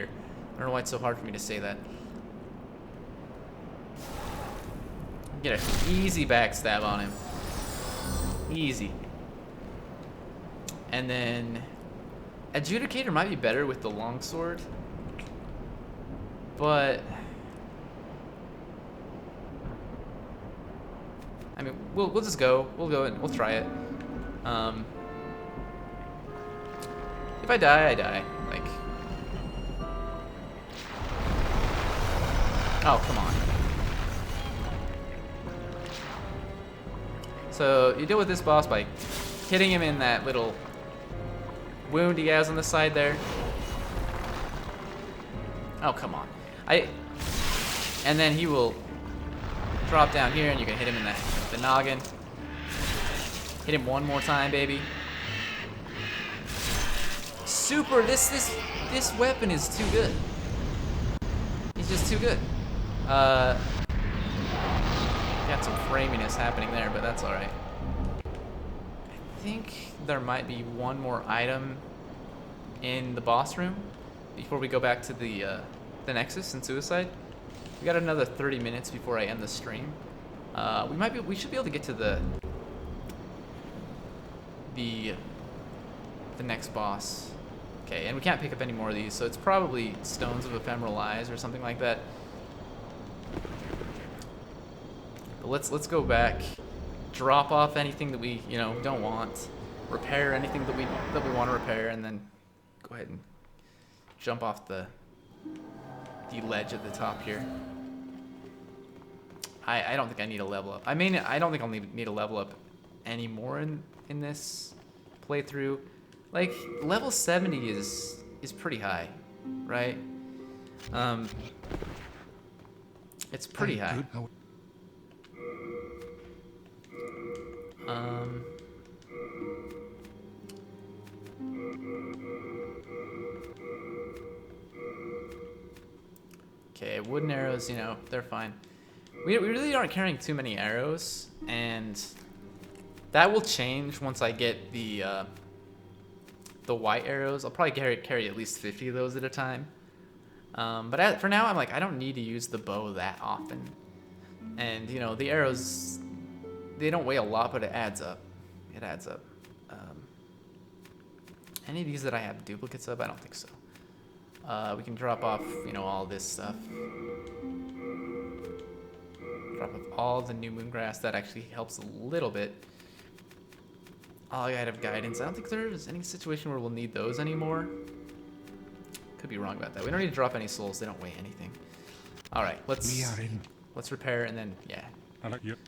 I don't know why it's so hard for me to say that. Get an easy backstab on him. Easy. And then adjudicator might be better with the longsword, but I mean we'll just go. We'll go and we'll try it. If I die, I die. Like, oh come on. So you deal with this boss by hitting him in that little wound he has on the side there. Oh, come on. And then he will drop down here and you can hit him in the noggin. Hit him one more time, baby. Super, this weapon is too good. He's just too good. Got some framiness happening there, but that's alright. I think there might be one more item in the boss room before we go back to the Nexus and Suicide. We got another 30 minutes before I end the stream. We should be able to get to the next boss. Okay, and we can't pick up any more of these, so it's probably Stones of Ephemeral Eyes or something like that. But let's go back, drop off anything that we don't want, repair anything that we want to repair, and then go ahead and jump off the ledge at the top here. I don't think I need a level up. I mean, I don't think I'll need a level up anymore in this playthrough. Like, level 70 is pretty high, right? It's pretty high. Okay, wooden arrows, they're fine. We really aren't carrying too many arrows, and that will change once I get the white arrows. I'll probably carry at least 50 of those at a time. But for now, I'm like, I don't need to use the bow that often. And, the arrows, they don't weigh a lot, but it adds up. It adds up. Any of these that I have duplicates of? I don't think so. We can drop off, all this stuff. Drop off all the new moon grass. That actually helps a little bit. All I have guidance. I don't think there's any situation where we'll need those anymore. Could be wrong about that. We don't need to drop any souls. They don't weigh anything. All right, let's repair and then yeah. Yep.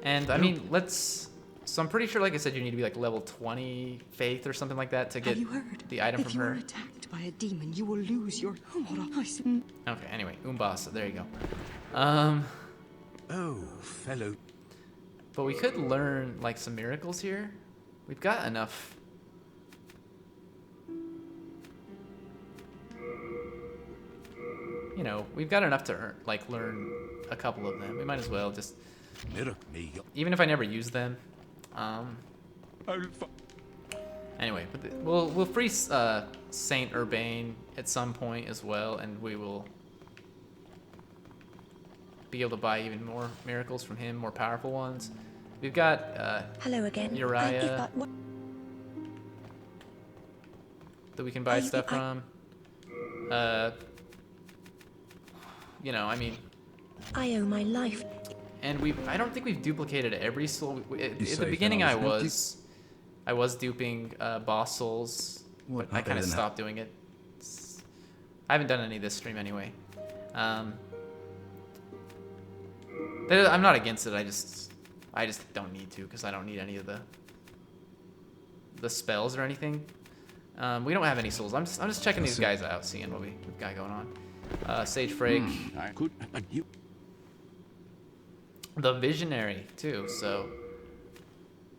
And I mean, so I'm pretty sure, like I said, you need to be like level 20 faith or something like that to get the item from her. If you are attacked by a demon, you will lose your... Okay, anyway, Umbasa, there you go. Oh, fellow. But we could learn like some miracles here. We've got enough. We've got enough to learn a couple of them. We might as well just, even if I never use them. Anyway, we'll free Saint Urbane at some point as well, and we will be able to buy even more miracles from him, more powerful ones. We've got Hello again. Uriah that we can buy stuff from. I mean, I owe my life. And I don't think we've duplicated every soul. At the beginning, I was duping boss souls, but I kind of stopped doing it. I haven't done any this stream anyway. I'm not against it. I just don't need to, because I don't need any of the spells or anything. We don't have any souls. I'm just checking these guys out, seeing what we've got going on. Sage Frake. The Visionary too, so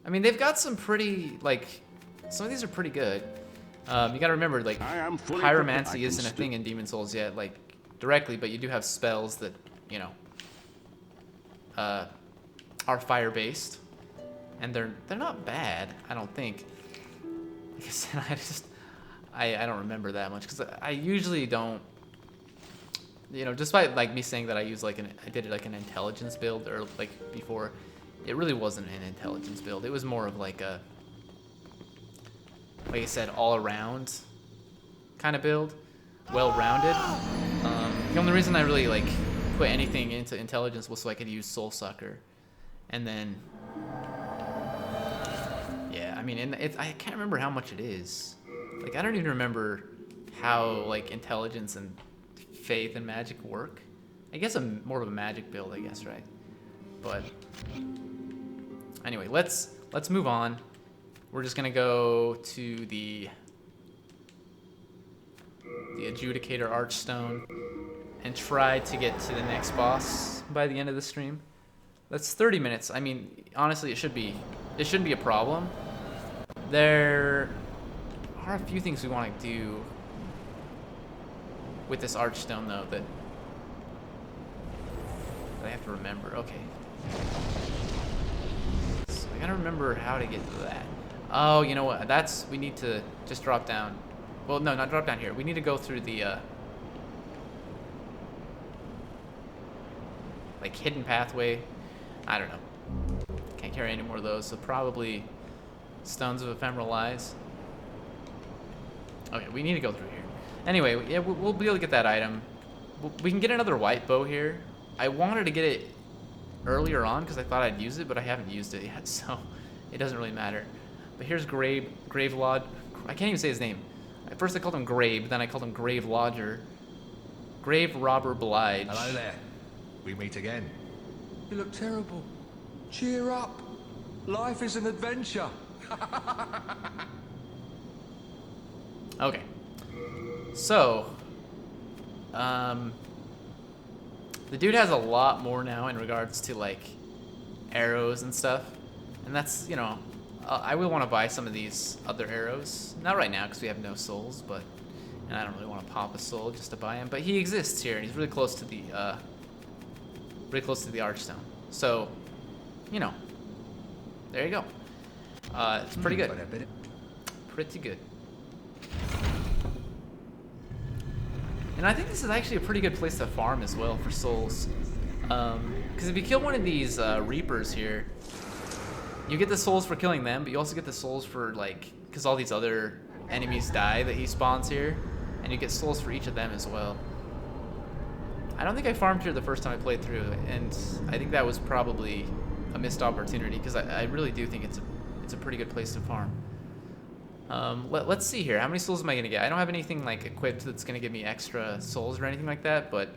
I mean, they've got some pretty, some of these are pretty good. You gotta remember, pyromancy isn't a thing in Demon Souls yet, directly, but you do have spells that, are fire based, and they're not bad, I don't think. Like I said, I don't remember that much, because I usually don't, despite me saying that I use I did an intelligence build or before, it really wasn't an intelligence build. It was more of like I said, all around kind of build, well rounded. The only reason I really put anything into intelligence was so I could use Soul Sucker, and then yeah, I mean, I can't remember how much it is. I don't even remember how intelligence and faith and magic work. I guess more of a magic build, I guess, right? But anyway, let's move on. We're just gonna go to the Adjudicator Archstone and try to get to the next boss by the end of the stream. That's 30 minutes. I mean, honestly, it shouldn't be a problem. There are a few things we want to do with this Archstone, though, that I have to remember. Okay. gotta remember how to get to that. Oh, you know what? That's, we need to just drop down. Well, no, not drop down here. We need to go through the, like, hidden pathway. I don't know. Can't carry any more of those, so probably Stones of Ephemeral Eyes. Okay, we need to go through here. Anyway, yeah, we'll be able to get that item. We can get another white bow here. I wanted to get it earlier on because I thought I'd use it, but I haven't used it yet, so it doesn't really matter. But here's Gravelodge. I can't even say his name. At first I called him Grave, then I called him Grave Lodger. Grave Robber Blige. Hello there. We meet again. You look terrible. Cheer up. Life is an adventure. Okay. So, the dude has a lot more now in regards to, like, arrows and stuff. And that's, you know, I will want to buy some of these other arrows. Not right now because we have no souls, but, and I don't really want to pop a soul just to buy him. But he exists here and he's really close to the, Archstone. So, you know, there you go. It's pretty good. Pretty good. And I think this is actually a pretty good place to farm as well for souls. Because if you kill one of these Reapers here, you get the souls for killing them, but you also get the souls for, like, because all these other enemies die that he spawns here, and you get souls for each of them as well. I don't think I farmed here the first time I played through, and I think that was probably a missed opportunity, because I really do think it's a pretty good place to farm. Let's see here. How many souls am I going to get? I don't have anything, like, equipped that's going to give me extra souls or anything like that, but...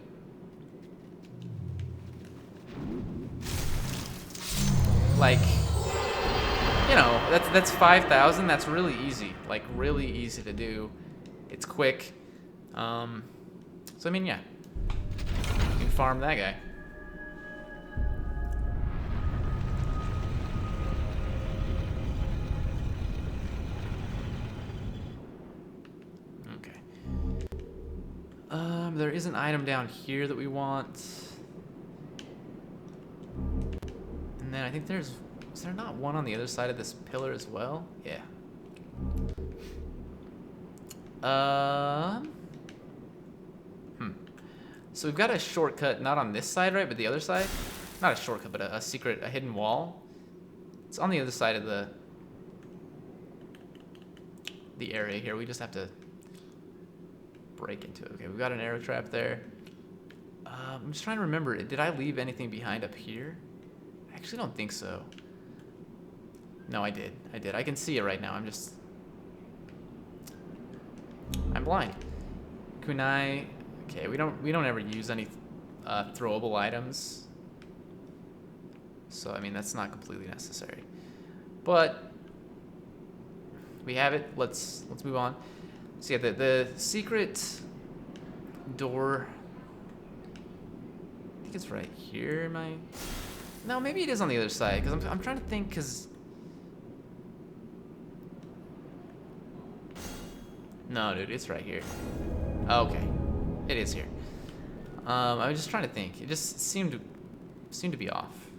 like, you know, that's 5,000. That's really easy. Like, really easy to do. It's quick. So, I mean, yeah. You can farm that guy. There is an item down here that we want. And then I think is there not one on the other side of this pillar as well? Yeah. So we've got a shortcut, not on this side, right, but the other side? Not a shortcut, but a secret, a hidden wall. It's on the other side of the area here. We just have to break into it. Okay, we've got an arrow trap there. I'm just trying to remember. Did I leave anything behind up here? I actually don't think so. No, I did. I can see it right now. I'm blind. Kunai. Okay, we don't ever use any throwable items. So I mean that's not completely necessary. But we have it. Let's move on. So yeah, the secret door, I think it's right here. No, maybe it is on the other side, because I'm trying to think, because... No, dude, it's right here. Okay, it is here. I was just trying to think. It just seemed to be off.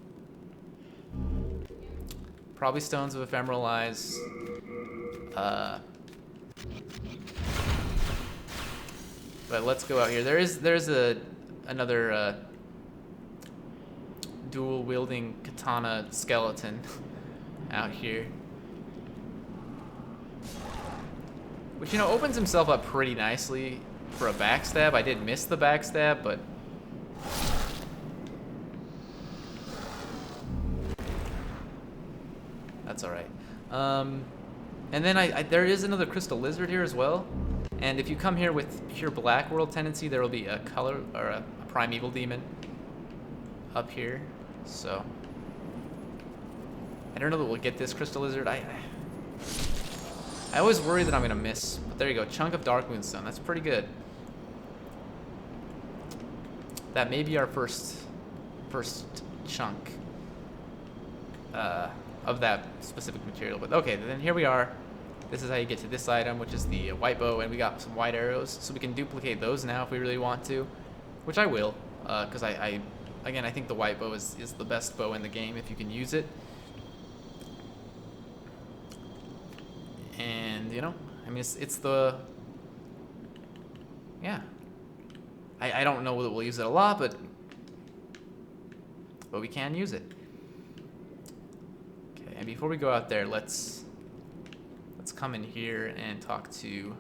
Probably Stones of Ephemeral Eyes. But let's go out here. There's another dual wielding katana skeleton out here, which, you know, opens himself up pretty nicely for a backstab. I did miss the backstab, but that's all right. And then there is another crystal lizard here as well. And if you come here with pure black world tendency, there will be a color or a primeval demon up here. So I don't know that we'll get this crystal lizard. I always worry that I'm gonna miss. But there you go, chunk of dark moonstone. That's pretty good. That may be our first chunk of that specific material. But okay, then here we are. This is how you get to this item, which is the white bow, and we got some white arrows, so we can duplicate those now if we really want to, which I will, because again, I think the white bow is the best bow in the game if you can use it. And, you know, I mean, it's the... Yeah. I don't know that we'll use it a lot, but we can use it. Okay, and before we go out there, let's come in here and talk to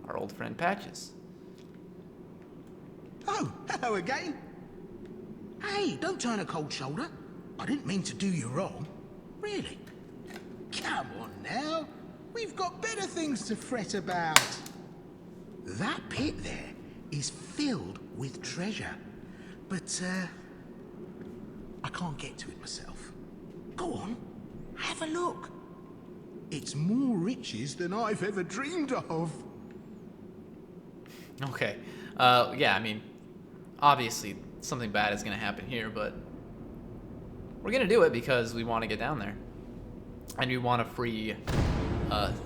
our old friend Patches. Oh, hello again. Hey, don't turn a cold shoulder. I didn't mean to do you wrong. Really. Come on now. We've got better things to fret about. That pit there is filled with treasure. But, I can't get to it myself. Go on, have a look. It's more riches than I've ever dreamed of. Okay. Yeah, I mean, obviously something bad is going to happen here, but we're going to do it because we want to get down there. And we want to free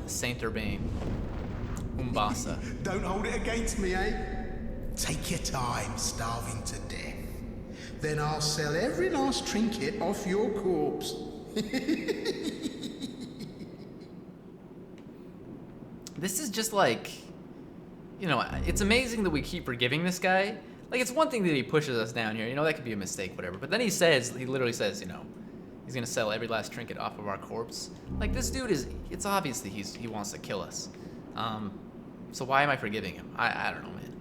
Saint Urbane, Umbasa. Don't hold it against me, eh? Take your time starving to death. Then I'll sell every last trinket off your corpse. This is just like, you know, it's amazing that we keep forgiving this guy. Like, it's one thing that he pushes us down here, you know, that could be a mistake, whatever. But then he literally says, you know, he's gonna sell every last trinket off of our corpse. Like, this dude it's obvious that he wants to kill us. So why am I forgiving him? I don't know, man.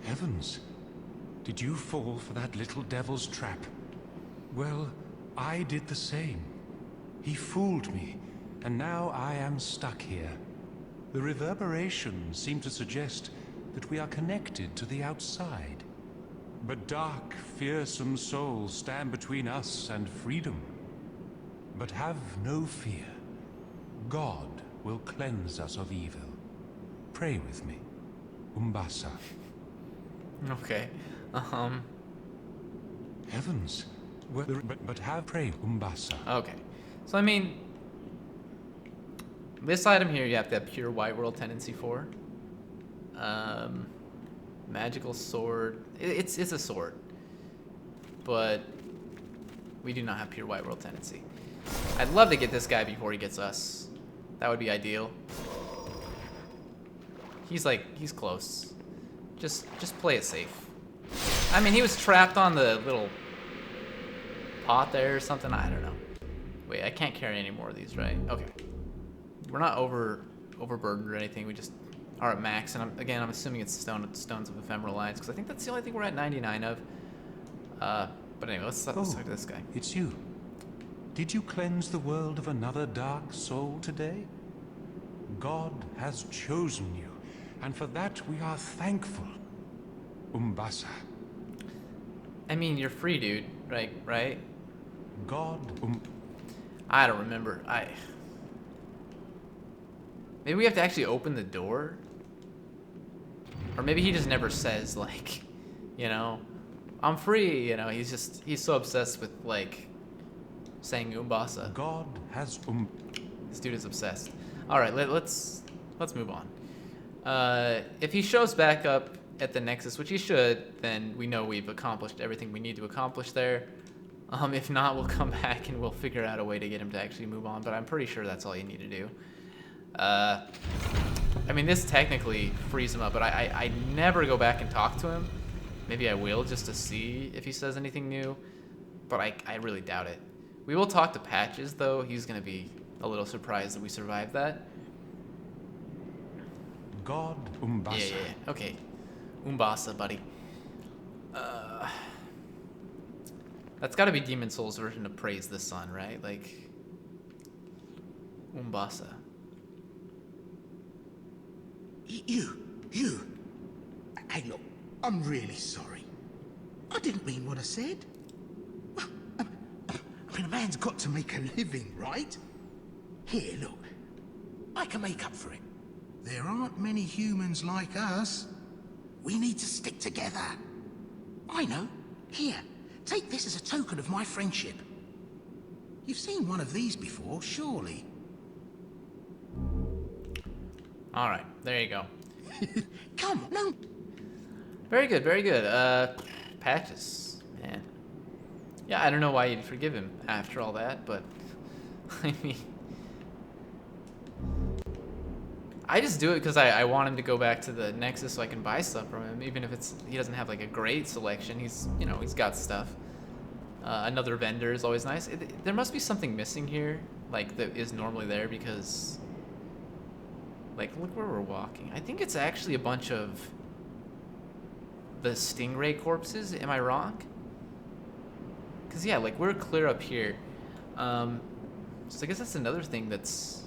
Heavens, did you fall for that little devil's trap? Well, I did the same. He fooled me, and now I am stuck here. The reverberations seem to suggest that we are connected to the outside. But dark, fearsome souls stand between us and freedom. But have no fear. God will cleanse us of evil. Pray with me. Umbasa. Okay. Heavens. But have pray, Umbasa. Okay. So, I mean, this item here you have to have pure white world tendency for. Magical sword. It's a sword. But we do not have pure white world tendency. I'd love to get this guy before he gets us. That would be ideal. He's close. Just play it safe. I mean, he was trapped on the little pot there or something. I don't know. Wait, I can't carry any more of these, right? Okay. We're not overburdened or anything. We just are at max. And I'm assuming it's stones of ephemeral lines because I think that's the only thing we're at 99 of. But anyway, let's talk to this guy. It's you. Did you cleanse the world of another dark soul today? God has chosen you, and for that we are thankful. Umbasa. I mean, you're free, dude. Right? God. I don't remember. Maybe we have to actually open the door? Or maybe he just never says, like, you know, I'm free, you know, he's so obsessed with, like, saying Umbasa. God has This dude is obsessed. Alright, let's move on. If he shows back up at the Nexus, which he should, then we know we've accomplished everything we need to accomplish there. If not, we'll come back and we'll figure out a way to get him to actually move on, but I'm pretty sure that's all you need to do. I mean, this technically frees him up, but I never go back and talk to him. Maybe I will, just to see if he says anything new, but I really doubt it. We will talk to Patches, though. He's going to be a little surprised that we survived that. God Umbasa. Yeah. Okay. Umbasa, buddy. That's got to be Demon Soul's version of Praise the Sun, right? Like, Umbasa. You. Hey, look, I'm really sorry. I didn't mean what I said. Well, I mean, a man's got to make a living, right? Here, look. I can make up for it. There aren't many humans like us. We need to stick together. I know. Here, take this as a token of my friendship. You've seen one of these before, surely. All right, there you go. Come on, no. Very good, very good. Patches, man. Yeah, I don't know why you'd forgive him after all that, but I mean, I just do it because I want him to go back to the Nexus so I can buy stuff from him, even if he doesn't have like a great selection. He's he's got stuff. Another vendor is always nice. There must be something missing here, like that is normally there, because like look where we're walking. I think it's actually a bunch of the stingray corpses. Am I wrong? Because yeah, like we're clear up here. So I guess that's another thing that's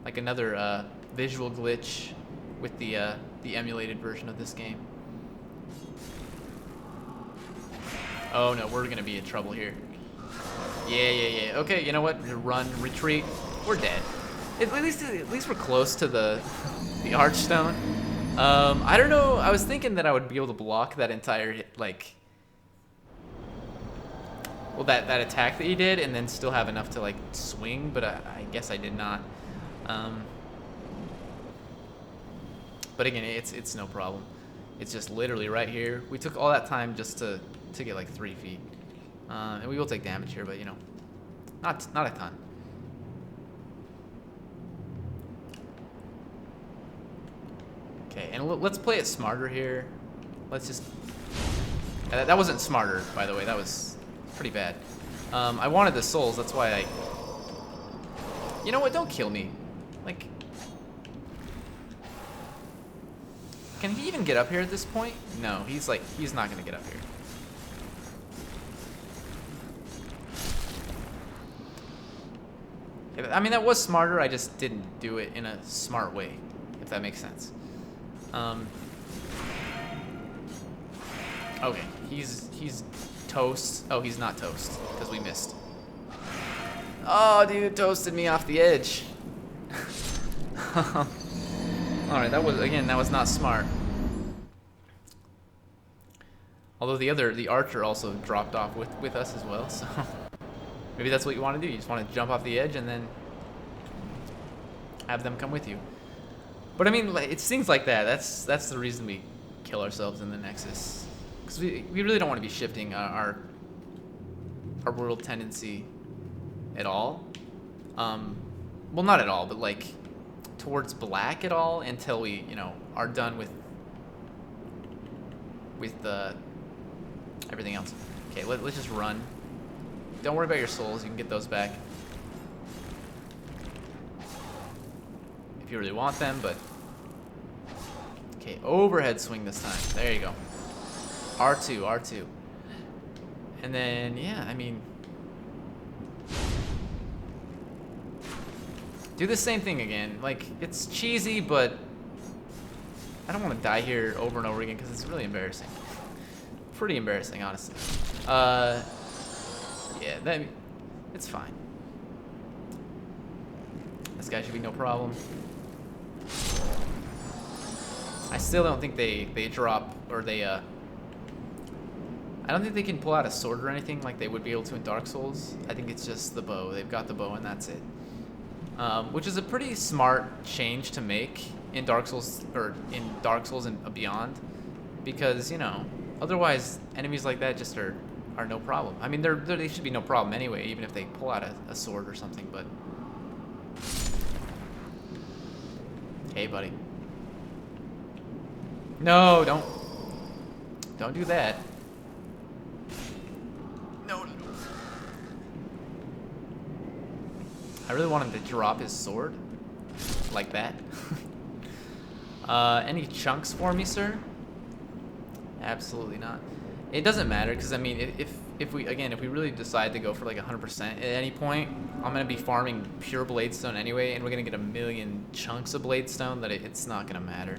like another visual glitch with the emulated version of this game. Oh no, we're gonna be in trouble here. Yeah. Okay, you know what? Run, retreat. We're dead. At least we're close to the archstone. I don't know. I was thinking that I would be able to block that entire like, well, that attack that he did, and then still have enough to like swing, but I guess I did not. But again, it's no problem. It's just literally right here. We took all that time just to get like 3 feet, and we will take damage here, but not a ton. Okay, and let's play it smarter here. Let's just. That wasn't smarter, by the way. That was pretty bad. I wanted the souls. That's why I. You know what? Don't kill me. Like. Can he even get up here at this point? No, he's not gonna get up here. I mean, that was smarter. I just didn't do it in a smart way, if that makes sense. Okay, he's toast. Oh, he's not toast because we missed. Oh, dude, toasted me off the edge. All right, that was not smart. Although the archer also dropped off with us as well, so maybe that's what you want to do. You just want to jump off the edge and then have them come with you. But I mean, it's things like that. That's the reason we kill ourselves in the Nexus, because we really don't want to be shifting our world tendency at all. Well, not at all, but like towards black at all until we are done with the everything else. Okay, let's just run. Don't worry about your souls. You can get those back if you really want them, but okay, overhead swing this time. There you go. R2. And then yeah, I mean, do the same thing again. Like, it's cheesy, but I don't want to die here over and over again because it's really embarrassing. Pretty embarrassing, honestly. Yeah, it's fine. This guy should be no problem. I still don't think they drop, or they I don't think they can pull out a sword or anything like they would be able to in Dark Souls. I think it's just the bow. They've got the bow and that's it. Which is a pretty smart change to make in Dark Souls, or in Dark Souls and beyond, because otherwise enemies like that just are no problem. I mean, they should be no problem anyway, even if they pull out a sword or something. But hey, buddy. No, don't do that. No. I really want him to drop his sword like that. Any chunks for me, sir? Absolutely not. It doesn't matter, because I mean, if we really decide to go for like 100% at any point, I'm gonna be farming pure bladestone anyway, and we're gonna get a million chunks of bladestone that it's not gonna matter.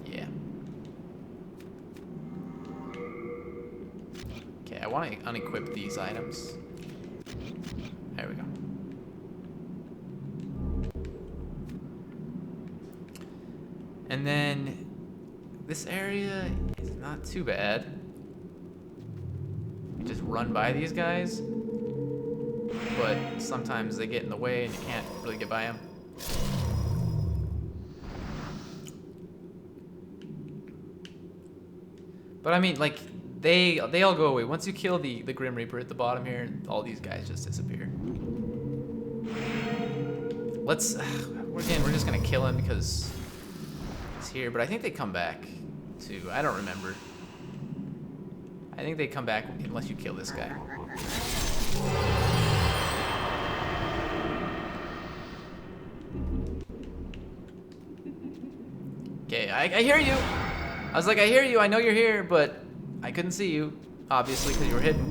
Yeah. Okay, I want to unequip these items. There we go. And then this area is not too bad. You just run by these guys, but sometimes they get in the way and you can't really get by them. But I mean, like, they all go away. Once you kill the Grim Reaper at the bottom here, all these guys just disappear. We're just gonna kill him because he's here, but I think they come back too. I don't remember. I think they come back unless you kill this guy. Okay, I hear you. I was like, I hear you, I know you're here, but I couldn't see you, obviously, because you were hidden.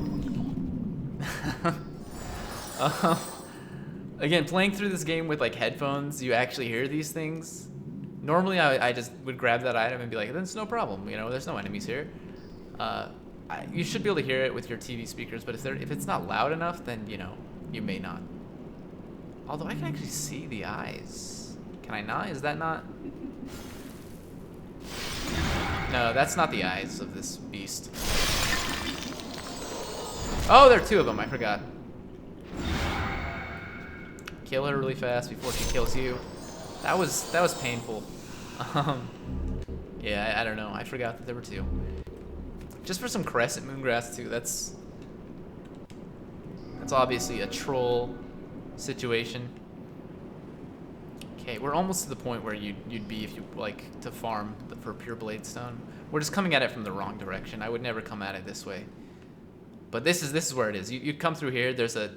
Again, playing through this game with like headphones, you actually hear these things. Normally, I just would grab that item and be like, "That's no problem. You know, there's no enemies here." You should be able to hear it with your TV speakers, but if it's not loud enough, then you know you may not. Although I can actually see the eyes. Can I not? Is that not? No, that's not the eyes of this beast. Oh, there are two of them. I forgot. Kill her really fast before she kills you. That was painful. Yeah, I don't know. I forgot that there were two. Just for some crescent moongrass too. That's obviously a troll situation. Okay, we're almost to the point where you'd be if you like to farm for pure blade stone. We're just coming at it from the wrong direction. I would never come at it this way. But this is where it is. You'd come through here. There's a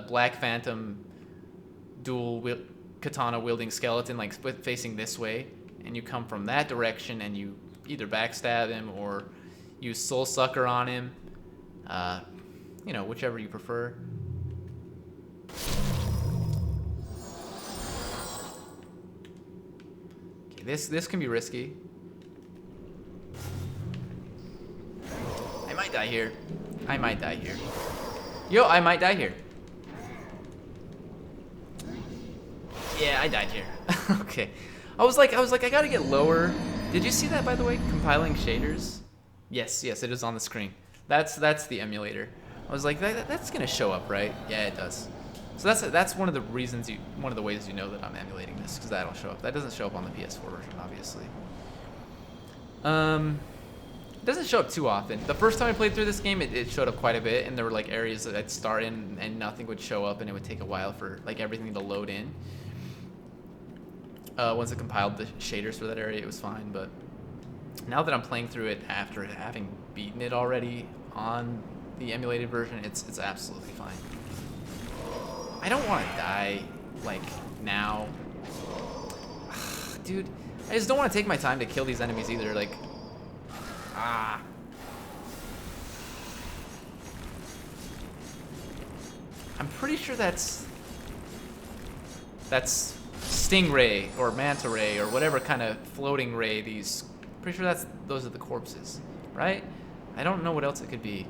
Black Phantom dual katana wielding skeleton like facing this way, and you come from that direction and you either backstab him or use Soul Sucker on him. You know, whichever you prefer. Okay, this can be risky. I might die here. I might die here. Yo, I might die here. Yeah, I died here. Okay. I was like, I gotta get lower. Did you see that, by the way? Compiling shaders? Yes, it is on the screen. That's the emulator. I was like, that's gonna show up, right? Yeah, it does. So that's one of the reasons one of the ways you know that I'm emulating this, because that'll show up. That doesn't show up on the PS4 version, obviously. It doesn't show up too often. The first time I played through this game, it showed up quite a bit, and there were like areas that I'd start in and nothing would show up, and it would take a while for like everything to load in. Once it compiled the shaders for that area, it was fine, but now that I'm playing through it after having beaten it already on the emulated version, it's absolutely fine. I don't want to die, like, now. Dude, I just don't want to take my time to kill these enemies either, like... Ah. I'm pretty sure that's stingray or manta ray or whatever kind of floating ray these. Pretty sure those are the corpses, right? I don't know what else it could be.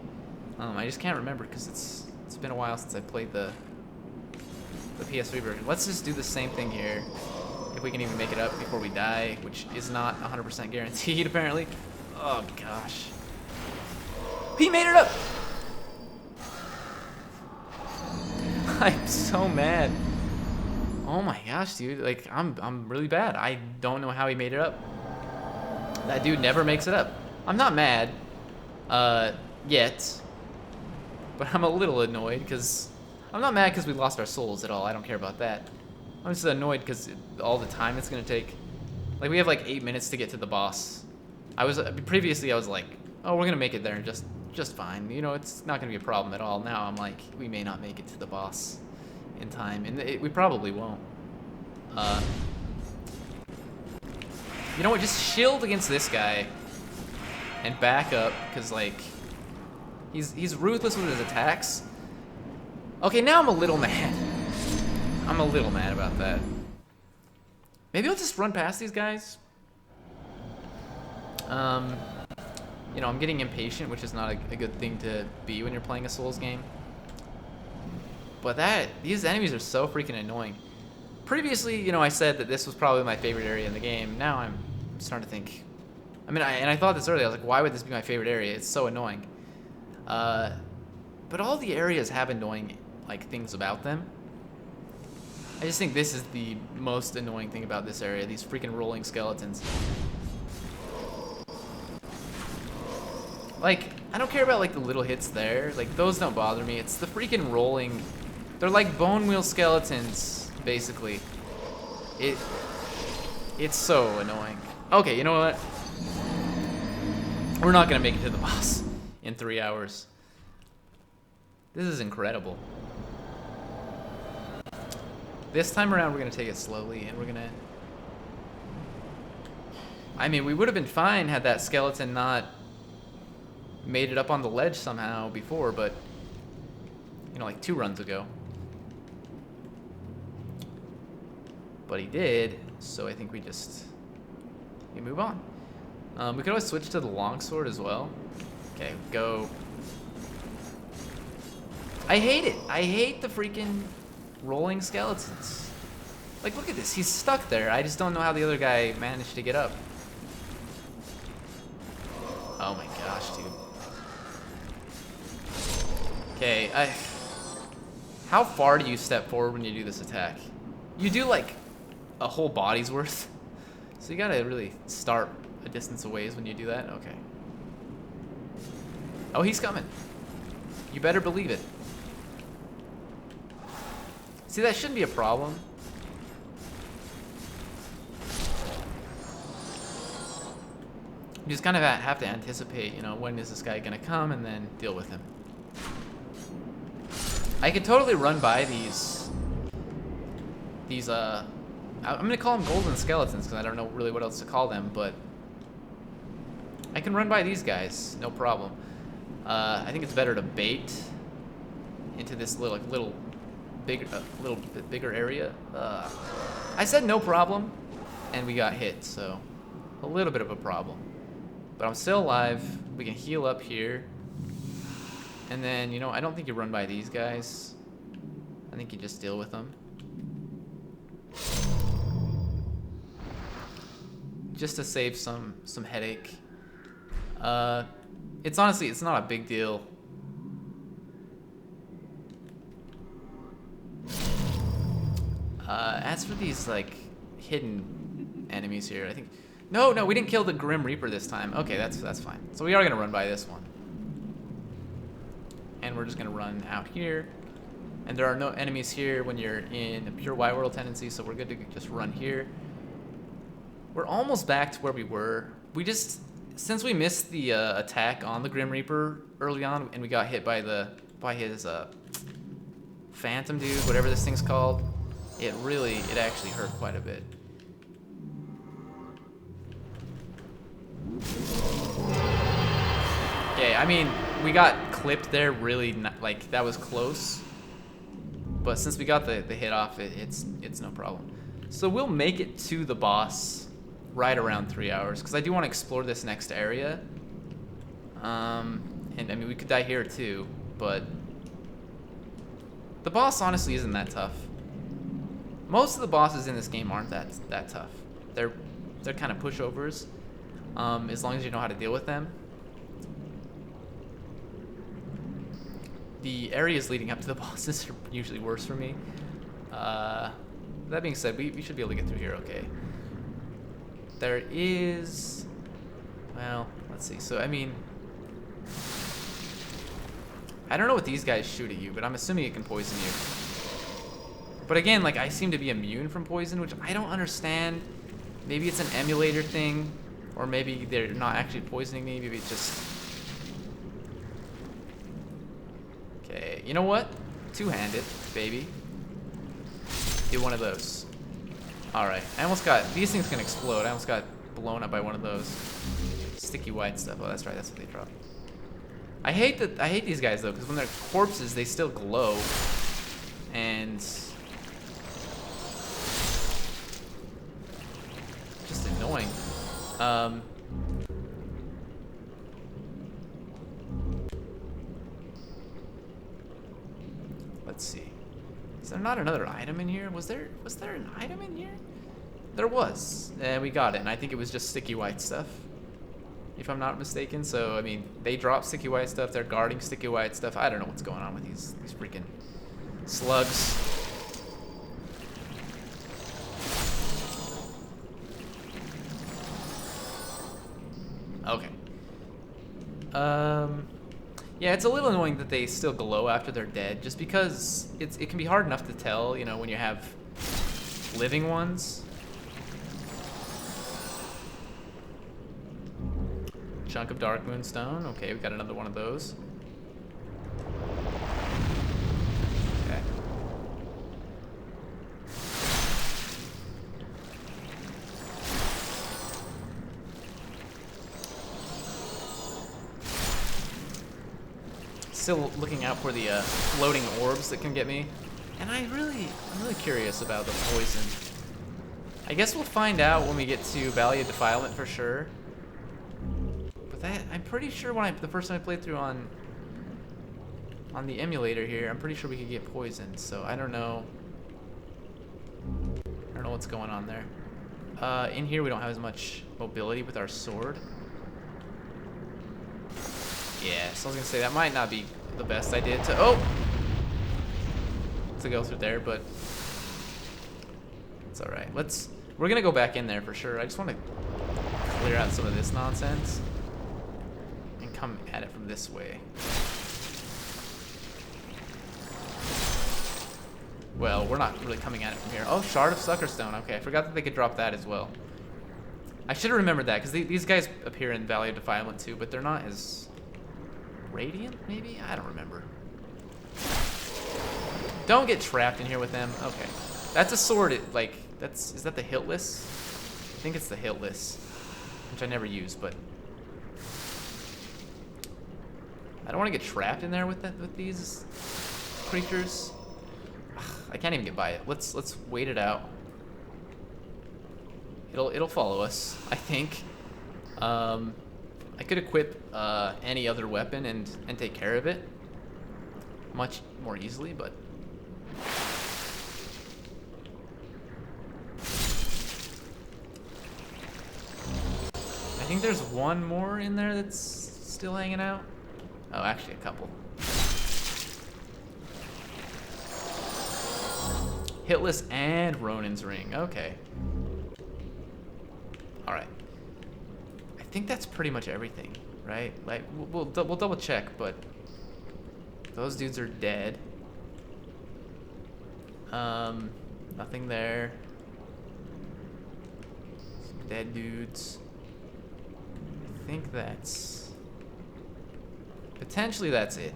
I just can't remember because it's been a while since I played the PS3 version. Let's just do the same thing here. If we can even make it up before we die, which is not 100% guaranteed apparently. Oh gosh. He made it up! I'm so mad. Oh my gosh, dude. Like, I'm really bad. I don't know how he made it up. That dude never makes it up. I'm not mad, yet. But I'm a little annoyed because... I'm not mad because we lost our souls at all. I don't care about that. I'm just annoyed because all the time it's going to take. Like, we have like 8 minutes to get to the boss. Previously I was like, oh, we're going to make it there just fine. You know, it's not going to be a problem at all. Now I'm like, we may not make it to the boss in time. And we probably won't. You know what? Just shield against this guy and back up because, like, he's ruthless with his attacks. Okay, now I'm a little mad. I'm a little mad about that. Maybe I'll just run past these guys. You know, I'm getting impatient, which is not a good thing to be when you're playing a Souls game. But these enemies are so freaking annoying. Previously, you know, I said that this was probably my favorite area in the game. Now I'm starting to think. I mean, I thought this earlier. I was like, why would this be my favorite area? It's so annoying. But all the areas have annoying, like, things about them. I just think this is the most annoying thing about this area. These freaking rolling skeletons. Like, I don't care about like the little hits there. Like, those don't bother me. It's the freaking rolling. They're like bone wheel skeletons, basically. It's so annoying. Okay, you know what? We're not gonna make it to the boss in 3 hours. This is incredible. This time around, we're gonna take it slowly, and we're gonna... I mean, we would have been fine had that skeleton not made it up on the ledge somehow before, but, you know, like 2 runs ago. But he did, so I think we move on. We could always switch to the longsword as well. Okay, go. I hate it. I hate the freaking rolling skeletons. Like, look at this. He's stuck there. I just don't know how the other guy managed to get up. Oh my gosh, dude. Okay, how far do you step forward when you do this attack? You do like a whole body's worth. So you gotta really start a distance a ways when you do that. Okay. Oh, he's coming. You better believe it. See, that shouldn't be a problem. You just kind of have to anticipate, you know, when is this guy gonna come, and then deal with him. I could totally run by these I'm gonna call them golden skeletons because I don't know really what else to call them, but I can run by these guys, no problem. I think it's better to bait into this little bit bigger area. I said no problem, and we got hit, so a little bit of a problem. But I'm still alive. We can heal up here. And then, you know, I don't think you run by these guys. I think you just deal with them. Just to save some headache. It's honestly, it's not a big deal. As for these, like, hidden enemies here, I think... No, we didn't kill the Grim Reaper this time. Okay, that's fine. So we are going to run by this one. And we're just going to run out here. And there are no enemies here when you're in a pure White World tendency, so we're good to just run here. We're almost back to where we were. We just... Since we missed the attack on the Grim Reaper early on, and we got hit by his Phantom dude, whatever this thing's called, it actually hurt quite a bit. Okay, I mean, we got clipped there really, like, that was close. But since we got the hit off, it's no problem. So we'll make it to the boss right around 3 hours, because I do want to explore this next area. And I mean, we could die here too, but the boss honestly isn't that tough. Most of the bosses in this game aren't that tough. They're kind of pushovers, as long as you know how to deal with them. The areas leading up to the bosses are usually worse for me. That being said, we should be able to get through here okay. There is... Well, let's see. So, I mean... I don't know what these guys shoot at you, but I'm assuming it can poison you. But again, like, I seem to be immune from poison, which I don't understand. Maybe it's an emulator thing, or maybe they're not actually poisoning me. Maybe it's just... Okay, you know what? Two-handed, baby. Do one of those. Alright, I almost got... These things can explode. I almost got blown up by one of those sticky white stuff. Oh, that's right, that's what they drop. I hate these guys, though, because when they're corpses, they still glow. And... just annoying. Let's see. Is there not another item in here? Was there an item in here? There was, and we got it, and I think it was just sticky white stuff, if I'm not mistaken. So, I mean, they drop sticky white stuff, they're guarding sticky white stuff. I don't know what's going on with these freaking slugs. Okay. Yeah, it's a little annoying that they still glow after they're dead, just because it can be hard enough to tell, you know, when you have living ones. Chunk of dark moonstone. Okay, we got another one of those. Okay. Still looking out for the floating orbs that can get me, and I'm really curious about the poison. I guess we'll find out when we get to Valley of Defilement for sure. But that I'm pretty sure when the first time I played through on the emulator here, I'm pretty sure we could get poisoned. So I don't know. I don't know what's going on there. In here we don't have as much mobility with our sword. Yeah, so I was gonna say that might not be the best idea to go through there, but it's all right. We're gonna go back in there for sure. I just want to clear out some of this nonsense and come at it from this way. Well, we're not really coming at it from here. Oh, Shard of Suckerstone. Okay, I forgot that they could drop that as well. I should have remembered that, because these guys appear in Valley of Defilement too, but they're not as radiant, maybe? I don't remember. Don't get trapped in here with them. Okay. That's a sword, is that the hitless? I think it's the hitless, which I never use, but I don't want to get trapped in there with these creatures. Ugh, I can't even get by it. Let's wait it out. It'll follow us, I think. I could equip any other weapon and take care of it much more easily, but I think there's one more in there that's still hanging out. Oh, actually a couple. Hitless and Ronin's Ring. Okay. All right. I think that's pretty much everything, right? Like we'll double check, but those dudes are dead. Nothing there. Some dead dudes. I think that's potentially that's it.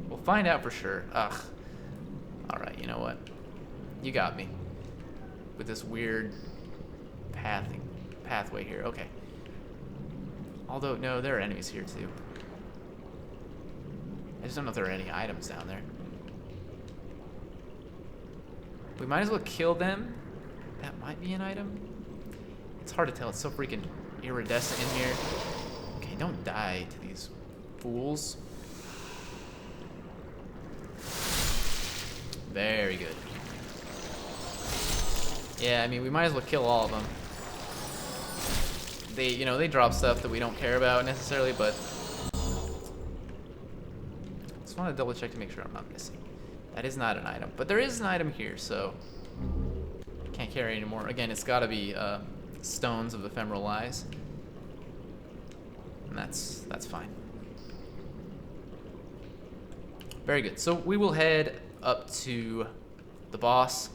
We'll find out for sure. Ugh. All right, you know what? You got me with this weird pathway here. Okay. Although no, there are enemies here too. I just don't know if there are any items down there. We might as well kill them. That might be an item. It's hard to tell. It's so freaking iridescent in here. Okay, don't die to these fools. Very good. Yeah, I mean, we might as well kill all of them. They drop stuff that we don't care about necessarily, but just want to double check to make sure I'm not missing. That is not an item, but there is an item here, so can't carry anymore. Again, it's got to be stones of ephemeral eyes, and that's fine. Very good. So we will head up to the boss,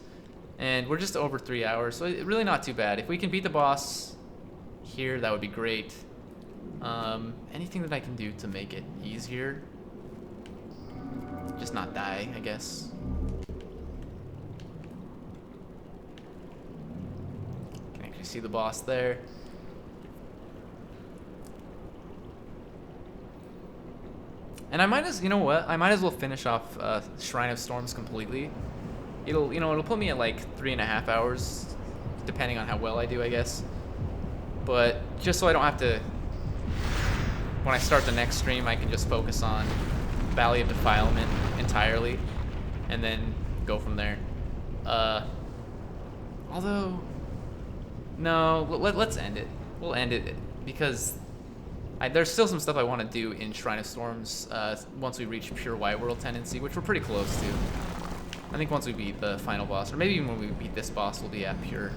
and we're just over 3 hours, so really not too bad. If we can beat the boss here, that would be great. Anything that I can do to make it easier, just not die, I guess. Can actually see the boss there. And I might as, you know what? I might as well finish off Shrine of Storms completely. It'll put me at like 3.5 hours, depending on how well I do, I guess. But just so I don't have to, when I start the next stream, I can just focus on Valley of Defilement entirely, and then go from there. Although, no, let's end it. We'll end it because there's still some stuff I want to do in Shrine of Storms once we reach Pure White World Tendency, which we're pretty close to. I think once we beat the final boss, or maybe even when we beat this boss, we'll be at Pure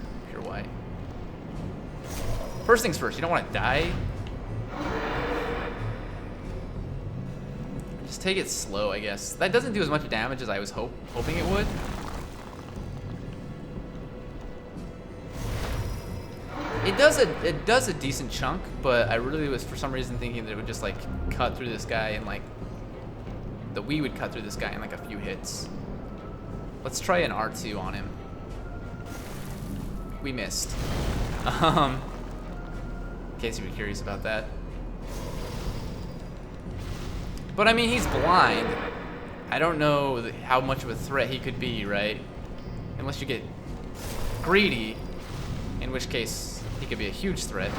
White. First things first, you don't want to die. Just take it slow, I guess. That doesn't do as much damage as I was hoping it would. It does a decent chunk, but I really was for some reason thinking that it would just like cut through this guy and like that we would cut through this guy in like a few hits. Let's try an R2 on him. We missed. In case you were curious about that. But I mean, he's blind. I don't know how much of a threat he could be, right? Unless you get greedy, in which case he could be a huge threat.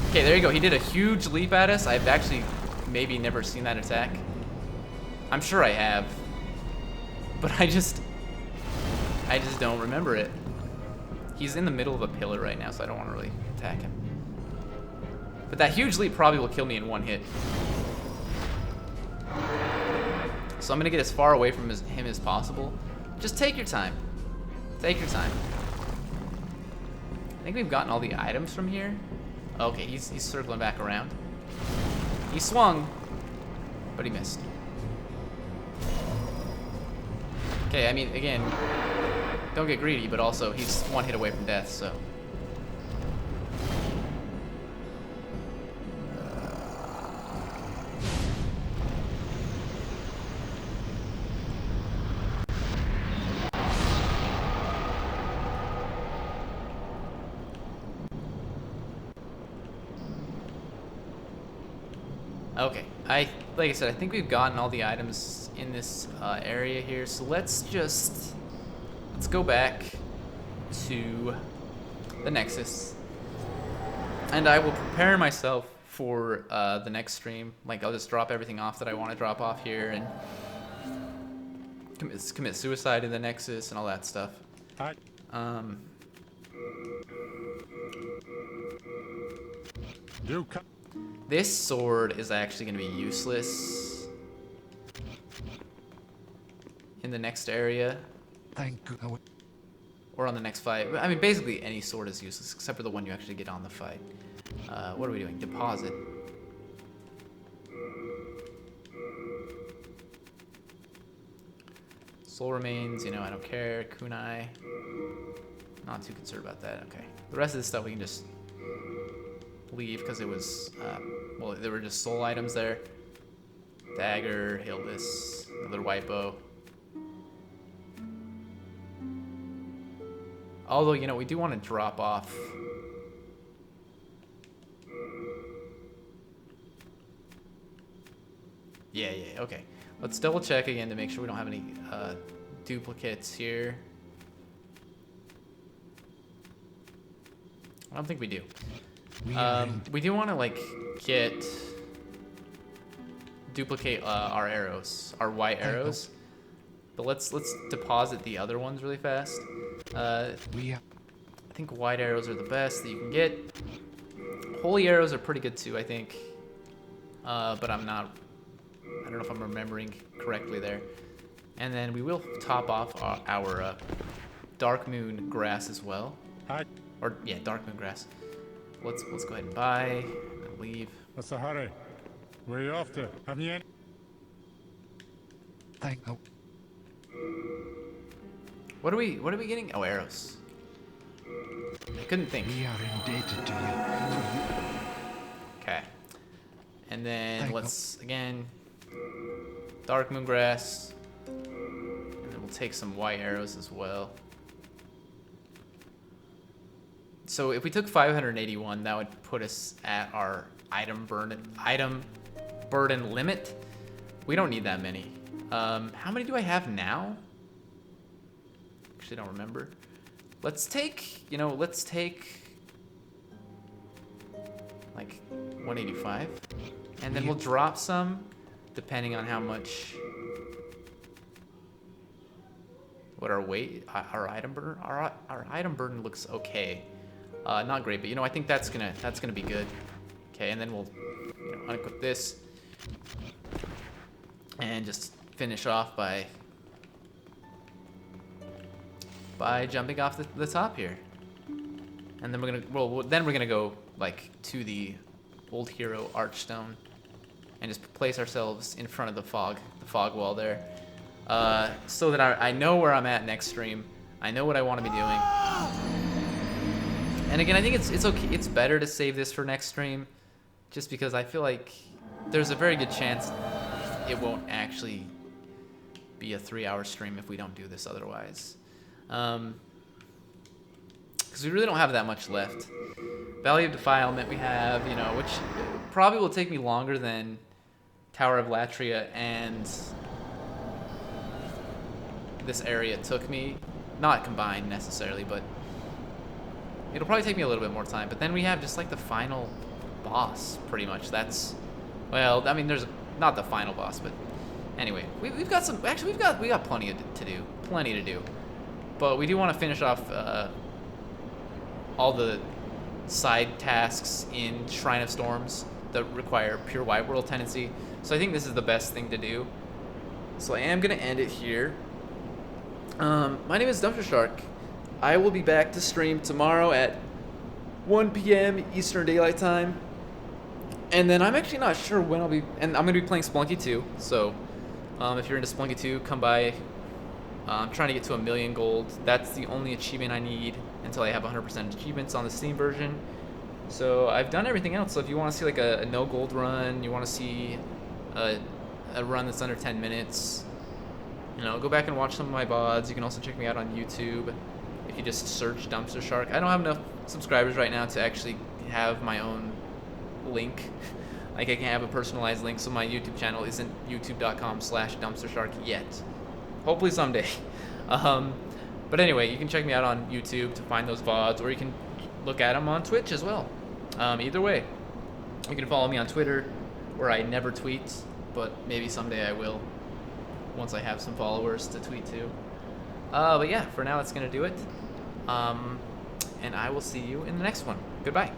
Okay, there you go. He did a huge leap at us. I've actually maybe never seen that attack. I'm sure I have. But I just don't remember it. He's in the middle of a pillar right now, so I don't want to really attack him. But that huge leap probably will kill me in one hit. So I'm going to get as far away from him as possible. Just take your time. Take your time. I think we've gotten all the items from here. Okay, he's circling back around. He swung, but he missed. Okay, I mean, again, don't get greedy, but also he's one hit away from death, so. Okay, like I said, I think we've gotten all the items in this area here, so let's go back to the Nexus, and I will prepare myself for the next stream. Like, I'll just drop everything off that I want to drop off here and commit suicide in the Nexus and all that stuff. This sword is actually going to be useless in the next area. Thank God. Or on the next fight. I mean, basically any sword is useless except for the one you actually get on the fight. What are we doing? Deposit. Soul remains, you know, I don't care. Kunai. Not too concerned about that. Okay. The rest of this stuff we can just leave because it was, well, there were just soul items there. Dagger, Hillis, another white bow. Although, you know, we do want to drop off. Yeah, okay. Let's double check again to make sure we don't have any duplicates here. I don't think we do. We do want to like duplicate our arrows, our white arrows. But let's deposit the other ones really fast. I think white arrows are the best that you can get. Holy arrows are pretty good too, I think. But I don't know if I'm remembering correctly there. And then we will top off our Dark Moon grass as well. Or yeah, Dark Moon grass. Let's go ahead and buy and leave. What's the hurry? Where are you off to? Have you any? Thank you. What are we getting? Oh, arrows. I couldn't think. We are indebted to you. Okay. And then let's again Dark Moon grass. And then we'll take some white arrows as well. So if we took 581, that would put us at our item burden limit. We don't need that many. How many do I have now? Actually, don't remember. Let's take, like 185, and then we'll drop some, depending on how much. What our weight, our item burden, our item burden looks okay. Not great, but I think that's gonna be good. Okay, and then we'll unequip this. and just finish off by jumping off the top here. And then we're gonna go like to the old hero archstone and just place ourselves in front of the fog wall there, so that I know where I'm at next stream. I know what I want to be doing. And again, I think it's okay. It's better to save this for next stream, just because I feel like there's a very good chance it won't actually be a 3-hour stream if we don't do this otherwise. Because we really don't have that much left. Valley of Defilement we have, you know, which probably will take me longer than Tower of Latria and this area took me. Not combined necessarily, but it'll probably take me a little bit more time. But then we have just like the final boss, pretty much. That's, well, I mean, there's not the final boss, but anyway, we've got some. Actually, we got plenty to do. But we do want to finish off all the side tasks in Shrine of Storms that require pure white world tendency. So I think this is the best thing to do. So I am gonna end it here. My name is DumpsterShark. I will be back to stream tomorrow at 1 p.m. Eastern Daylight Time. And then I'm actually not sure when I'll be... And I'm going to be playing Splunky 2. So, if you're into Splunky 2, come by. I'm trying to get to 1,000,000 gold. That's the only achievement I need until I have 100% achievements on the Steam version. So, I've done everything else. So, if you want to see like a no gold run, you want to see a run that's under 10 minutes... You know, go back and watch some of my VODs. You can also check me out on YouTube if you just search DumpsterShark. I don't have enough subscribers right now to actually have my own link. Like, I can have a personalized link, so my YouTube channel isn't youtube.com/DumpsterShark yet. Hopefully someday. But anyway, you can check me out on YouTube to find those VODs, or you can look at them on Twitch as well. Either way. You can follow me on Twitter, where I never tweet, but maybe someday I will, once I have some followers to tweet to. But yeah, for now that's gonna do it. And I will see you in the next one. Goodbye.